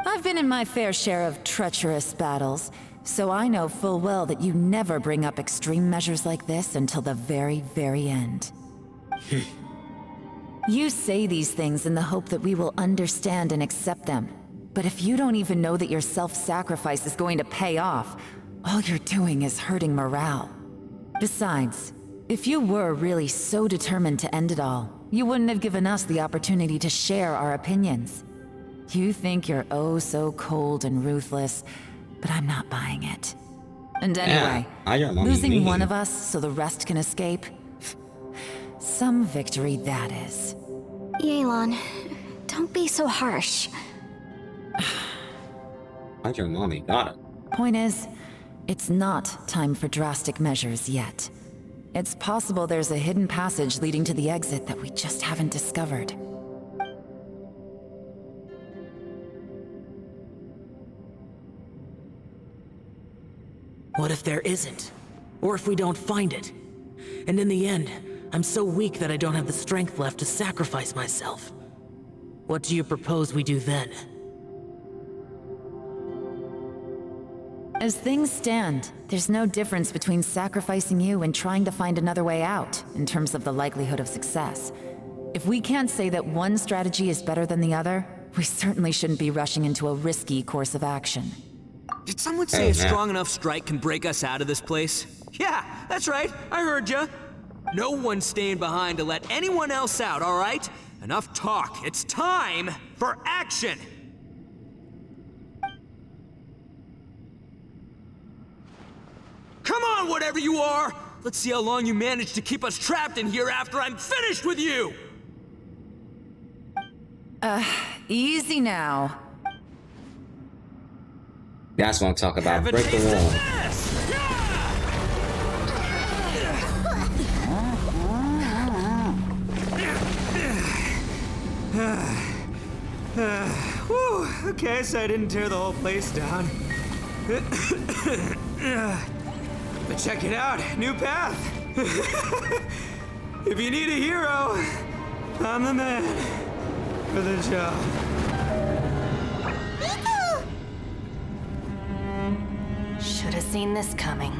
[SPEAKER 6] I've been in my fair share of treacherous battles, so I know full well that you never bring up extreme measures like this until the very, very end. You say these things in the hope that we will understand and accept them. But if you don't even know that your self-sacrifice is going to pay off, all you're doing is hurting morale. Besides, if you were really so determined to end it all, you wouldn't have given us the opportunity to share our opinions. You think you're oh so cold and ruthless, but I'm not buying it. And anyway, losing one of us so the rest can escape? Some victory that is.
[SPEAKER 3] Yelan, don't be so harsh.
[SPEAKER 1] Your mommy got it.
[SPEAKER 6] Point is, it's not time for drastic measures yet. It's possible there's a hidden passage leading to the exit that we just haven't discovered.
[SPEAKER 7] What if there isn't? Or if we don't find it? And in the end, I'm so weak that I don't have the strength left to sacrifice myself. What do you propose we do then?
[SPEAKER 6] As things stand, there's no difference between sacrificing you and trying to find another way out, in terms of the likelihood of success. If we can't say that one strategy is better than the other, we certainly shouldn't be rushing into a risky course of action.
[SPEAKER 4] Did someone say a strong enough strike can break us out of this place? Yeah, that's right, I heard ya. No one's staying behind to let anyone else out, all right? Enough talk, it's time for action! Come on, whatever you are! Let's see how long you manage to keep us trapped in here after I'm finished with you!
[SPEAKER 6] Easy now.
[SPEAKER 1] That's what I'm talking about. Break the wall.
[SPEAKER 4] Whew, okay, so I didn't tear the whole place down. But check it out, new path. If you need a hero, I'm the man for the job.
[SPEAKER 5] Should have seen this coming.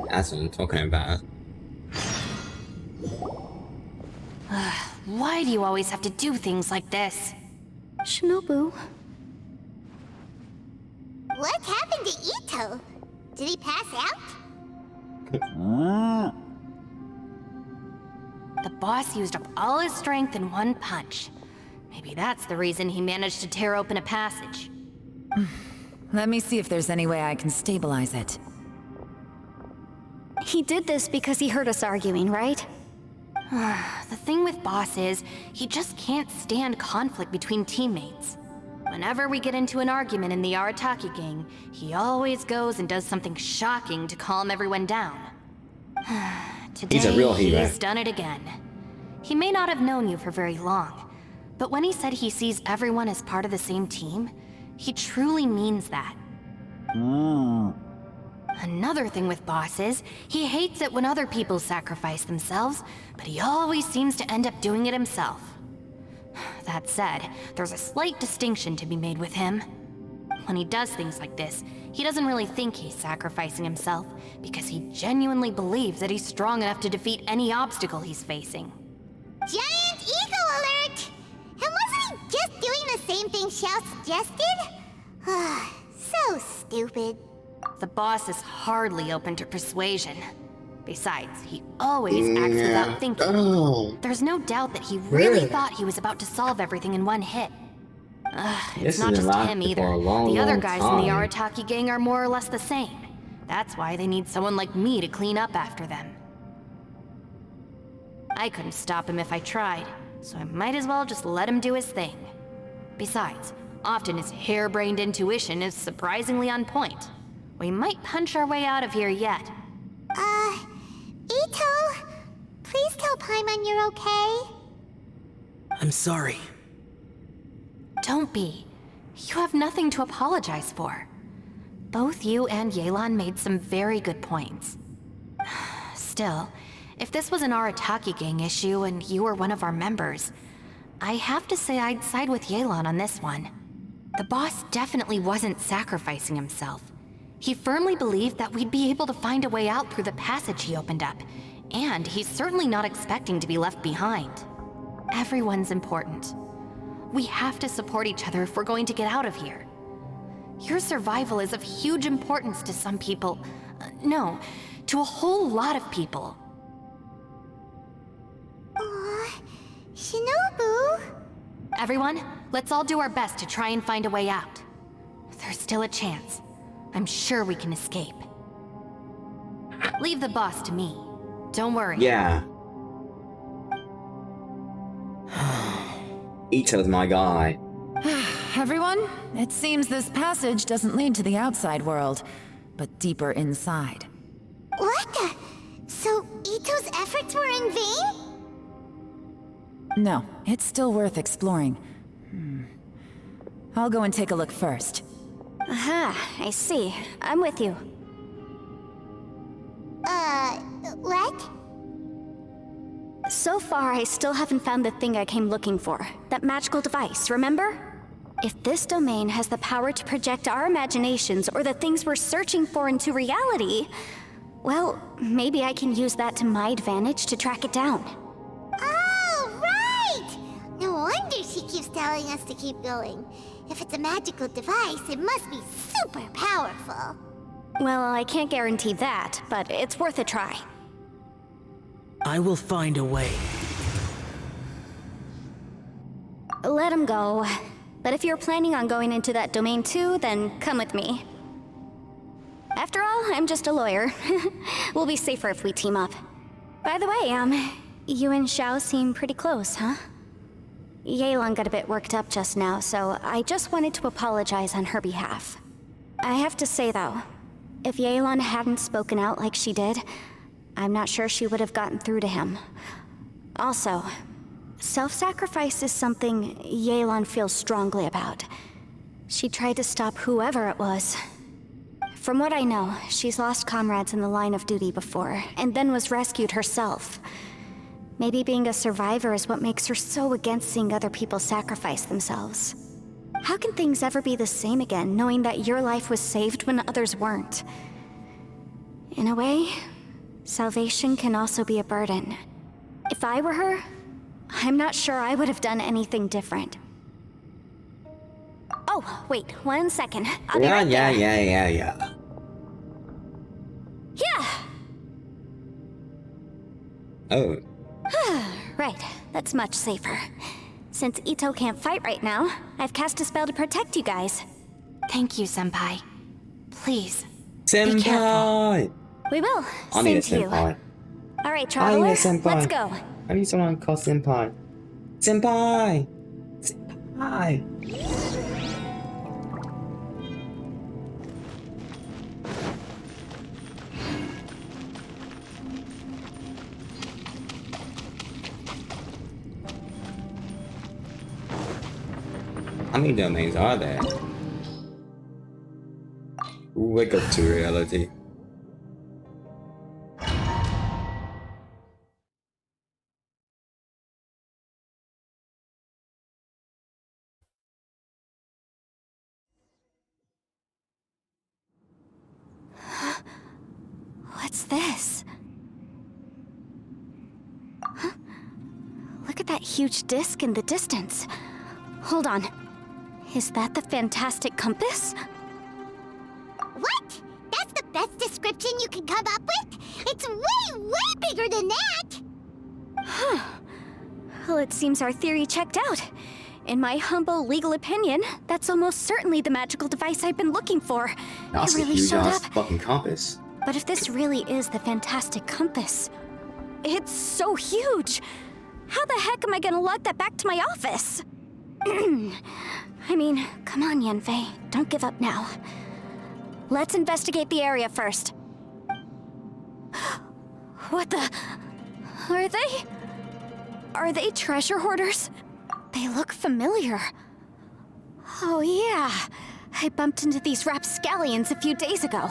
[SPEAKER 1] That's what I'm talking about.
[SPEAKER 5] Why do you always have to do things like this?
[SPEAKER 3] Shinobu.
[SPEAKER 2] What happened to Ito? Did he pass out?
[SPEAKER 5] The boss used up all his strength in one punch. Maybe that's the reason he managed to tear open a passage.
[SPEAKER 6] Let me see if there's any way I can stabilize it.
[SPEAKER 3] He did this because he heard us arguing, right?
[SPEAKER 5] The thing with Boss is, he just can't stand conflict between teammates. Whenever we get into an argument in the Arataki gang, he always goes and does something shocking to calm everyone down. Today,
[SPEAKER 1] he's a real hero.
[SPEAKER 5] He's done it again. He may not have known you for very long, but when he said he sees everyone as part of the same team, he truly means that. Another thing with Boss is, he hates it when other people sacrifice themselves, but he always seems to end up doing it himself. That said, there's a slight distinction to be made with him. When he does things like this, he doesn't really think he's sacrificing himself, because he genuinely believes that he's strong enough to defeat any obstacle he's facing.
[SPEAKER 2] Giant ego alert! And wasn't he just doing the same thing Xiao suggested? So stupid.
[SPEAKER 5] The boss is hardly open to persuasion. Besides, he always acts without thinking. There's no doubt that he really thought he was about to solve everything in one hit. It's not just him either. The other guys in the Arataki gang are more or less the same. That's why they need someone like me to clean up after them. I couldn't stop him if I tried, so I might as well just let him do his thing. Besides, often his harebrained intuition is surprisingly on point. We might punch our way out of here yet.
[SPEAKER 2] Ito, please tell Paimon you're okay.
[SPEAKER 13] I'm sorry.
[SPEAKER 5] Don't be. You have nothing to apologize for. Both you and Yelan made some very good points. Still, if this was an Arataki gang issue and you were one of our members, I have to say I'd side with Yelan on this one. The boss definitely wasn't sacrificing himself. He firmly believed that we'd be able to find a way out through the passage he opened up, and he's certainly not expecting to be left behind. Everyone's important. We have to support each other if we're going to get out of here. Your survival is of huge importance to some people. No, to a whole lot of people.
[SPEAKER 2] Aw, Shinobu.
[SPEAKER 5] Everyone, let's all do our best to try and find a way out. There's still a chance. I'm sure we can escape. Leave the boss to me. Don't worry.
[SPEAKER 1] Yeah. Ito's my guy.
[SPEAKER 6] Everyone, it seems this passage doesn't lead to the outside world, but deeper inside.
[SPEAKER 2] What the? So Ito's efforts were in vain?
[SPEAKER 6] No, it's still worth exploring. I'll go and take a look first.
[SPEAKER 3] Aha, I see. I'm with you.
[SPEAKER 2] What?
[SPEAKER 3] So far, I still haven't found the thing I came looking for. That magical device, remember? If this domain has the power to project our imaginations or the things we're searching for into reality, well, maybe I can use that to my advantage to track it down.
[SPEAKER 2] Oh, right! No wonder she keeps telling us to keep going. If it's a magical device, it must be super powerful.
[SPEAKER 3] Well, I can't guarantee that, but it's worth a try.
[SPEAKER 13] I will find a way.
[SPEAKER 3] Let him go. But if you're planning on going into that domain too, then come with me. After all, I'm just a lawyer. We'll be safer if we team up. By the way, you and Xiao seem pretty close, huh? Yelan got a bit worked up just now, so I just wanted to apologize on her behalf. I have to say though, if Yelan hadn't spoken out like she did, I'm not sure she would have gotten through to him. Also, self-sacrifice is something Yelan feels strongly about. She tried to stop whoever it was. From what I know, she's lost comrades in the line of duty before, and then was rescued herself. Maybe being a survivor is what makes her so against seeing other people sacrifice themselves. How can things ever be the same again, knowing that your life was saved when others weren't? In a way, salvation can also be a burden. If I were her, I'm not sure I would have done anything different. Oh, wait, 1 second. I'll be right there.
[SPEAKER 1] Yeah.
[SPEAKER 3] Yeah!
[SPEAKER 1] Oh.
[SPEAKER 3] Right, that's much safer. Since Ito can't fight right now, I've cast a spell to protect you guys.
[SPEAKER 5] Thank you, Senpai. Please,
[SPEAKER 1] Senpai!
[SPEAKER 5] be careful.
[SPEAKER 3] We will.
[SPEAKER 1] I need a
[SPEAKER 3] Same to you.
[SPEAKER 1] senpai.
[SPEAKER 3] Alright,
[SPEAKER 1] I need
[SPEAKER 3] traveler,
[SPEAKER 1] a senpai.
[SPEAKER 3] let's go.
[SPEAKER 1] I need someone called senpai. Senpai! Senpai! How many domains are there? Wake up to reality.
[SPEAKER 3] What's this? Huh? Look at that huge disc in the distance. Hold on. Is that the fantastic compass?
[SPEAKER 2] What? That's the best description you can come up with? It's way bigger than that!
[SPEAKER 3] Huh. Well, it seems our theory checked out. In my humble legal opinion, that's almost certainly the magical device I've been looking for.
[SPEAKER 1] That's
[SPEAKER 3] it really
[SPEAKER 1] a huge
[SPEAKER 3] showed
[SPEAKER 1] ass
[SPEAKER 3] up.
[SPEAKER 1] fucking compass.
[SPEAKER 3] But if this really is the fantastic compass, It's so huge. How the heck am I gonna lug that back to my office? I mean, come on, Yanfei. Don't give up now. Let's investigate the area first. What the... Are they... Are they treasure hoarders? They look familiar. Oh yeah, I bumped into these rapscallions a few days ago.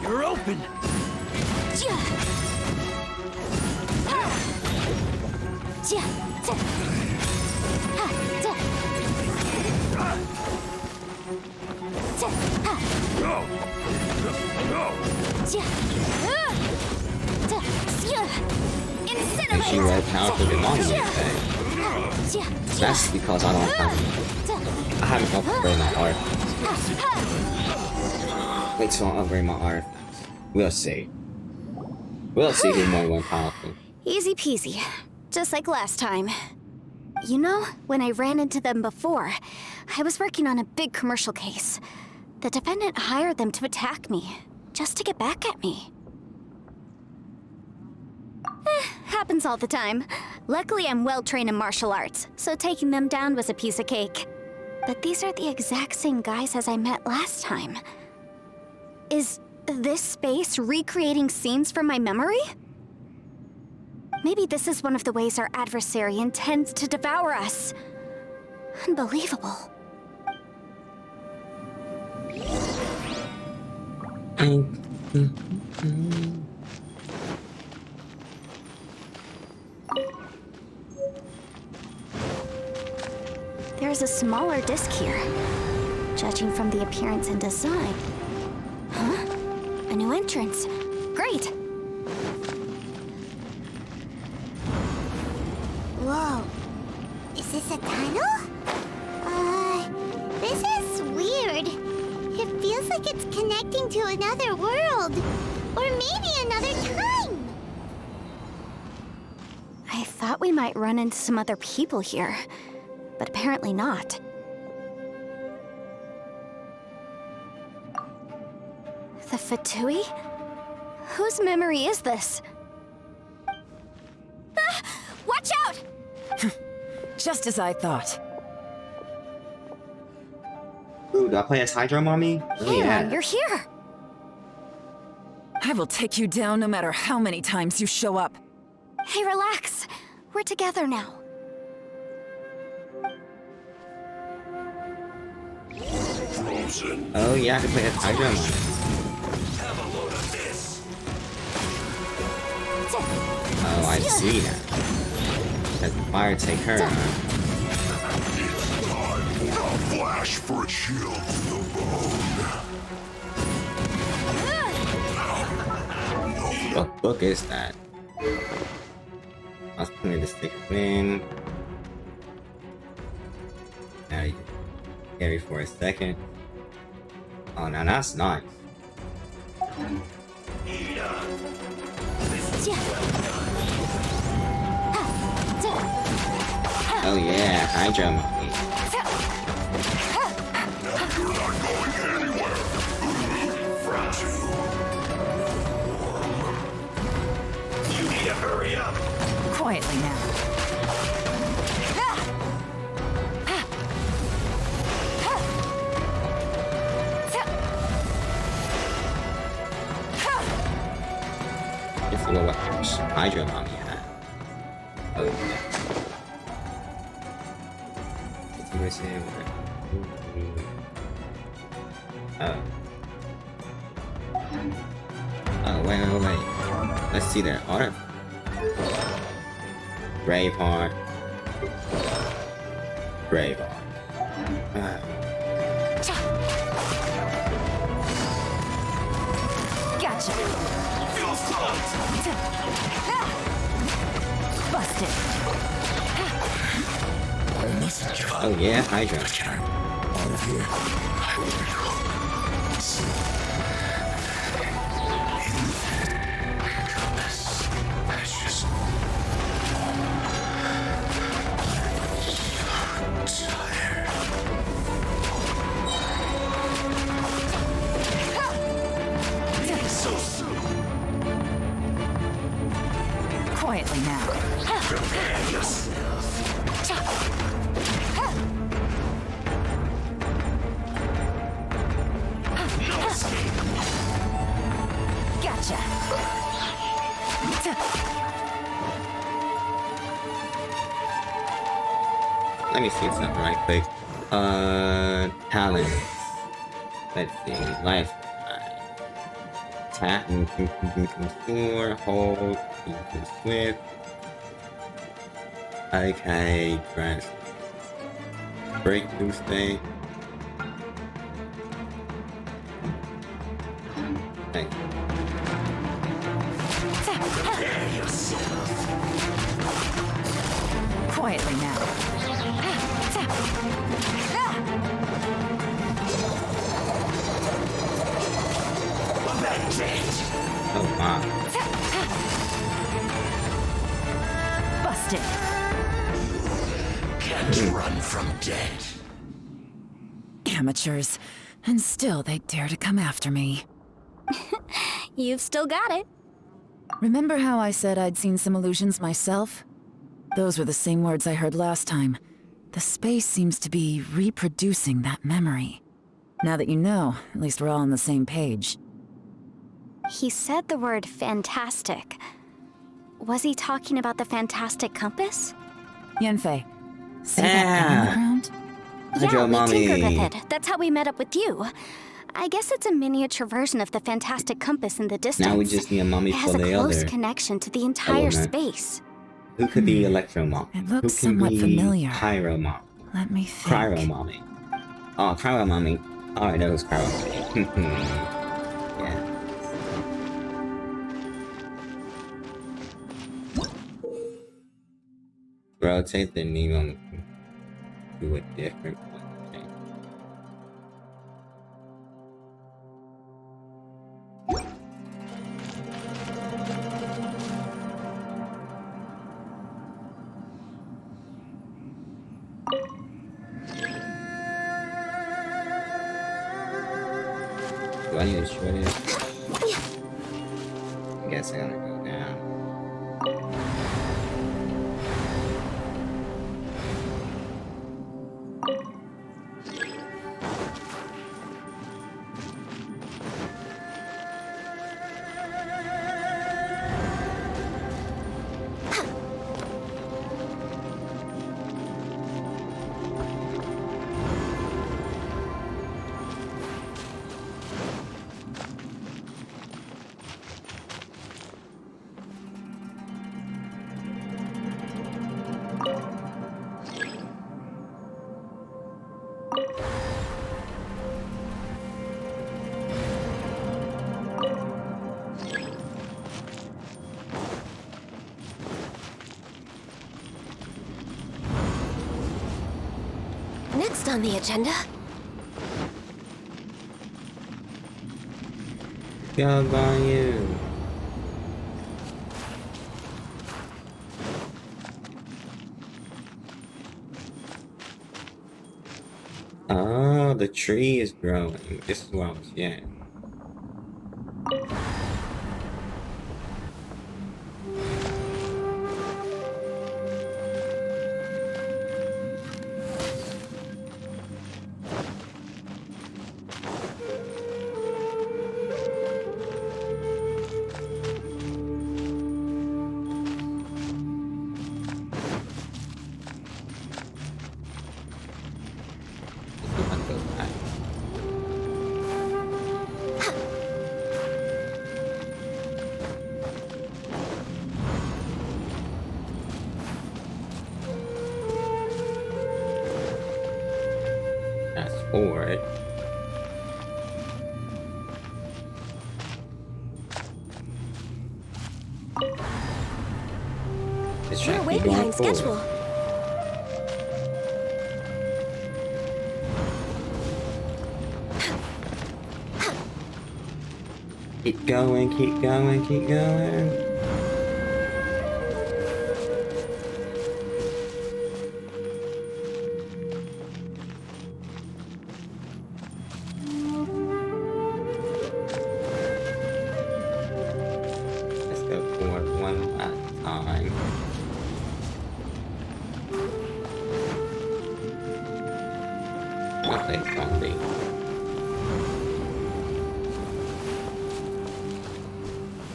[SPEAKER 8] You're open!
[SPEAKER 1] And she read powerful demons today. That's because I haven't upgraded my art. Wait till I upgrade my art. We'll see. We'll see who's more powerful.
[SPEAKER 3] Easy peasy. Just like last time. You know, when I ran into them before, I was working on a big commercial case. The defendant hired them to attack me, just to get back at me. Happens all the time. Luckily, I'm well-trained in martial arts, so taking them down was a piece of cake. But these are the exact same guys as I met last time. Is this space recreating scenes from my memory? Maybe this is one of the ways our adversary intends to devour us. Unbelievable. There's a smaller disc here, judging from the appearance and design. Huh? A new entrance. Great!
[SPEAKER 2] Whoa. Is this a tunnel? This is weird. It feels like it's connecting to another world. Or maybe another time.
[SPEAKER 3] I thought we might run into some other people here, but apparently not. The Fatui? Whose memory is this? Ah! Watch out!
[SPEAKER 6] Just as I thought.
[SPEAKER 1] Ooh, do I play as Hydro Mommy? Oh, yeah.
[SPEAKER 3] You're here!
[SPEAKER 6] I will take you down no matter how many times you show up.
[SPEAKER 3] Hey, relax. We're together now.
[SPEAKER 8] Frozen.
[SPEAKER 1] Oh, yeah, I can play as Hydro Mommy.
[SPEAKER 8] Have a load of this.
[SPEAKER 1] Oh, I see now. Let the fire take her on.
[SPEAKER 8] A flash for a chill to the bone.
[SPEAKER 1] What book is that? I was putting the stick in. Now you carry for a second. Oh, now that's nice. Oh yeah, Hydro Mommy.
[SPEAKER 8] You're not going anywhere. You need to hurry up.
[SPEAKER 6] Quietly now.
[SPEAKER 1] Just what Hydro Mommy had. Oh yeah. Oh. Oh, wait. Let's see their art. Braveheart.
[SPEAKER 6] Gotcha.
[SPEAKER 8] Feel slumped.
[SPEAKER 6] Busted.
[SPEAKER 8] I mustn't give up.
[SPEAKER 1] Oh yeah, Hydra.
[SPEAKER 8] Out of here. I will go. That's just...
[SPEAKER 1] let me see something right quick. Talent. Let's see. Life. Tap and contour, hold, swift. Okay, press. Breakthrough state. Okay.
[SPEAKER 6] Quietly now.
[SPEAKER 1] Oh wow.
[SPEAKER 11] Busted.
[SPEAKER 8] Can't run from death.
[SPEAKER 6] Amateurs. And still they dare to come after me.
[SPEAKER 3] You've still got it.
[SPEAKER 6] Remember how I said I'd seen some illusions myself? Those were the same words I heard last time. The space seems to be reproducing that memory. Now that you know, at least we're all on the same page.
[SPEAKER 3] He said the word fantastic. Was he talking about the fantastic compass?
[SPEAKER 6] Yanfei, see that on the ground?
[SPEAKER 3] Yeah, we tinkered with it. That's how we met up with you. I guess it's a miniature version of the fantastic compass in the distance.
[SPEAKER 1] Now we just need a mummy for the other.
[SPEAKER 3] It has a close connection to the entire space.
[SPEAKER 1] Who could be Electro Mom?
[SPEAKER 6] It looks
[SPEAKER 1] Who can
[SPEAKER 6] somewhat
[SPEAKER 1] be
[SPEAKER 6] familiar.
[SPEAKER 1] Pyro Mom?
[SPEAKER 6] Let me think.
[SPEAKER 1] Cryo Mommy. Oh, Cryo Mommy. Oh, I know who's Cryo Mommy. Yeah. Rotate the needle to a different one. Do I need to short it? I guess I gotta go down.
[SPEAKER 5] Next on the agenda.
[SPEAKER 1] Good on you. Oh, the tree is growing. This is what I was getting. Forward.
[SPEAKER 5] We're way behind schedule.
[SPEAKER 1] Keep going, keep going, keep going.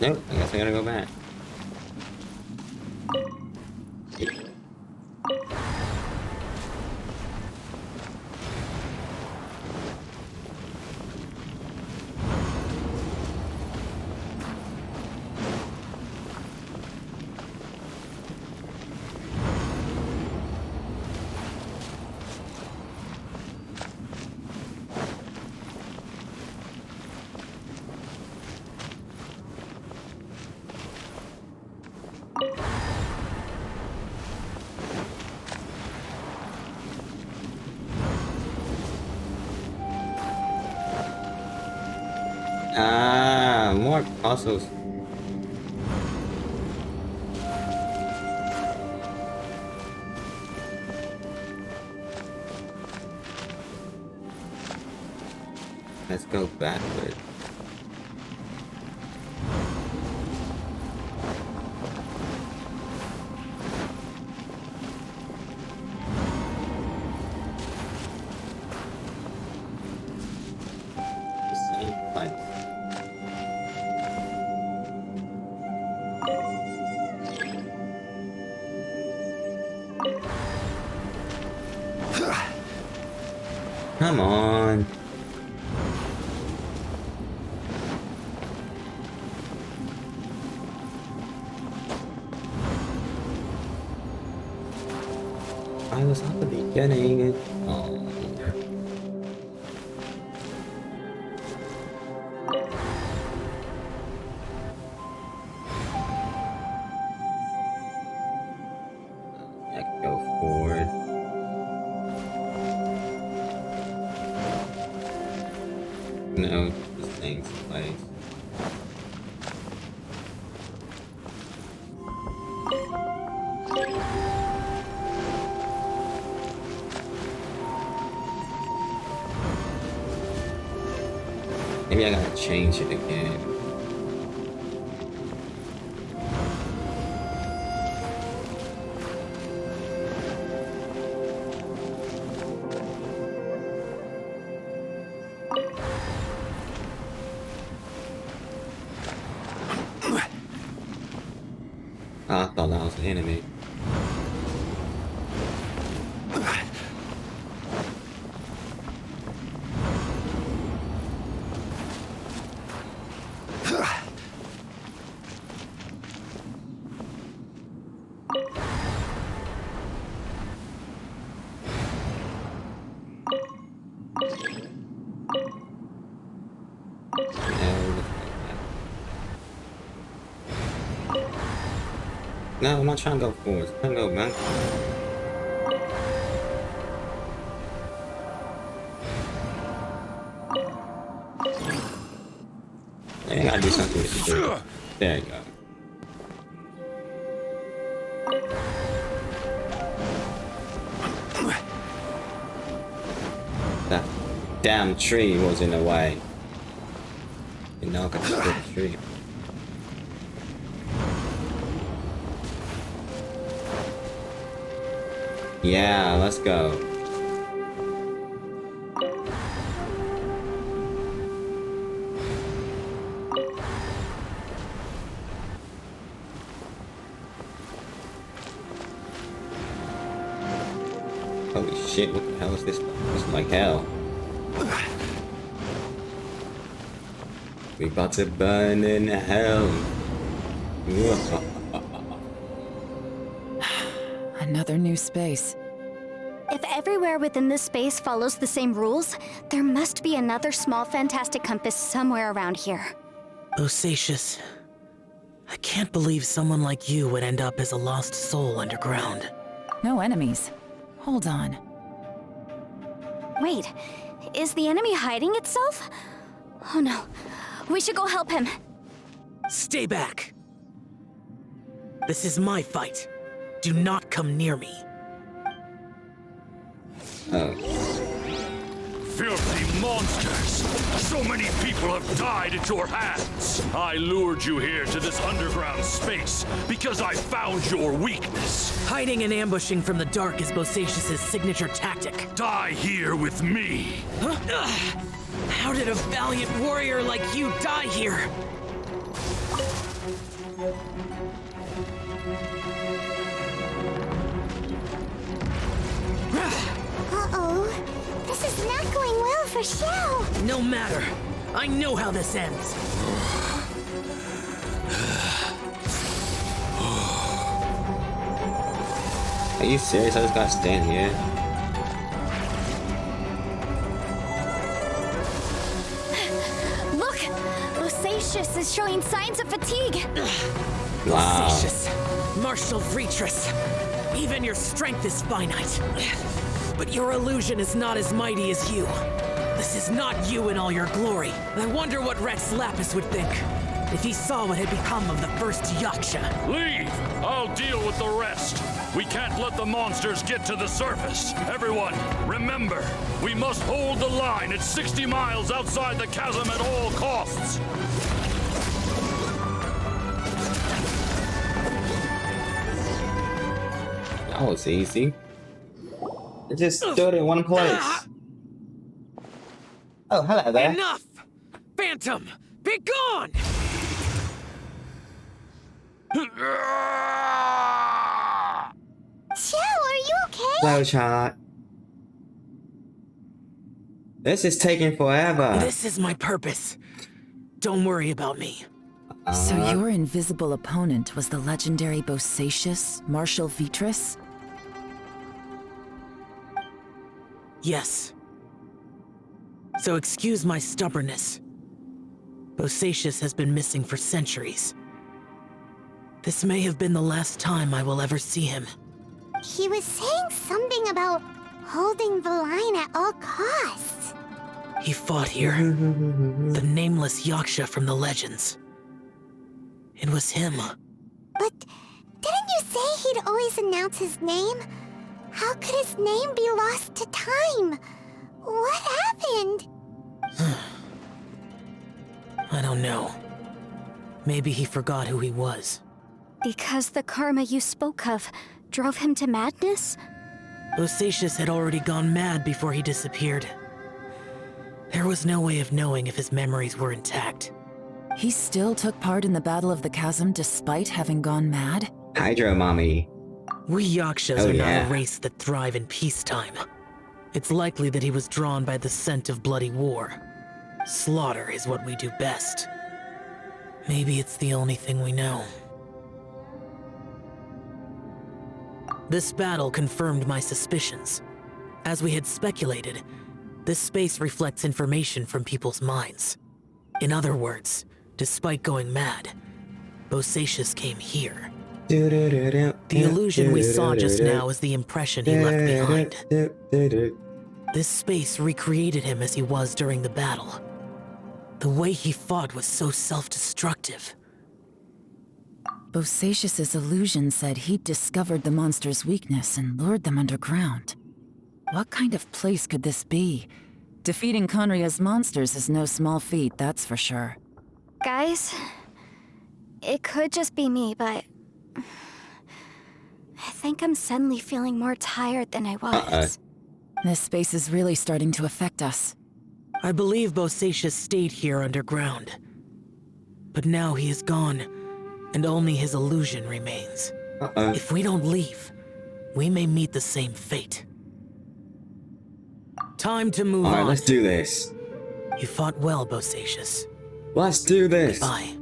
[SPEAKER 1] Nope, I guess I gotta go back. Ah, more puzzles. Let's go backward. Come on. I was at the beginning. Oh. Let's go forward. No, this thing's place. Maybe I gotta change it again. I thought that was an enemy. No, I'm not trying to go forward. I'm trying to go back. I gotta do something with the door. There you go. That damn tree was in the way. You know, I could split the tree. Yeah, let's go. Holy shit, what the hell is this? This is like hell. We about to burn in hell.
[SPEAKER 6] Another new space.
[SPEAKER 3] If everywhere within this space follows the same rules, there must be another small fantastic compass somewhere around here.
[SPEAKER 7] Osatius, I can't believe someone like you would end up as a lost soul underground.
[SPEAKER 6] No enemies. Hold on.
[SPEAKER 3] Wait, is the enemy hiding itself? Oh no, we should go help him.
[SPEAKER 7] Stay back! This is my fight. Do not come near me.
[SPEAKER 1] Oh.
[SPEAKER 8] Filthy monsters! So many people have died at your hands! I lured you here to this underground space because I found your weakness.
[SPEAKER 7] Hiding and ambushing from the dark is Bosatius' signature tactic.
[SPEAKER 8] Die here with me!
[SPEAKER 7] Huh? How did a valiant warrior like you die here?
[SPEAKER 2] Uh-oh. This is not going well for Shao.
[SPEAKER 7] No matter. I know how this ends.
[SPEAKER 1] Are you serious? I just gotta stand here.
[SPEAKER 3] Look! Osatius is showing signs of fatigue.
[SPEAKER 1] Wow.
[SPEAKER 7] Osatius, Marshal Vreetress, even your strength is finite. But your illusion is not as mighty as you. This is not you in all your glory. I wonder what Rex Lapis would think if he saw what had become of the first Yaksha.
[SPEAKER 8] Leave! I'll deal with the rest. We can't let the monsters get to the surface. Everyone, remember, we must hold the line at 60 miles outside the chasm at all costs.
[SPEAKER 1] That was easy. It just stood in one place. Oh, hello there.
[SPEAKER 7] Enough! Phantom, be gone!
[SPEAKER 2] Joe, are you okay?
[SPEAKER 1] Flowchart. This is taking forever.
[SPEAKER 7] This is my purpose. Don't worry about me.
[SPEAKER 6] So your invisible opponent was the legendary Bosacius, Marshal Vitris?
[SPEAKER 7] Yes. So excuse my stubbornness. Bosacius has been missing for centuries. This may have been the last time I will ever see him.
[SPEAKER 2] He was saying something about holding the line at all costs.
[SPEAKER 7] He fought here. The nameless Yaksha from the legends. It was him.
[SPEAKER 2] But didn't you say he'd always announce his name? How could his name be lost to time? What happened?
[SPEAKER 7] I don't know. Maybe he forgot who he was.
[SPEAKER 3] Because the karma you spoke of drove him to madness?
[SPEAKER 7] Bosacius had already gone mad before he disappeared. There was no way of knowing if his memories were intact.
[SPEAKER 6] He still took part in the Battle of the Chasm despite having gone mad?
[SPEAKER 1] Hydro Mommy.
[SPEAKER 7] We Yakshas are not a race that thrive in peacetime. It's likely that he was drawn by the scent of bloody war. Slaughter is what we do best. Maybe it's the only thing we know. This battle confirmed my suspicions. As we had speculated, this space reflects information from people's minds. In other words, despite going mad, Bosacius came here. The illusion we saw just now is the impression he left behind. This space recreated him as he was during the battle. The way he fought was so self-destructive.
[SPEAKER 6] Bosacius's illusion said he'd discovered the monster's weakness and lured them underground. What kind of place could this be? Defeating Conria's monsters is no small feat, that's for sure.
[SPEAKER 3] Guys, it could just be me, but I think I'm suddenly feeling more tired than I was.
[SPEAKER 6] This space is really starting to affect us.
[SPEAKER 7] I believe Bosacius stayed here underground. But now he is gone, and only his illusion remains. If we don't leave, we may meet the same fate. Time to move on.
[SPEAKER 1] Alright, let's do this.
[SPEAKER 7] You fought well, Bosacius.
[SPEAKER 1] Let's do this.
[SPEAKER 7] Goodbye.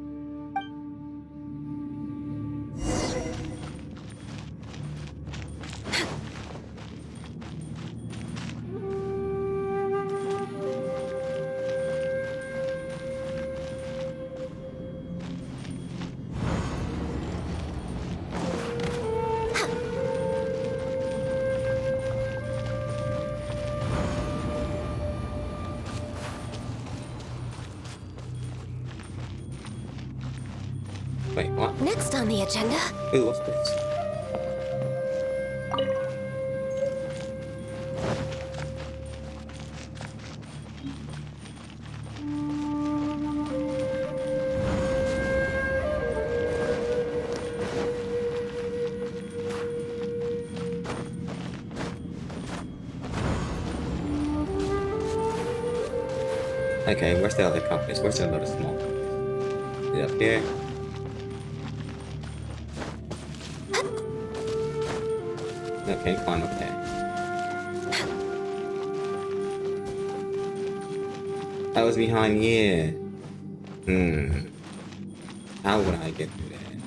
[SPEAKER 1] Wait, what?
[SPEAKER 5] Next on the agenda.
[SPEAKER 1] Ooh, what's this? Okay, where's the other companies? Where's the other small companies? Is it up here? Okay, climb up there. I was behind here. How would I get through there?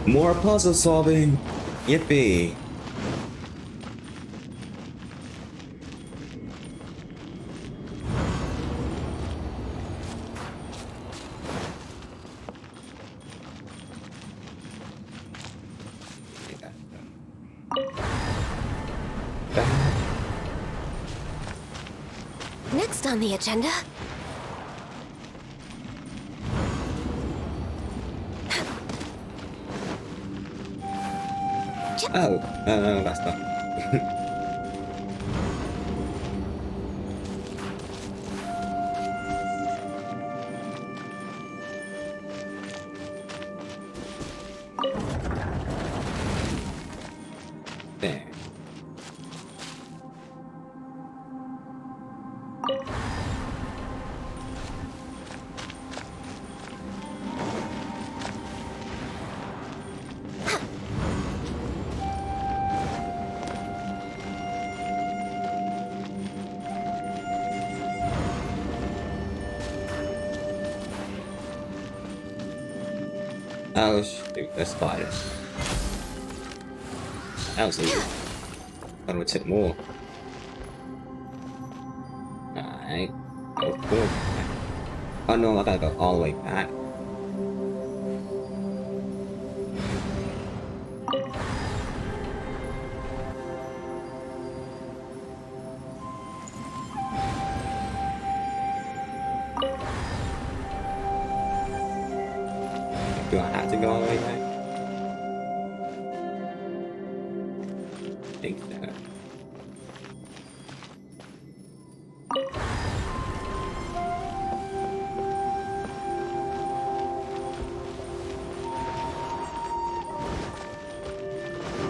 [SPEAKER 1] More puzzle solving! Yippee! back.
[SPEAKER 5] Next on the agenda.
[SPEAKER 1] Oh, that's not. There. Oh shoot, that's spiders. That was easy. I would take more. Alright. Oh, cool. Oh no, I gotta go all the way back. Do I have to go all the way back? I think so.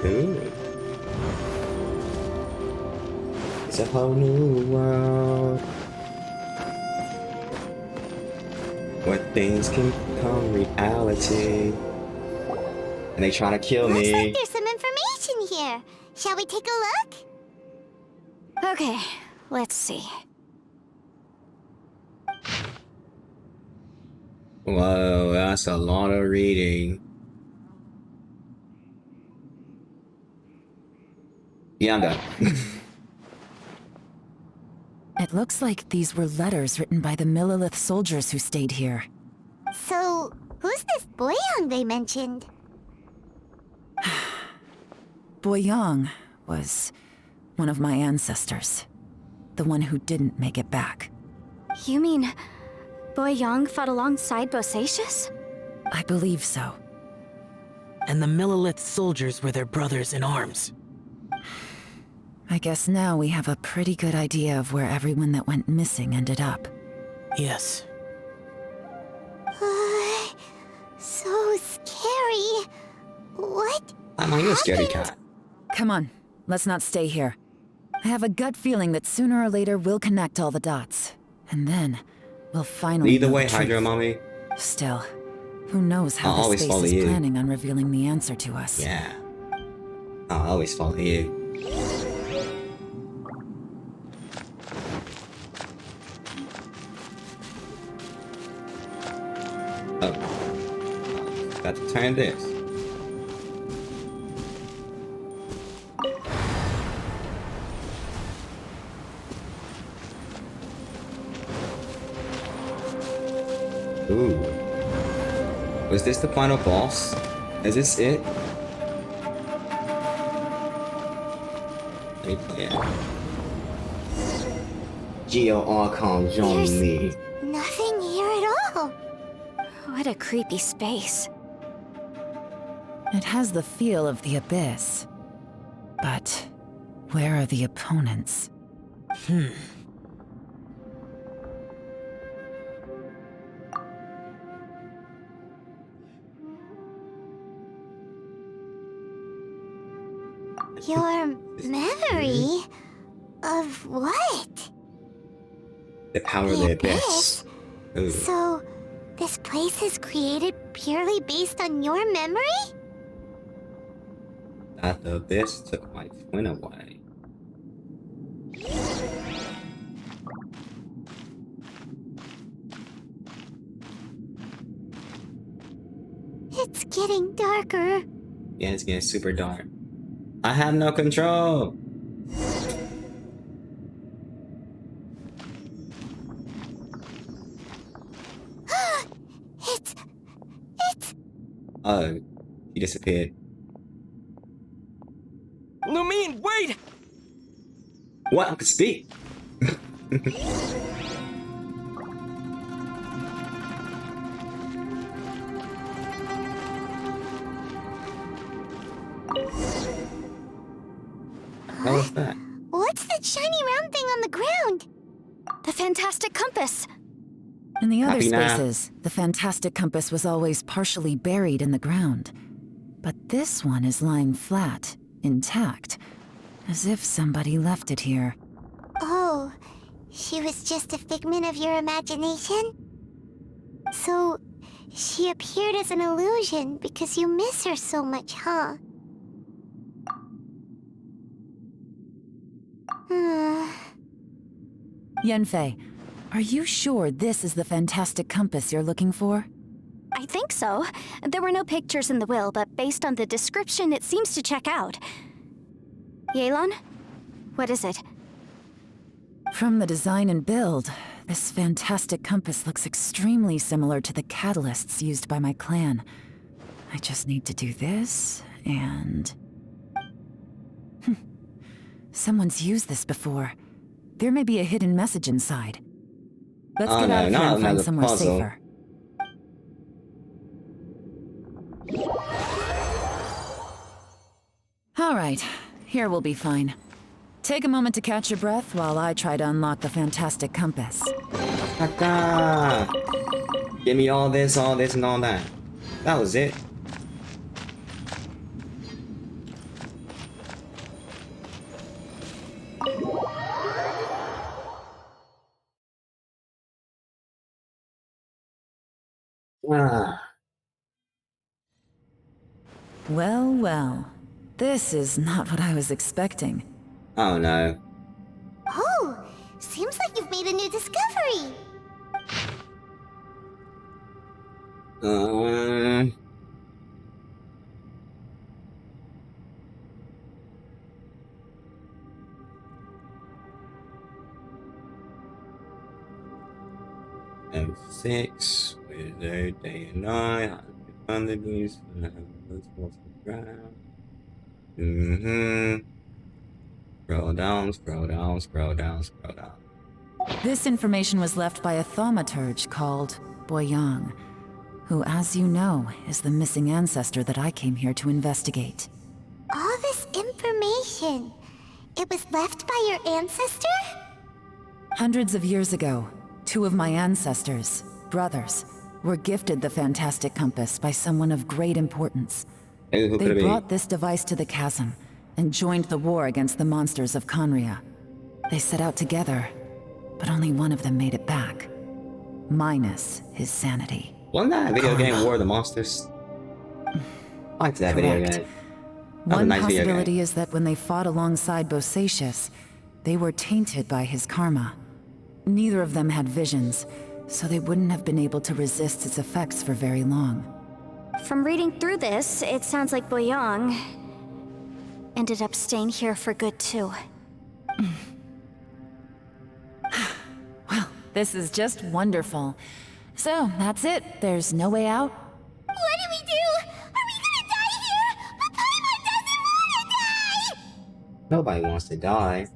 [SPEAKER 1] Ooh. It's a whole new world where things can become reality. And they trying to kill
[SPEAKER 2] Looks
[SPEAKER 1] me.
[SPEAKER 2] like there's some information here. Shall we take a look?
[SPEAKER 3] Okay, let's see.
[SPEAKER 1] Whoa, that's a lot of reading. Yeah, I'm done.
[SPEAKER 6] It looks like these were letters written by the Millilith soldiers who stayed here.
[SPEAKER 2] So, who's this Boyang they mentioned?
[SPEAKER 6] Boyang was one of my ancestors. The one who didn't make it back.
[SPEAKER 3] You mean Boyang fought alongside Bosacius?
[SPEAKER 6] I believe so.
[SPEAKER 7] And the Millilith soldiers were their brothers in arms.
[SPEAKER 6] I guess now we have a pretty good idea of where everyone that went missing ended up.
[SPEAKER 7] Yes.
[SPEAKER 2] So scary. What?
[SPEAKER 1] I'm a scaredy cat.
[SPEAKER 6] Come on, let's not stay here. I have a gut feeling that sooner or later we'll connect all the dots. And then, we'll finally
[SPEAKER 1] Either
[SPEAKER 6] know
[SPEAKER 1] way,
[SPEAKER 6] the truth.
[SPEAKER 1] Hydra Mommy.
[SPEAKER 6] Still, who knows how
[SPEAKER 1] I'll
[SPEAKER 6] this
[SPEAKER 1] always
[SPEAKER 6] space
[SPEAKER 1] follow
[SPEAKER 6] is
[SPEAKER 1] you.
[SPEAKER 6] planning on revealing the answer to us.
[SPEAKER 1] Yeah. I'll always follow you. Oh. Got to turn this. Ooh. Was this the final boss? Is this it? Let me play it. Geo Archon, join me.
[SPEAKER 2] Nothing here at all.
[SPEAKER 3] What a creepy space.
[SPEAKER 6] It has the feel of the Abyss. But where are the opponents?
[SPEAKER 2] Your memory of what?
[SPEAKER 1] The power of the Abyss. Ooh.
[SPEAKER 2] So, this place is created purely based on your memory?
[SPEAKER 1] That the Abyss took my twin away.
[SPEAKER 2] It's getting darker.
[SPEAKER 1] Yeah, it's getting super dark. I have no control.
[SPEAKER 2] It's...
[SPEAKER 1] Oh, he disappeared.
[SPEAKER 4] Lumine, wait!
[SPEAKER 1] What? I can speak. What was that?
[SPEAKER 2] What's that shiny round thing on the ground?
[SPEAKER 3] The fantastic compass.
[SPEAKER 6] In the other
[SPEAKER 1] Happy now.
[SPEAKER 6] spaces, the fantastic compass was always partially buried in the ground. But this one is lying flat, intact, as if somebody left it here.
[SPEAKER 2] Oh, she was just a figment of your imagination? So, she appeared as an illusion because you miss her so much, huh?
[SPEAKER 6] Yanfei, are you sure this is the fantastic compass you're looking for?
[SPEAKER 3] I think so. There were no pictures in the will, but based on the description, it seems to check out. Yelan? What is it?
[SPEAKER 6] From the design and build, this fantastic compass looks extremely similar to the catalysts used by my clan. I just need to do this, and... Someone's used this before. There may be a hidden message inside. Let's get out of here and find somewhere safer. All right, here we'll be fine. Take a moment to catch your breath while I try to unlock the fantastic compass.
[SPEAKER 1] Ta-da! Give me all this, and all that. That was it.
[SPEAKER 6] Well, well. This is not what I was expecting.
[SPEAKER 1] Oh no.
[SPEAKER 2] Oh, seems like you've made a new discovery.
[SPEAKER 1] M6, wizard, day and night, under these, Scroll down, scroll down, scroll down, scroll down.
[SPEAKER 6] This information was left by a thaumaturge called Boyang, who, as you know, is the missing ancestor that I came here to investigate.
[SPEAKER 2] All this information, it was left by your ancestor?
[SPEAKER 6] Hundreds of years ago, two of my ancestors, brothers, were gifted the fantastic compass by someone of great importance.
[SPEAKER 1] Hey, who could
[SPEAKER 6] They
[SPEAKER 1] it be?
[SPEAKER 6] brought this device to the chasm and joined the war against the monsters of Conria. They set out together, but only one of them made it back. Minus his sanity.
[SPEAKER 1] Wasn't that a video game, War of the Monsters? I liked that video
[SPEAKER 6] Correct.
[SPEAKER 1] game. That was a
[SPEAKER 6] One
[SPEAKER 1] nice video game.
[SPEAKER 6] possibility is that when they fought alongside Bosacius, they were tainted by his karma. Neither of them had visions, so they wouldn't have been able to resist its effects for very long.
[SPEAKER 3] From reading through this, it sounds like Boyang ended up staying here for good too.
[SPEAKER 6] Well, this is just wonderful. So, that's it. There's no way out?
[SPEAKER 2] What do we do? Are we gonna die here? But Paimon doesn't wanna die!
[SPEAKER 1] Nobody wants to die.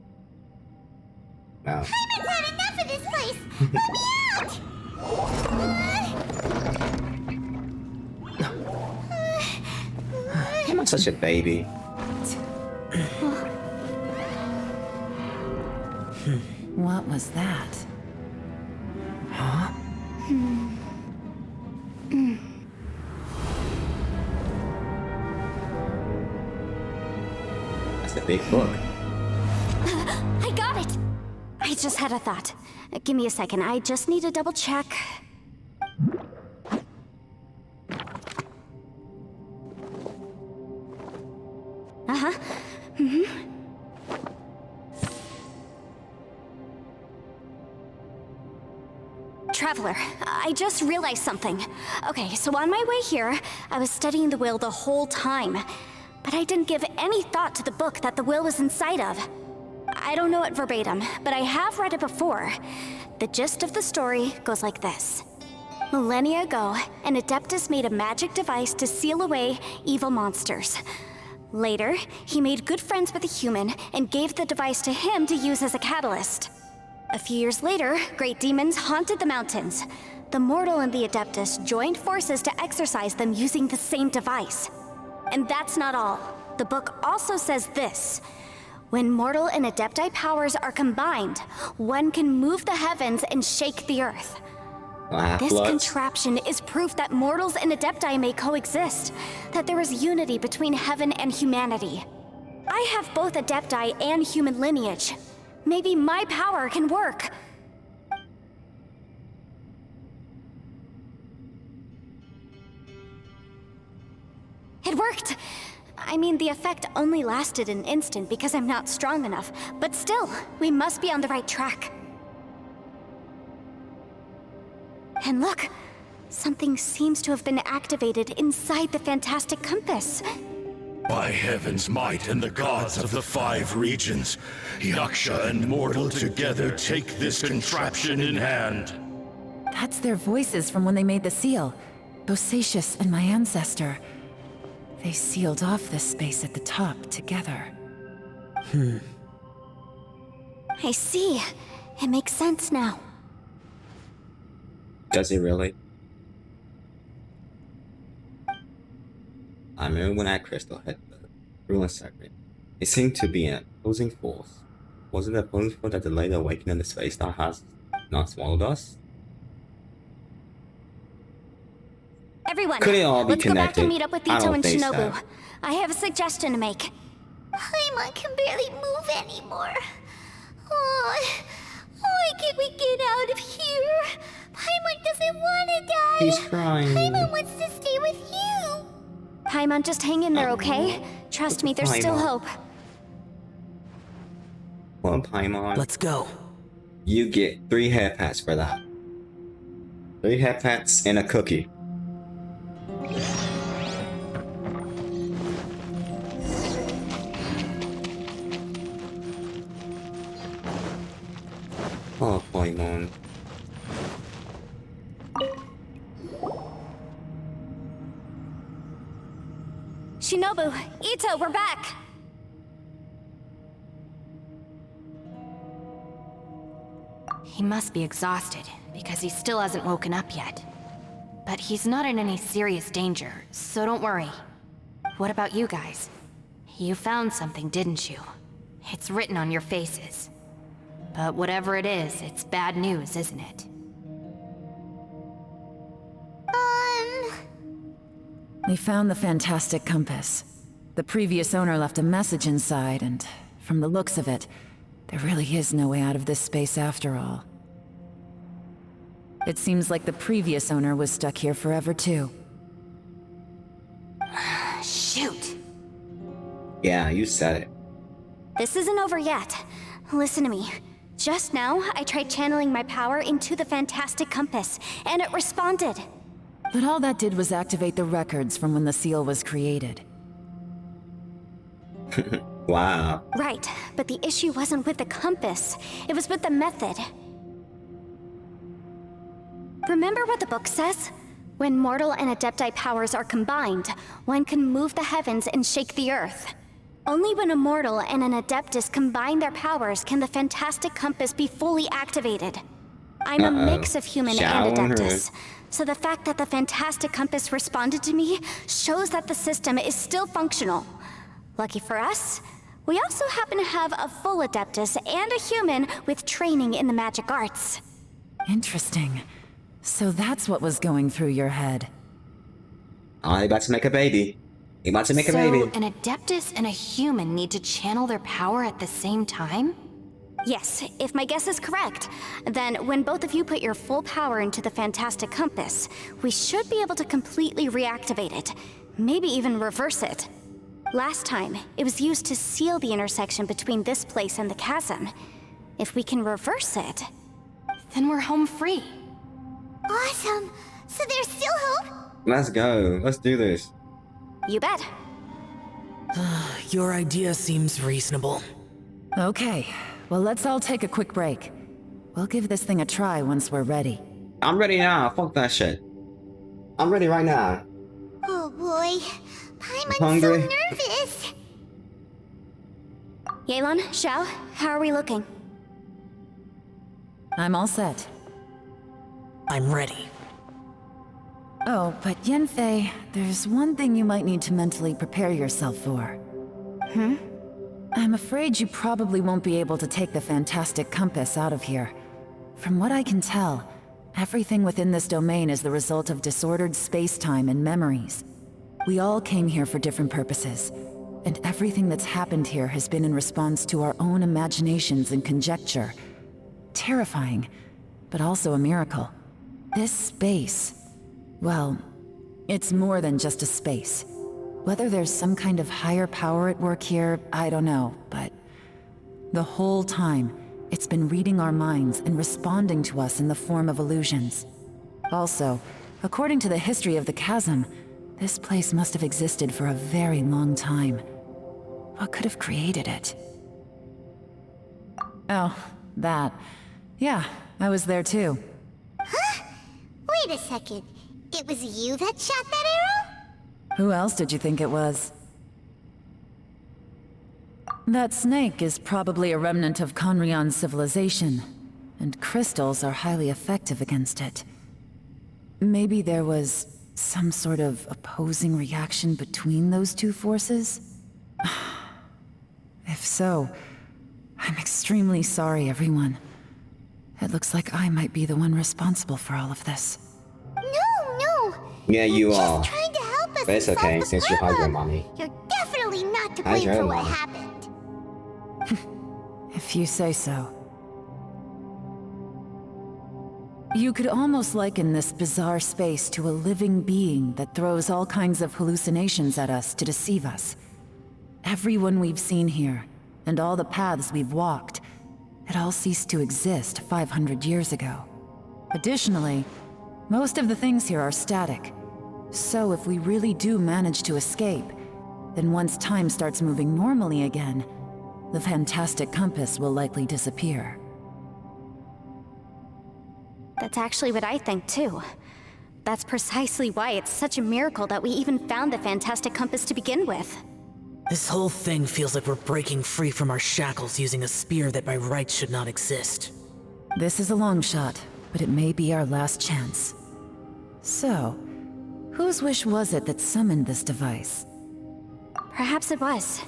[SPEAKER 1] Wow.
[SPEAKER 2] Paimon's had enough of this place! Let me out!
[SPEAKER 1] I'm not such a baby.
[SPEAKER 6] What was that? Huh?
[SPEAKER 1] That's a big book.
[SPEAKER 3] I got it! I just had a thought. Give me a second, I just need to double check. Uh-huh. Traveler, I just realized something. Okay, so on my way here, I was studying the will the whole time. But I didn't give any thought to the book that the will was inside of. I don't know it verbatim, but I have read it before. The gist of the story goes like this. Millennia ago, an Adeptus made a magic device to seal away evil monsters. Later, he made good friends with a human and gave the device to him to use as a catalyst. A few years later, great demons haunted the mountains. The mortal and the Adeptus joined forces to exorcise them using the same device. And that's not all. The book also says this. When mortal and Adepti powers are combined, one can move the heavens and shake the earth. This contraption is proof that mortals and Adepti may coexist, that there is unity between heaven and humanity. I have both Adepti and human lineage. Maybe my power can work. It worked! I mean, the effect only lasted an instant because I'm not strong enough, but still, we must be on the right track. And look, something seems to have been activated inside the fantastic compass.
[SPEAKER 8] By heaven's might and the gods of the 5 regions, Yaksha and mortal together take this contraption in hand.
[SPEAKER 6] That's their voices from when they made the seal. Bosacius and my ancestor. They sealed off this space at the top together.
[SPEAKER 3] I see. It makes sense now.
[SPEAKER 1] Does it really? I remember when that crystal hit the ruin segment. It seemed to be an opposing force. Was it the opposing force that delayed the awakening of the space that has not swallowed us?
[SPEAKER 3] Everyone,
[SPEAKER 1] Could it all be
[SPEAKER 3] let's go back
[SPEAKER 1] connected?
[SPEAKER 3] and meet up with
[SPEAKER 1] I
[SPEAKER 3] Ito
[SPEAKER 1] don't
[SPEAKER 3] and
[SPEAKER 1] think
[SPEAKER 3] Shinobu.
[SPEAKER 1] so.
[SPEAKER 3] I have a suggestion to make.
[SPEAKER 2] Paimon can barely move anymore. Oh, why can't we get out of here? Paimon doesn't want to die.
[SPEAKER 1] He's crying.
[SPEAKER 2] Paimon wants to stay with you.
[SPEAKER 3] Paimon, just hang in there, okay? Trust me, there's still hope.
[SPEAKER 1] Well, Paimon.
[SPEAKER 7] Let's go.
[SPEAKER 1] You get 3 hair pats for that. 3 hair pats and a cookie. Oh, Paimon.
[SPEAKER 3] Shinobu, Ito, we're back!
[SPEAKER 5] He must be exhausted, because he still hasn't woken up yet. But he's not in any serious danger, so don't worry. What about you guys? You found something, didn't you? It's written on your faces. But whatever it is, it's bad news, isn't it?
[SPEAKER 6] We found the fantastic compass. The previous owner left a message inside, and from the looks of it, there really is no way out of this space after all. It seems like the previous owner was stuck here forever too.
[SPEAKER 5] Shoot!
[SPEAKER 1] Yeah, you said it.
[SPEAKER 3] This isn't over yet. Listen to me. Just now, I tried channeling my power into the fantastic compass, and it responded.
[SPEAKER 6] But all that did was activate the records from when the seal was created.
[SPEAKER 1] Wow.
[SPEAKER 3] Right, but the issue wasn't with the compass. It was with the method. Remember what the book says? When mortal and Adepti powers are combined, one can move the heavens and shake the earth. Only when a mortal and an Adeptus combine their powers can the fantastic compass be fully activated. I'm a mix of human and Adeptus, so the fact that the fantastic compass responded to me shows that the system is still functional. Lucky for us, we also happen to have a full Adeptus and a human with training in the magic arts.
[SPEAKER 6] Interesting. So that's what was going through your head.
[SPEAKER 1] I'm about to make a baby. You're about to make a baby.
[SPEAKER 5] So, an Adeptus and a human need to channel their power at the same time?
[SPEAKER 3] Yes, if my guess is correct, then when both of you put your full power into the fantastic compass, we should be able to completely reactivate it, maybe even reverse it. Last time, it was used to seal the intersection between this place and the chasm. If we can reverse it,
[SPEAKER 5] then we're home free.
[SPEAKER 2] Awesome! So there's still hope?
[SPEAKER 1] Let's go. Let's do this.
[SPEAKER 3] You bet.
[SPEAKER 7] Your idea seems reasonable.
[SPEAKER 6] Okay, well let's all take a quick break. We'll give this thing a try once we're ready.
[SPEAKER 1] I'm ready now. Fuck that shit. I'm ready right now.
[SPEAKER 2] Oh boy. Paimon's so
[SPEAKER 1] Hungry?
[SPEAKER 2] nervous.
[SPEAKER 3] Yelan, Xiao, how are we looking?
[SPEAKER 6] I'm all set.
[SPEAKER 7] I'm ready.
[SPEAKER 6] Oh, but Yanfei, there's one thing you might need to mentally prepare yourself for. I'm afraid you probably won't be able to take the fantastic compass out of here. From what I can tell, everything within this domain is the result of disordered space-time and memories. We all came here for different purposes, and everything that's happened here has been in response to our own imaginations and conjecture. Terrifying, but also a miracle. This space, well, it's more than just a space. Whether there's some kind of higher power at work here, I don't know, but the whole time, it's been reading our minds and responding to us in the form of illusions. Also, according to the history of the chasm, this place must have existed for a very long time. What could have created it? Oh, that. Yeah, I was there too.
[SPEAKER 2] Huh? Wait a second. It was you that shot that arrow?
[SPEAKER 6] Who else did you think it was? That snake is probably a remnant of Conrion's civilization, and crystals are highly effective against it. Maybe there was some sort of opposing reaction between those two forces? If so, I'm extremely sorry, everyone. It looks like I might be the one responsible for all of this.
[SPEAKER 2] No!
[SPEAKER 1] Yeah, you are.
[SPEAKER 2] Just trying to help us
[SPEAKER 1] But it's
[SPEAKER 2] solve
[SPEAKER 1] okay,
[SPEAKER 2] the
[SPEAKER 1] since you hide your
[SPEAKER 2] problem.
[SPEAKER 1] money.
[SPEAKER 2] You're definitely not to
[SPEAKER 1] Hide
[SPEAKER 2] blame
[SPEAKER 1] your
[SPEAKER 2] for
[SPEAKER 1] own
[SPEAKER 2] what
[SPEAKER 1] money.
[SPEAKER 2] happened.
[SPEAKER 6] If you say so. You could almost liken this bizarre space to a living being that throws all kinds of hallucinations at us to deceive us. Everyone we've seen here, and all the paths we've walked, it all ceased to exist 500 years ago. Additionally, most of the things here are static. So if we really do manage to escape, then once time starts moving normally again, the fantastic compass will likely disappear.
[SPEAKER 3] That's actually what I think too. That's precisely why it's such a miracle that we even found the fantastic compass to begin with.
[SPEAKER 7] This whole thing feels like we're breaking free from our shackles using a spear that by rights should not exist.
[SPEAKER 6] This is a long shot, but it may be our last chance. So, whose wish was it that summoned this device?
[SPEAKER 3] Perhaps it was.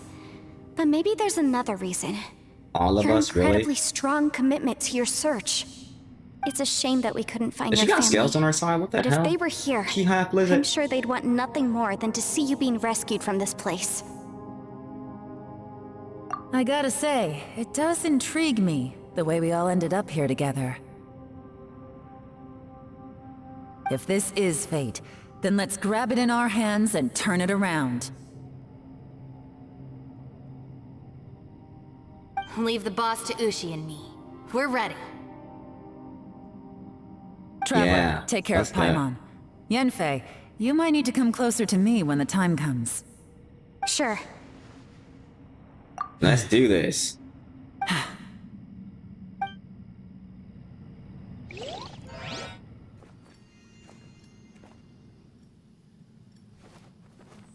[SPEAKER 3] But maybe there's another reason.
[SPEAKER 1] All of
[SPEAKER 3] Your
[SPEAKER 1] us,
[SPEAKER 3] incredibly
[SPEAKER 1] really?
[SPEAKER 3] strong commitment to your search. It's a shame that we couldn't find
[SPEAKER 1] She
[SPEAKER 3] your
[SPEAKER 1] got
[SPEAKER 3] family.
[SPEAKER 1] scales on her side? What the
[SPEAKER 3] But
[SPEAKER 1] hell?
[SPEAKER 3] if they were here,
[SPEAKER 1] She half lizard.
[SPEAKER 3] I'm sure they'd want nothing more than to see you being rescued from this place.
[SPEAKER 6] I gotta say, it does intrigue me, the way we all ended up here together. If this is fate, then let's grab it in our hands and turn it around.
[SPEAKER 5] Leave the boss to Ushi and me. We're ready.
[SPEAKER 6] Trevor,
[SPEAKER 1] Yeah,
[SPEAKER 6] take care of
[SPEAKER 1] that's that.
[SPEAKER 6] Paimon. Yanfei, you might need to come closer to me when the time comes.
[SPEAKER 3] Sure.
[SPEAKER 1] Let's do this.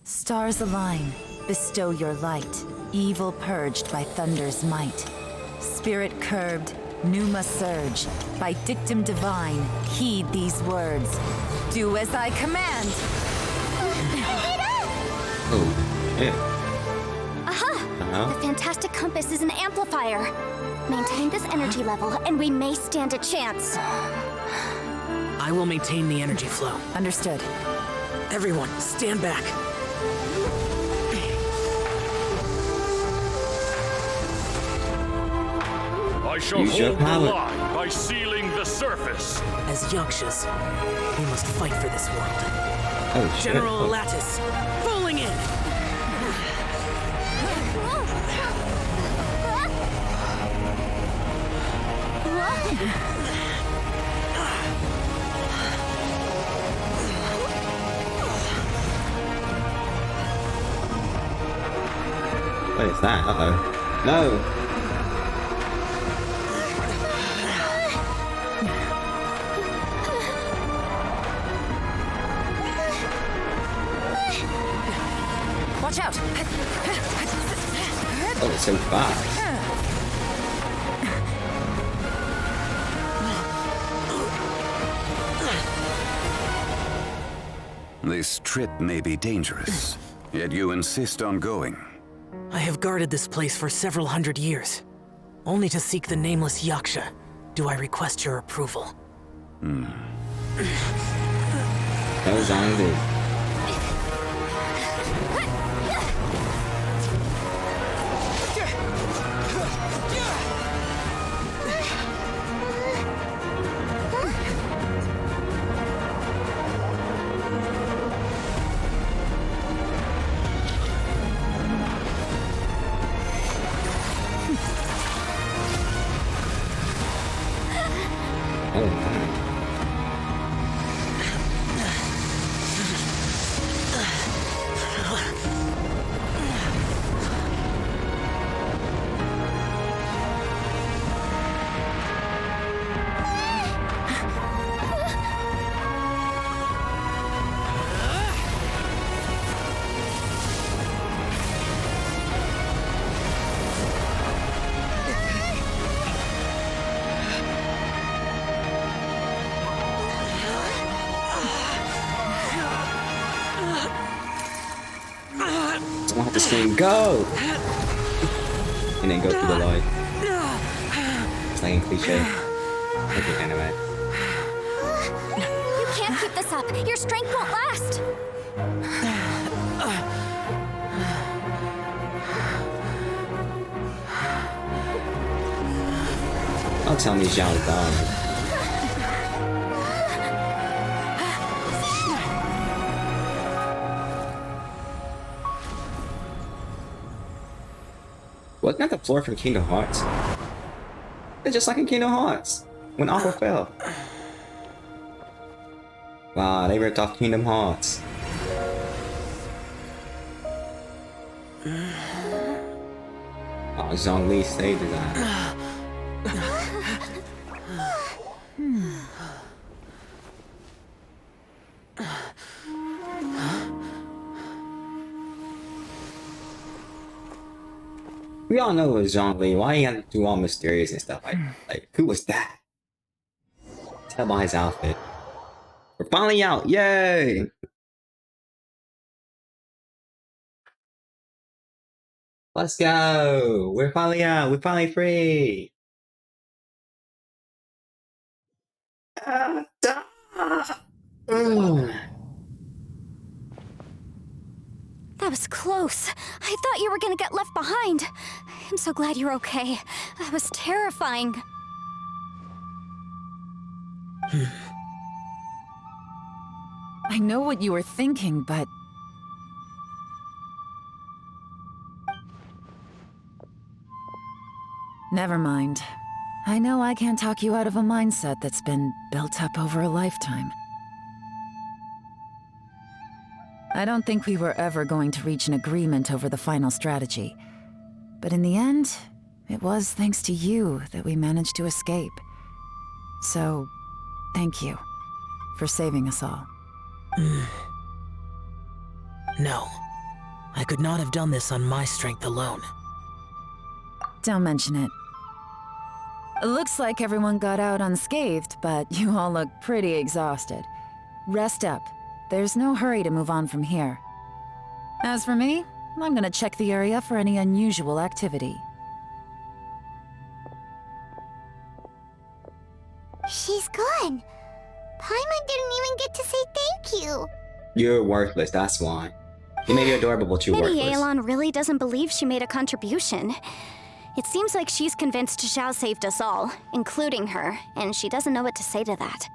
[SPEAKER 6] Stars align, bestow your light, evil purged by thunder's might. Spirit curbed, pneuma surge, by dictum divine, heed these words. Do as I command!
[SPEAKER 1] Oh, yeah.
[SPEAKER 3] Aha! The fantastic compass is an amplifier. Maintain this energy level, and we may stand a chance.
[SPEAKER 7] I will maintain the energy flow.
[SPEAKER 6] Understood.
[SPEAKER 7] Everyone, stand back.
[SPEAKER 8] I shall
[SPEAKER 1] Use your
[SPEAKER 8] hold the
[SPEAKER 1] power.
[SPEAKER 8] line by sealing the surface.
[SPEAKER 7] As Yakshas, we must fight for this world.
[SPEAKER 1] Oh, shit.
[SPEAKER 7] General
[SPEAKER 1] Oh.
[SPEAKER 7] Lattice, falling in!
[SPEAKER 1] What is that? Uh-oh. No!
[SPEAKER 6] Watch out!
[SPEAKER 1] Oh, it's so fast.
[SPEAKER 9] This trip may be dangerous, yet you insist on going.
[SPEAKER 7] I have guarded this place for several hundred years, only to seek the nameless Yaksha. Do I request your approval?
[SPEAKER 1] That was angry. I have to scream, go! And then go through the light. It's like a cliche. Like an anime.
[SPEAKER 3] You can't keep this up. Your strength won't last.
[SPEAKER 1] Don't tell me Zhao's dying. Wasn't that the floor from Kingdom Hearts? It's just like in Kingdom Hearts, when Aqua fell. Wow, they ripped off Kingdom Hearts. Oh, Zhongli saved his ass. We all know it was Zhongli. Why you have to do all mysterious and stuff like who was that? Tell by his outfit. We're finally out! Yay! Let's go! We're finally out! We're finally free!
[SPEAKER 3] That was close. I thought you were gonna get left behind. I'm so glad you're okay. That was terrifying.
[SPEAKER 6] I know what you were thinking, but... Never mind. I know I can't talk you out of a mindset that's been built up over a lifetime. I don't think we were ever going to reach an agreement over the final strategy. But in the end, it was thanks to you that we managed to escape. So, thank you for saving us all.
[SPEAKER 7] No. I could not have done this on my strength alone.
[SPEAKER 6] Don't mention it. Looks like everyone got out unscathed, but you all look pretty exhausted. Rest up. There's no hurry to move on from here. As for me, I'm gonna check the area for any unusual activity.
[SPEAKER 2] She's gone. Paimon didn't even get to say thank you.
[SPEAKER 1] You're worthless, that's why. You may be adorable, but you're
[SPEAKER 3] Maybe
[SPEAKER 1] worthless.
[SPEAKER 3] Aelon really doesn't believe she made a contribution. It seems like she's convinced Zhao saved us all, including her, and she doesn't know what to say to that.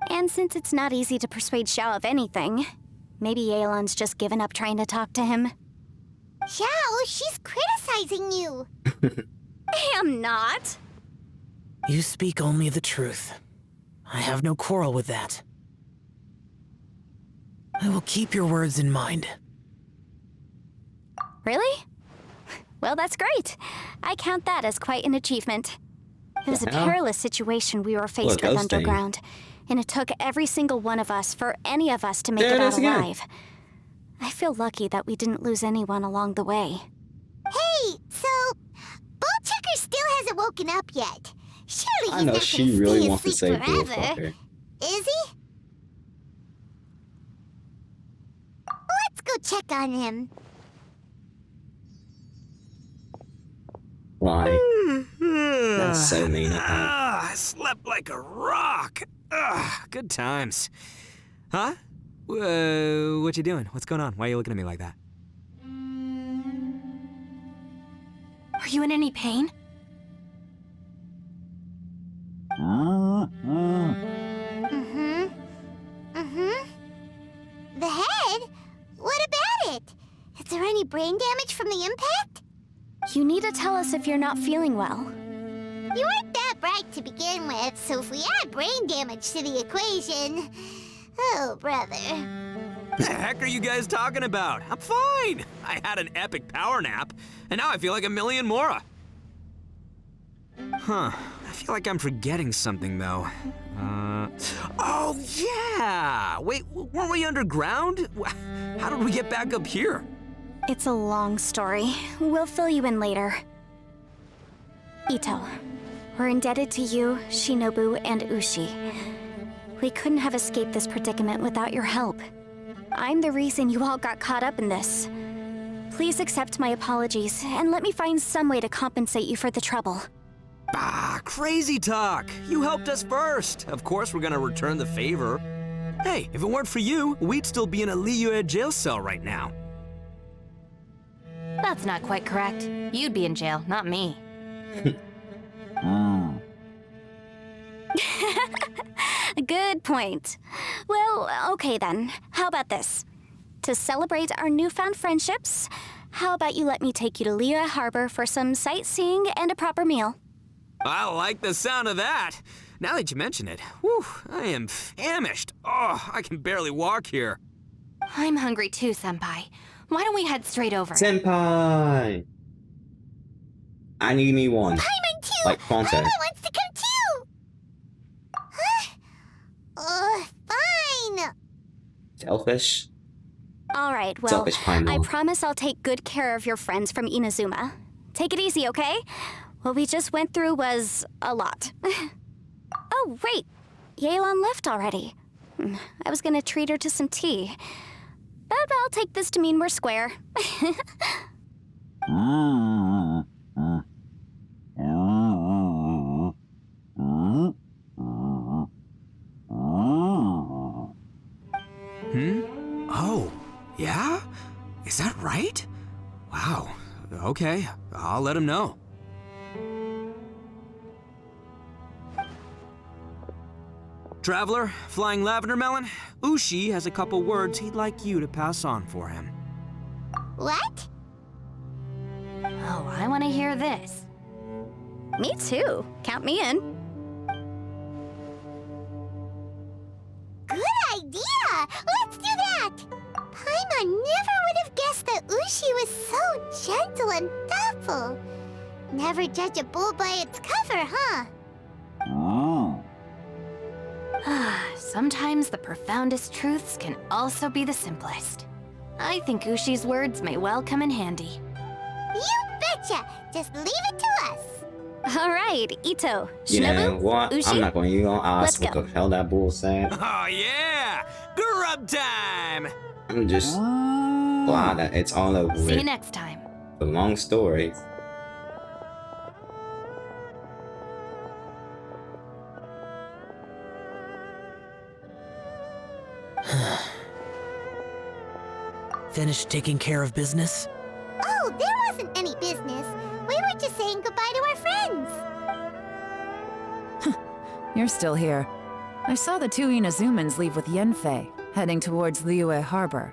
[SPEAKER 3] And since it's not easy to persuade Zhao of anything, maybe Aelon's just given up trying to talk to him.
[SPEAKER 2] Zhao, she's criticizing you.
[SPEAKER 3] I am not.
[SPEAKER 7] You speak only the truth. I have no quarrel with that. I will keep your words in mind.
[SPEAKER 3] Really? Well, that's great. I count that as quite an achievement. It was a perilous situation we were faced with underground, and it took every single one of us for any of us to make it out alive. I feel lucky that we didn't lose anyone along the way.
[SPEAKER 2] Hey, so still hasn't woken up yet. Surely
[SPEAKER 1] I
[SPEAKER 2] he's
[SPEAKER 1] know
[SPEAKER 2] not
[SPEAKER 1] she
[SPEAKER 2] gonna
[SPEAKER 1] really
[SPEAKER 2] stay
[SPEAKER 1] wants to
[SPEAKER 2] asleep
[SPEAKER 1] save Bull
[SPEAKER 2] forever.
[SPEAKER 1] Fucker.
[SPEAKER 2] Is he? Let's go check on him.
[SPEAKER 1] Why? That's so mean of her.
[SPEAKER 4] I slept like a rock. Good times. Huh? What you doing? What's going on? Why are you looking at me like that?
[SPEAKER 12] Are you in any pain?
[SPEAKER 2] The head? What about it? Is there any brain damage from the impact?
[SPEAKER 3] You need to tell us if you're not feeling well.
[SPEAKER 2] You weren't that bright to begin with, so if we add brain damage to the equation... Oh, brother.
[SPEAKER 4] The heck are you guys talking about? I'm fine. I had an epic power nap, and now I feel like a million more. Huh. I feel like I'm forgetting something, though. Oh, yeah! Wait, weren't we underground? How did we get back up here?
[SPEAKER 3] It's a long story. We'll fill you in later. Ito, we're indebted to you, Shinobu, and Ushi. We couldn't have escaped this predicament without your help. I'm the reason you all got caught up in this. Please accept my apologies, and let me find some way to compensate you for the trouble.
[SPEAKER 4] Crazy talk! You helped us first! Of course we're gonna return the favor. Hey, if it weren't for you, we'd still be in a Liyue jail cell right now.
[SPEAKER 5] That's not quite correct. You'd be in jail, not me.
[SPEAKER 3] Good point. Well, okay then. How about this? To celebrate our newfound friendships, how about you let me take you to Liyue Harbor for some sightseeing and a proper meal?
[SPEAKER 4] I like the sound of that. Now that you mention it, whew, I am famished. Oh, I can barely walk here.
[SPEAKER 5] I'm hungry too, Senpai. Why don't we head straight over?
[SPEAKER 1] Senpai! I need me one.
[SPEAKER 2] Paimon too!
[SPEAKER 1] Like Pronto.
[SPEAKER 2] Paimon wants to come too! Huh? Fine!
[SPEAKER 1] Selfish?
[SPEAKER 3] Alright, well,
[SPEAKER 1] Selfish Paimon.
[SPEAKER 3] I promise I'll take good care of your friends from Inazuma. Take it easy, okay? What we just went through was a lot. Oh, wait. Yelan left already. I was gonna treat her to some tea. But I'll take this to mean we're square.
[SPEAKER 4] Oh, yeah? Is that right? Wow. Okay, I'll let him know. Traveler, Flying Lavender Melon, Ushi has a couple words he'd like you to pass on for him.
[SPEAKER 2] What?
[SPEAKER 5] Oh, I want to hear this.
[SPEAKER 3] Me too. Count me in.
[SPEAKER 2] Good idea! Let's do that! Paimon never would have guessed that Ushi was so gentle and thoughtful. Never judge a bull by its cover, huh?
[SPEAKER 5] Sometimes the profoundest truths can also be the simplest. I think Ushi's words may well come in handy.
[SPEAKER 2] You betcha! Just leave it to us!
[SPEAKER 3] All right, Ito,
[SPEAKER 1] You know
[SPEAKER 3] Shinobu,
[SPEAKER 1] what?
[SPEAKER 3] Ushi.
[SPEAKER 1] I'm not going to even ask
[SPEAKER 3] Let's
[SPEAKER 1] what
[SPEAKER 3] go.
[SPEAKER 1] the hell that bull said.
[SPEAKER 4] Oh yeah! Grub time!
[SPEAKER 1] I'm just glad that it's all over
[SPEAKER 5] See you
[SPEAKER 1] with.
[SPEAKER 5] next time.
[SPEAKER 1] The long story.
[SPEAKER 13] Finished taking care of business?
[SPEAKER 2] Oh, there wasn't any business. We were just saying goodbye to our friends.
[SPEAKER 6] You're still here. I saw the two Inazumans leave with Yenfei, heading towards Liyue Harbor.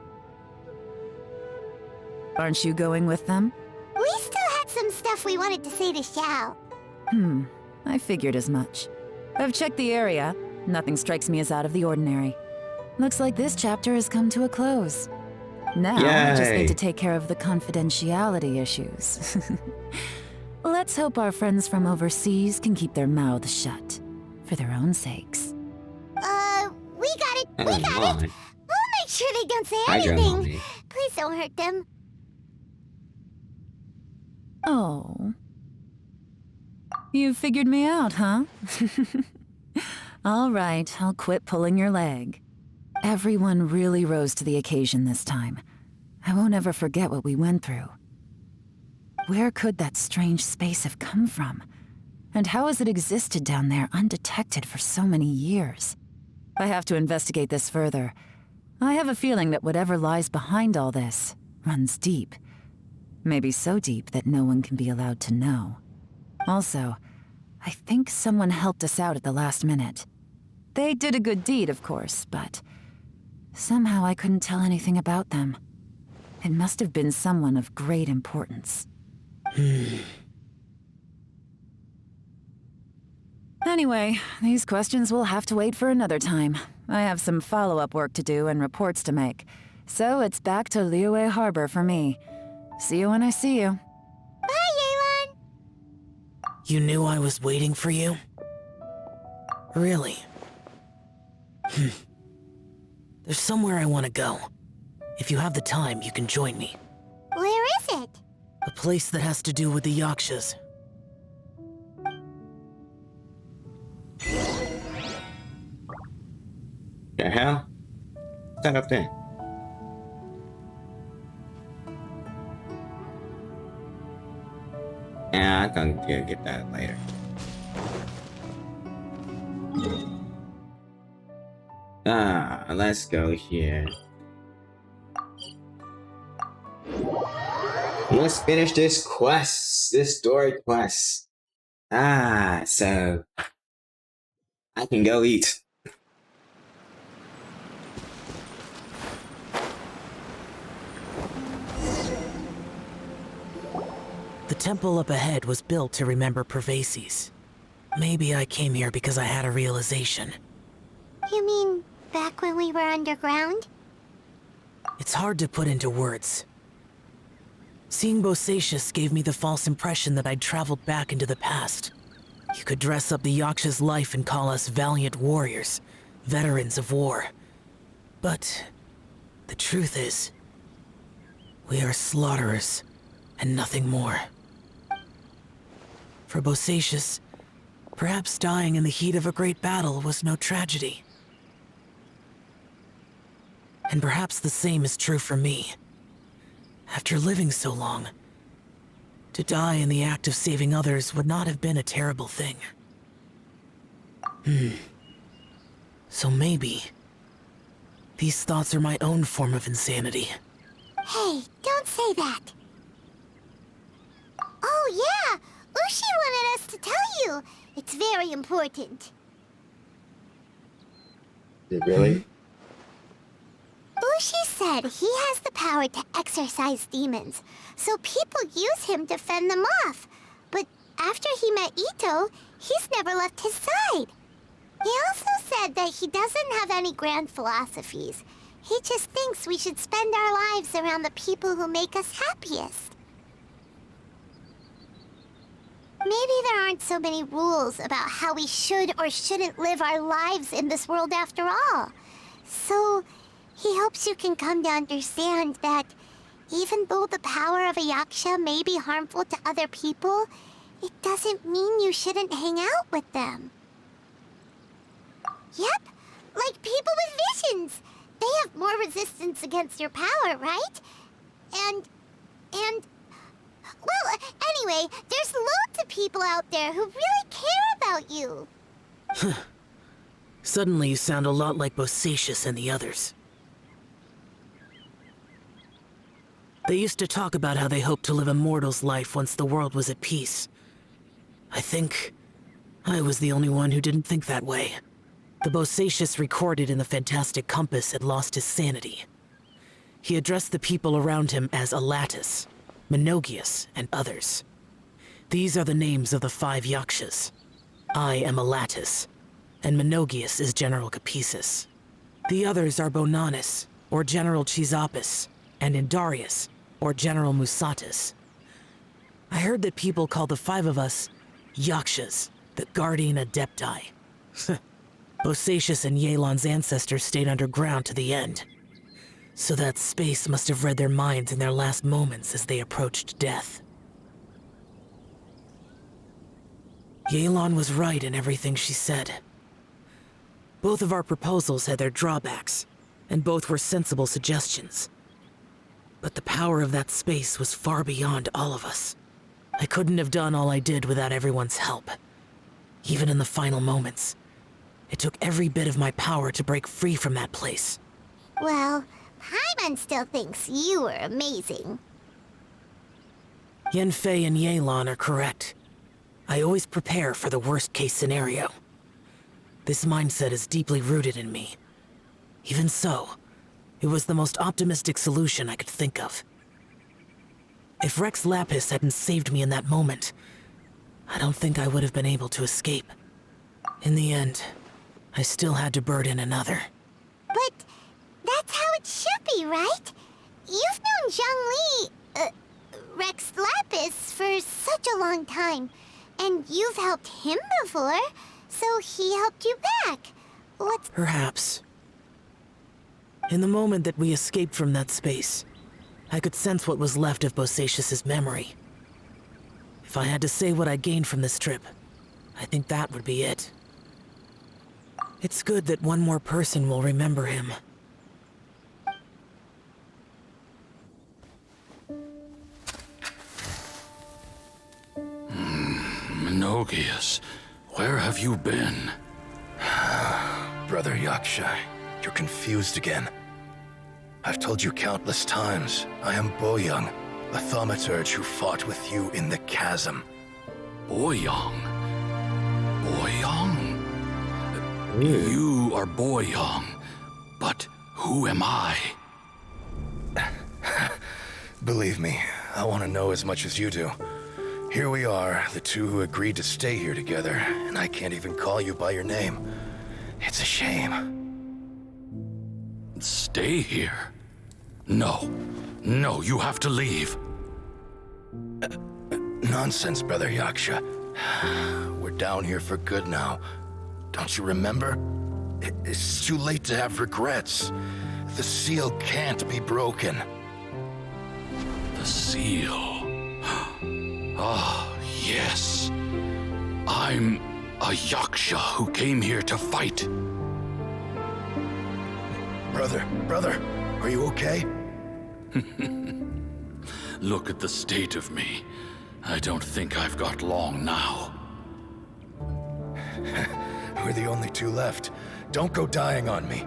[SPEAKER 6] Aren't you going with them?
[SPEAKER 2] We still had some stuff we wanted to say to Xiao.
[SPEAKER 6] I figured as much. I've checked the area. Nothing strikes me as out of the ordinary. Looks like this chapter has come to a close. Now, I just
[SPEAKER 1] Yay.
[SPEAKER 6] need to take care of the confidentiality issues. Let's hope our friends from overseas can keep their mouths shut. For their own sakes.
[SPEAKER 2] We got it. We got it.
[SPEAKER 1] my.
[SPEAKER 2] We'll make sure they don't say
[SPEAKER 1] Hydro
[SPEAKER 2] anything.
[SPEAKER 1] mommy.
[SPEAKER 2] Please don't hurt them.
[SPEAKER 6] Oh. You figured me out, huh? All right, I'll quit pulling your leg. Everyone really rose to the occasion this time. I won't ever forget what we went through. Where could that strange space have come from? And how has it existed down there undetected for so many years? I have to investigate this further. I have a feeling that whatever lies behind all this runs deep. Maybe so deep that no one can be allowed to know. Also, I think someone helped us out at the last minute. They did a good deed, of course, but somehow I couldn't tell anything about them. It must have been someone of great importance. Anyway, these questions will have to wait for another time. I have some follow-up work to do and reports to make. So it's back to Liyue Harbor for me. See you when I see you.
[SPEAKER 2] Bye, Yelan!
[SPEAKER 7] You knew I was waiting for you? Really? There's somewhere I want to go. If you have the time, you can join me.
[SPEAKER 2] Where is it?
[SPEAKER 7] A place that has to do with the Yakshas.
[SPEAKER 1] The hell? What's that up there? Yeah, I'm gonna get that later. Let's go here. Let's finish this quest, this story quest. So I can go eat.
[SPEAKER 7] The temple up ahead was built to remember Pervases. Maybe I came here because I had a realization.
[SPEAKER 2] You mean back when we were underground?
[SPEAKER 7] It's hard to put into words. Seeing Bosacius gave me the false impression that I'd traveled back into the past. You could dress up the Yaksha's life and call us valiant warriors, veterans of war. But the truth is, we are slaughterers and nothing more. For Bosacius, perhaps dying in the heat of a great battle was no tragedy. And perhaps the same is true for me. After living so long, to die in the act of saving others would not have been a terrible thing. So maybe these thoughts are my own form of insanity.
[SPEAKER 2] Hey, don't say that. Oh yeah, Ushi wanted us to tell you. It's very important.
[SPEAKER 1] Did really?
[SPEAKER 2] Ushi said he has the power to exorcise demons, so people use him to fend them off. But after he met Ito, he's never left his side. He also said that he doesn't have any grand philosophies. He just thinks we should spend our lives around the people who make us happiest. Maybe there aren't so many rules about how we should or shouldn't live our lives in this world after all. So he hopes you can come to understand that even though the power of a Yaksha may be harmful to other people, it doesn't mean you shouldn't hang out with them. Yep, like people with visions. They have more resistance against your power, right? And... Well, anyway, there's loads of people out there who really care about you.
[SPEAKER 7] Suddenly you sound a lot like Bosacius and the others. They used to talk about how they hoped to live a mortal's life once the world was at peace. I think I was the only one who didn't think that way. The Bosacius recorded in the Fantastic Compass had lost his sanity. He addressed the people around him as Alatus, Menogius, and others. These are the names of the 5 Yakshas. I am Alatus, and Menogius is General Capisis. The others are Bonanis, or General Chizapis, and Indarius, or General Musatis. I heard that people call the 5 of us Yakshas, the Guardian Adepti. Bosacius and Yelan's ancestors stayed underground to the end. So that space must have read their minds in their last moments as they approached death. Yelan was right in everything she said. Both of our proposals had their drawbacks, and both were sensible suggestions. But the power of that space was far beyond all of us. I couldn't have done all I did without everyone's help. Even in the final moments, it took every bit of my power to break free from that place.
[SPEAKER 2] Well, Paimon still thinks you were amazing.
[SPEAKER 7] Yanfei and Yelan are correct. I always prepare for the worst-case scenario. This mindset is deeply rooted in me. Even so, it was the most optimistic solution I could think of. If Rex Lapis hadn't saved me in that moment, I don't think I would have been able to escape. In the end, I still had to burden another.
[SPEAKER 2] But that's how it should be, right? You've known Zhongli, Rex Lapis, for such a long time. And you've helped him before, so he helped you back. What's...
[SPEAKER 7] Perhaps. In the moment that we escaped from that space, I could sense what was left of Bosacius's memory. If I had to say what I gained from this trip, I think that would be it. It's good that one more person will remember him.
[SPEAKER 8] Menogias, where have you been?
[SPEAKER 14] Brother Yaksha, you're confused again. I've told you countless times, I am Boyoung, a thaumaturge who fought with you in the chasm.
[SPEAKER 8] Boyoung? Boyoung? You are Boyoung, but who am I?
[SPEAKER 14] Believe me, I want to know as much as you do. Here we are, the two who agreed to stay here together, and I can't even call you by your name. It's a shame.
[SPEAKER 8] Stay here? No. No, you have to leave.
[SPEAKER 14] Nonsense, Brother Yaksha. We're down here for good now. Don't you remember? It's too late to have regrets. The seal can't be broken.
[SPEAKER 8] The seal. Ah, yes. I'm a Yaksha who came here to fight.
[SPEAKER 14] Brother, are you okay?
[SPEAKER 8] Look at the state of me. I don't think I've got long now.
[SPEAKER 14] We're the only two left. Don't go dying on me.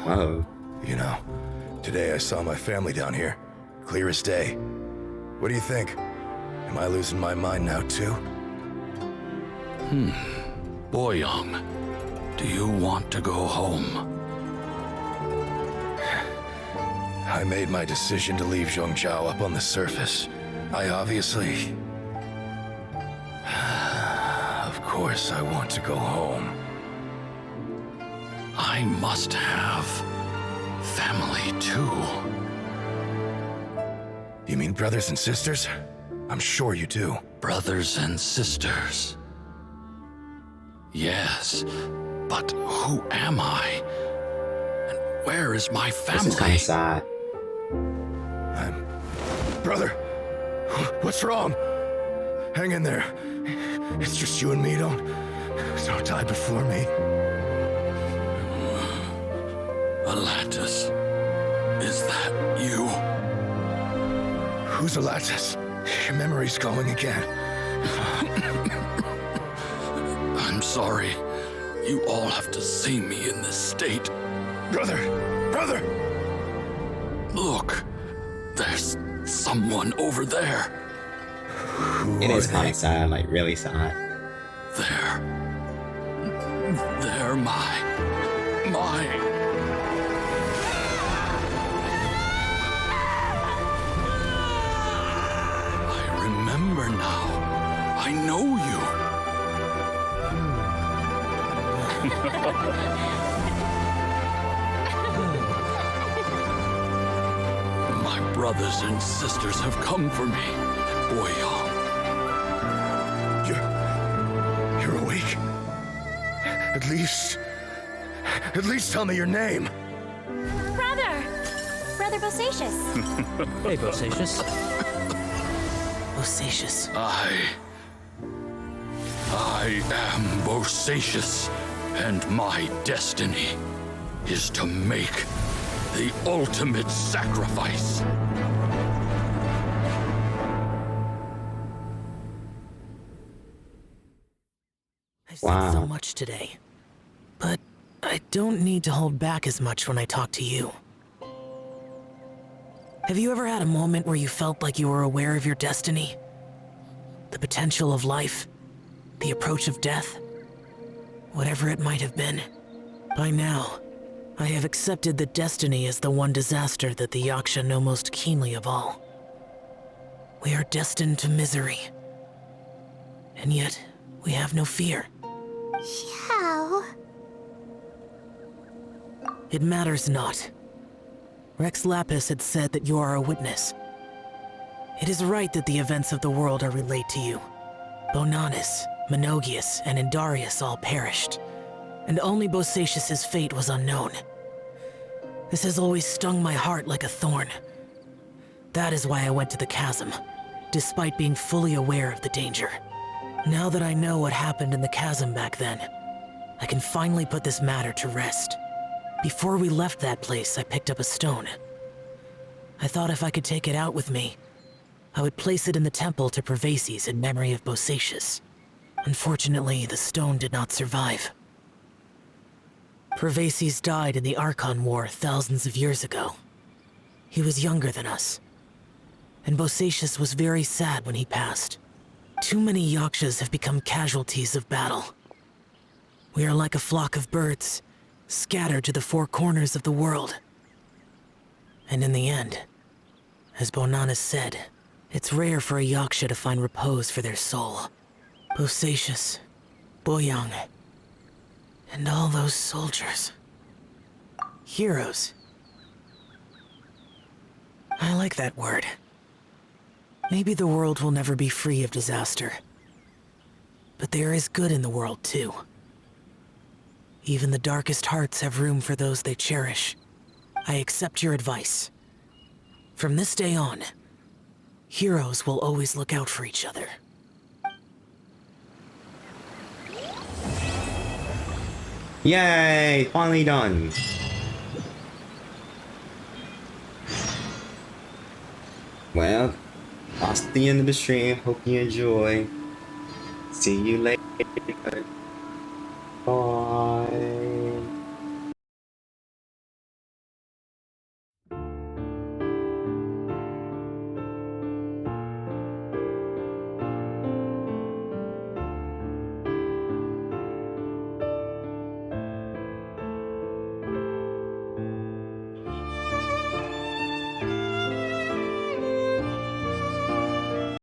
[SPEAKER 1] Whoa.
[SPEAKER 14] You know, today I saw my family down here. Clear as day. What do you think? Am I losing my mind now, too?
[SPEAKER 8] Boyoung, do you want to go home?
[SPEAKER 14] I made my decision to leave Zhongzhou up on the surface. I obviously... Of course I want to go home.
[SPEAKER 8] I must have family, too.
[SPEAKER 14] You mean brothers and sisters? I'm sure you do.
[SPEAKER 8] Brothers and sisters. Yes, but who am I? And where is my family?
[SPEAKER 1] This is kind of sad.
[SPEAKER 14] Brother, what's wrong? Hang in there. It's just you and me. Don't die before me.
[SPEAKER 8] Atlantis, is that you?
[SPEAKER 14] Who's Atlantis? Your memory's going again.
[SPEAKER 8] I'm sorry. You all have to see me in this state.
[SPEAKER 14] Brother!
[SPEAKER 8] Look, there's someone over there.
[SPEAKER 1] It is kind of sad, like really sad.
[SPEAKER 8] They're my... I remember now. I know you. My brothers and sisters have come for me, Boyoung.
[SPEAKER 14] You're awake. At least tell me your name.
[SPEAKER 3] Brother Bosacius.
[SPEAKER 13] Hey, Bosacius.
[SPEAKER 7] Bosacius.
[SPEAKER 8] I am Bosacius, and my destiny is to make the ultimate sacrifice.
[SPEAKER 7] I've said so much today, but I don't need to hold back as much when I talk to you. Have you ever had a moment where you felt like you were aware of your destiny? The potential of life? The approach of death? Whatever it might have been. By now, I have accepted that destiny is the one disaster that the Yaksha know most keenly of all. We are destined to misery. And yet, we have no fear.
[SPEAKER 2] Xiao.
[SPEAKER 7] It matters not. Rex Lapis had said that you are a witness. It is right that the events of the world are relayed to you. Bonanis, Menogias, and Indarius all perished, and only Bosacius's fate was unknown. This has always stung my heart like a thorn. That is why I went to the chasm, despite being fully aware of the danger. Now that I know what happened in the chasm back then, I can finally put this matter to rest. Before we left that place, I picked up a stone. I thought if I could take it out with me, I would place it in the temple to Pervases in memory of Bosacius. Unfortunately, the stone did not survive. Pervases died in the Archon War thousands of years ago. He was younger than us, and Bosacius was very sad when he passed. Too many Yakshas have become casualties of battle. We are like a flock of birds, scattered to the four corners of the world. And in the end, as Bonanis said, it's rare for a Yaksha to find repose for their soul. Bosacius, Boyang, and all those soldiers. Heroes. I like that word. Maybe the world will never be free of disaster. But there is good in the world, too. Even the darkest hearts have room for those they cherish. I accept your advice. From this day on, heroes will always look out for each other.
[SPEAKER 1] Yay! Finally done. Well, that's the end of the stream. Hope you enjoy. See you later.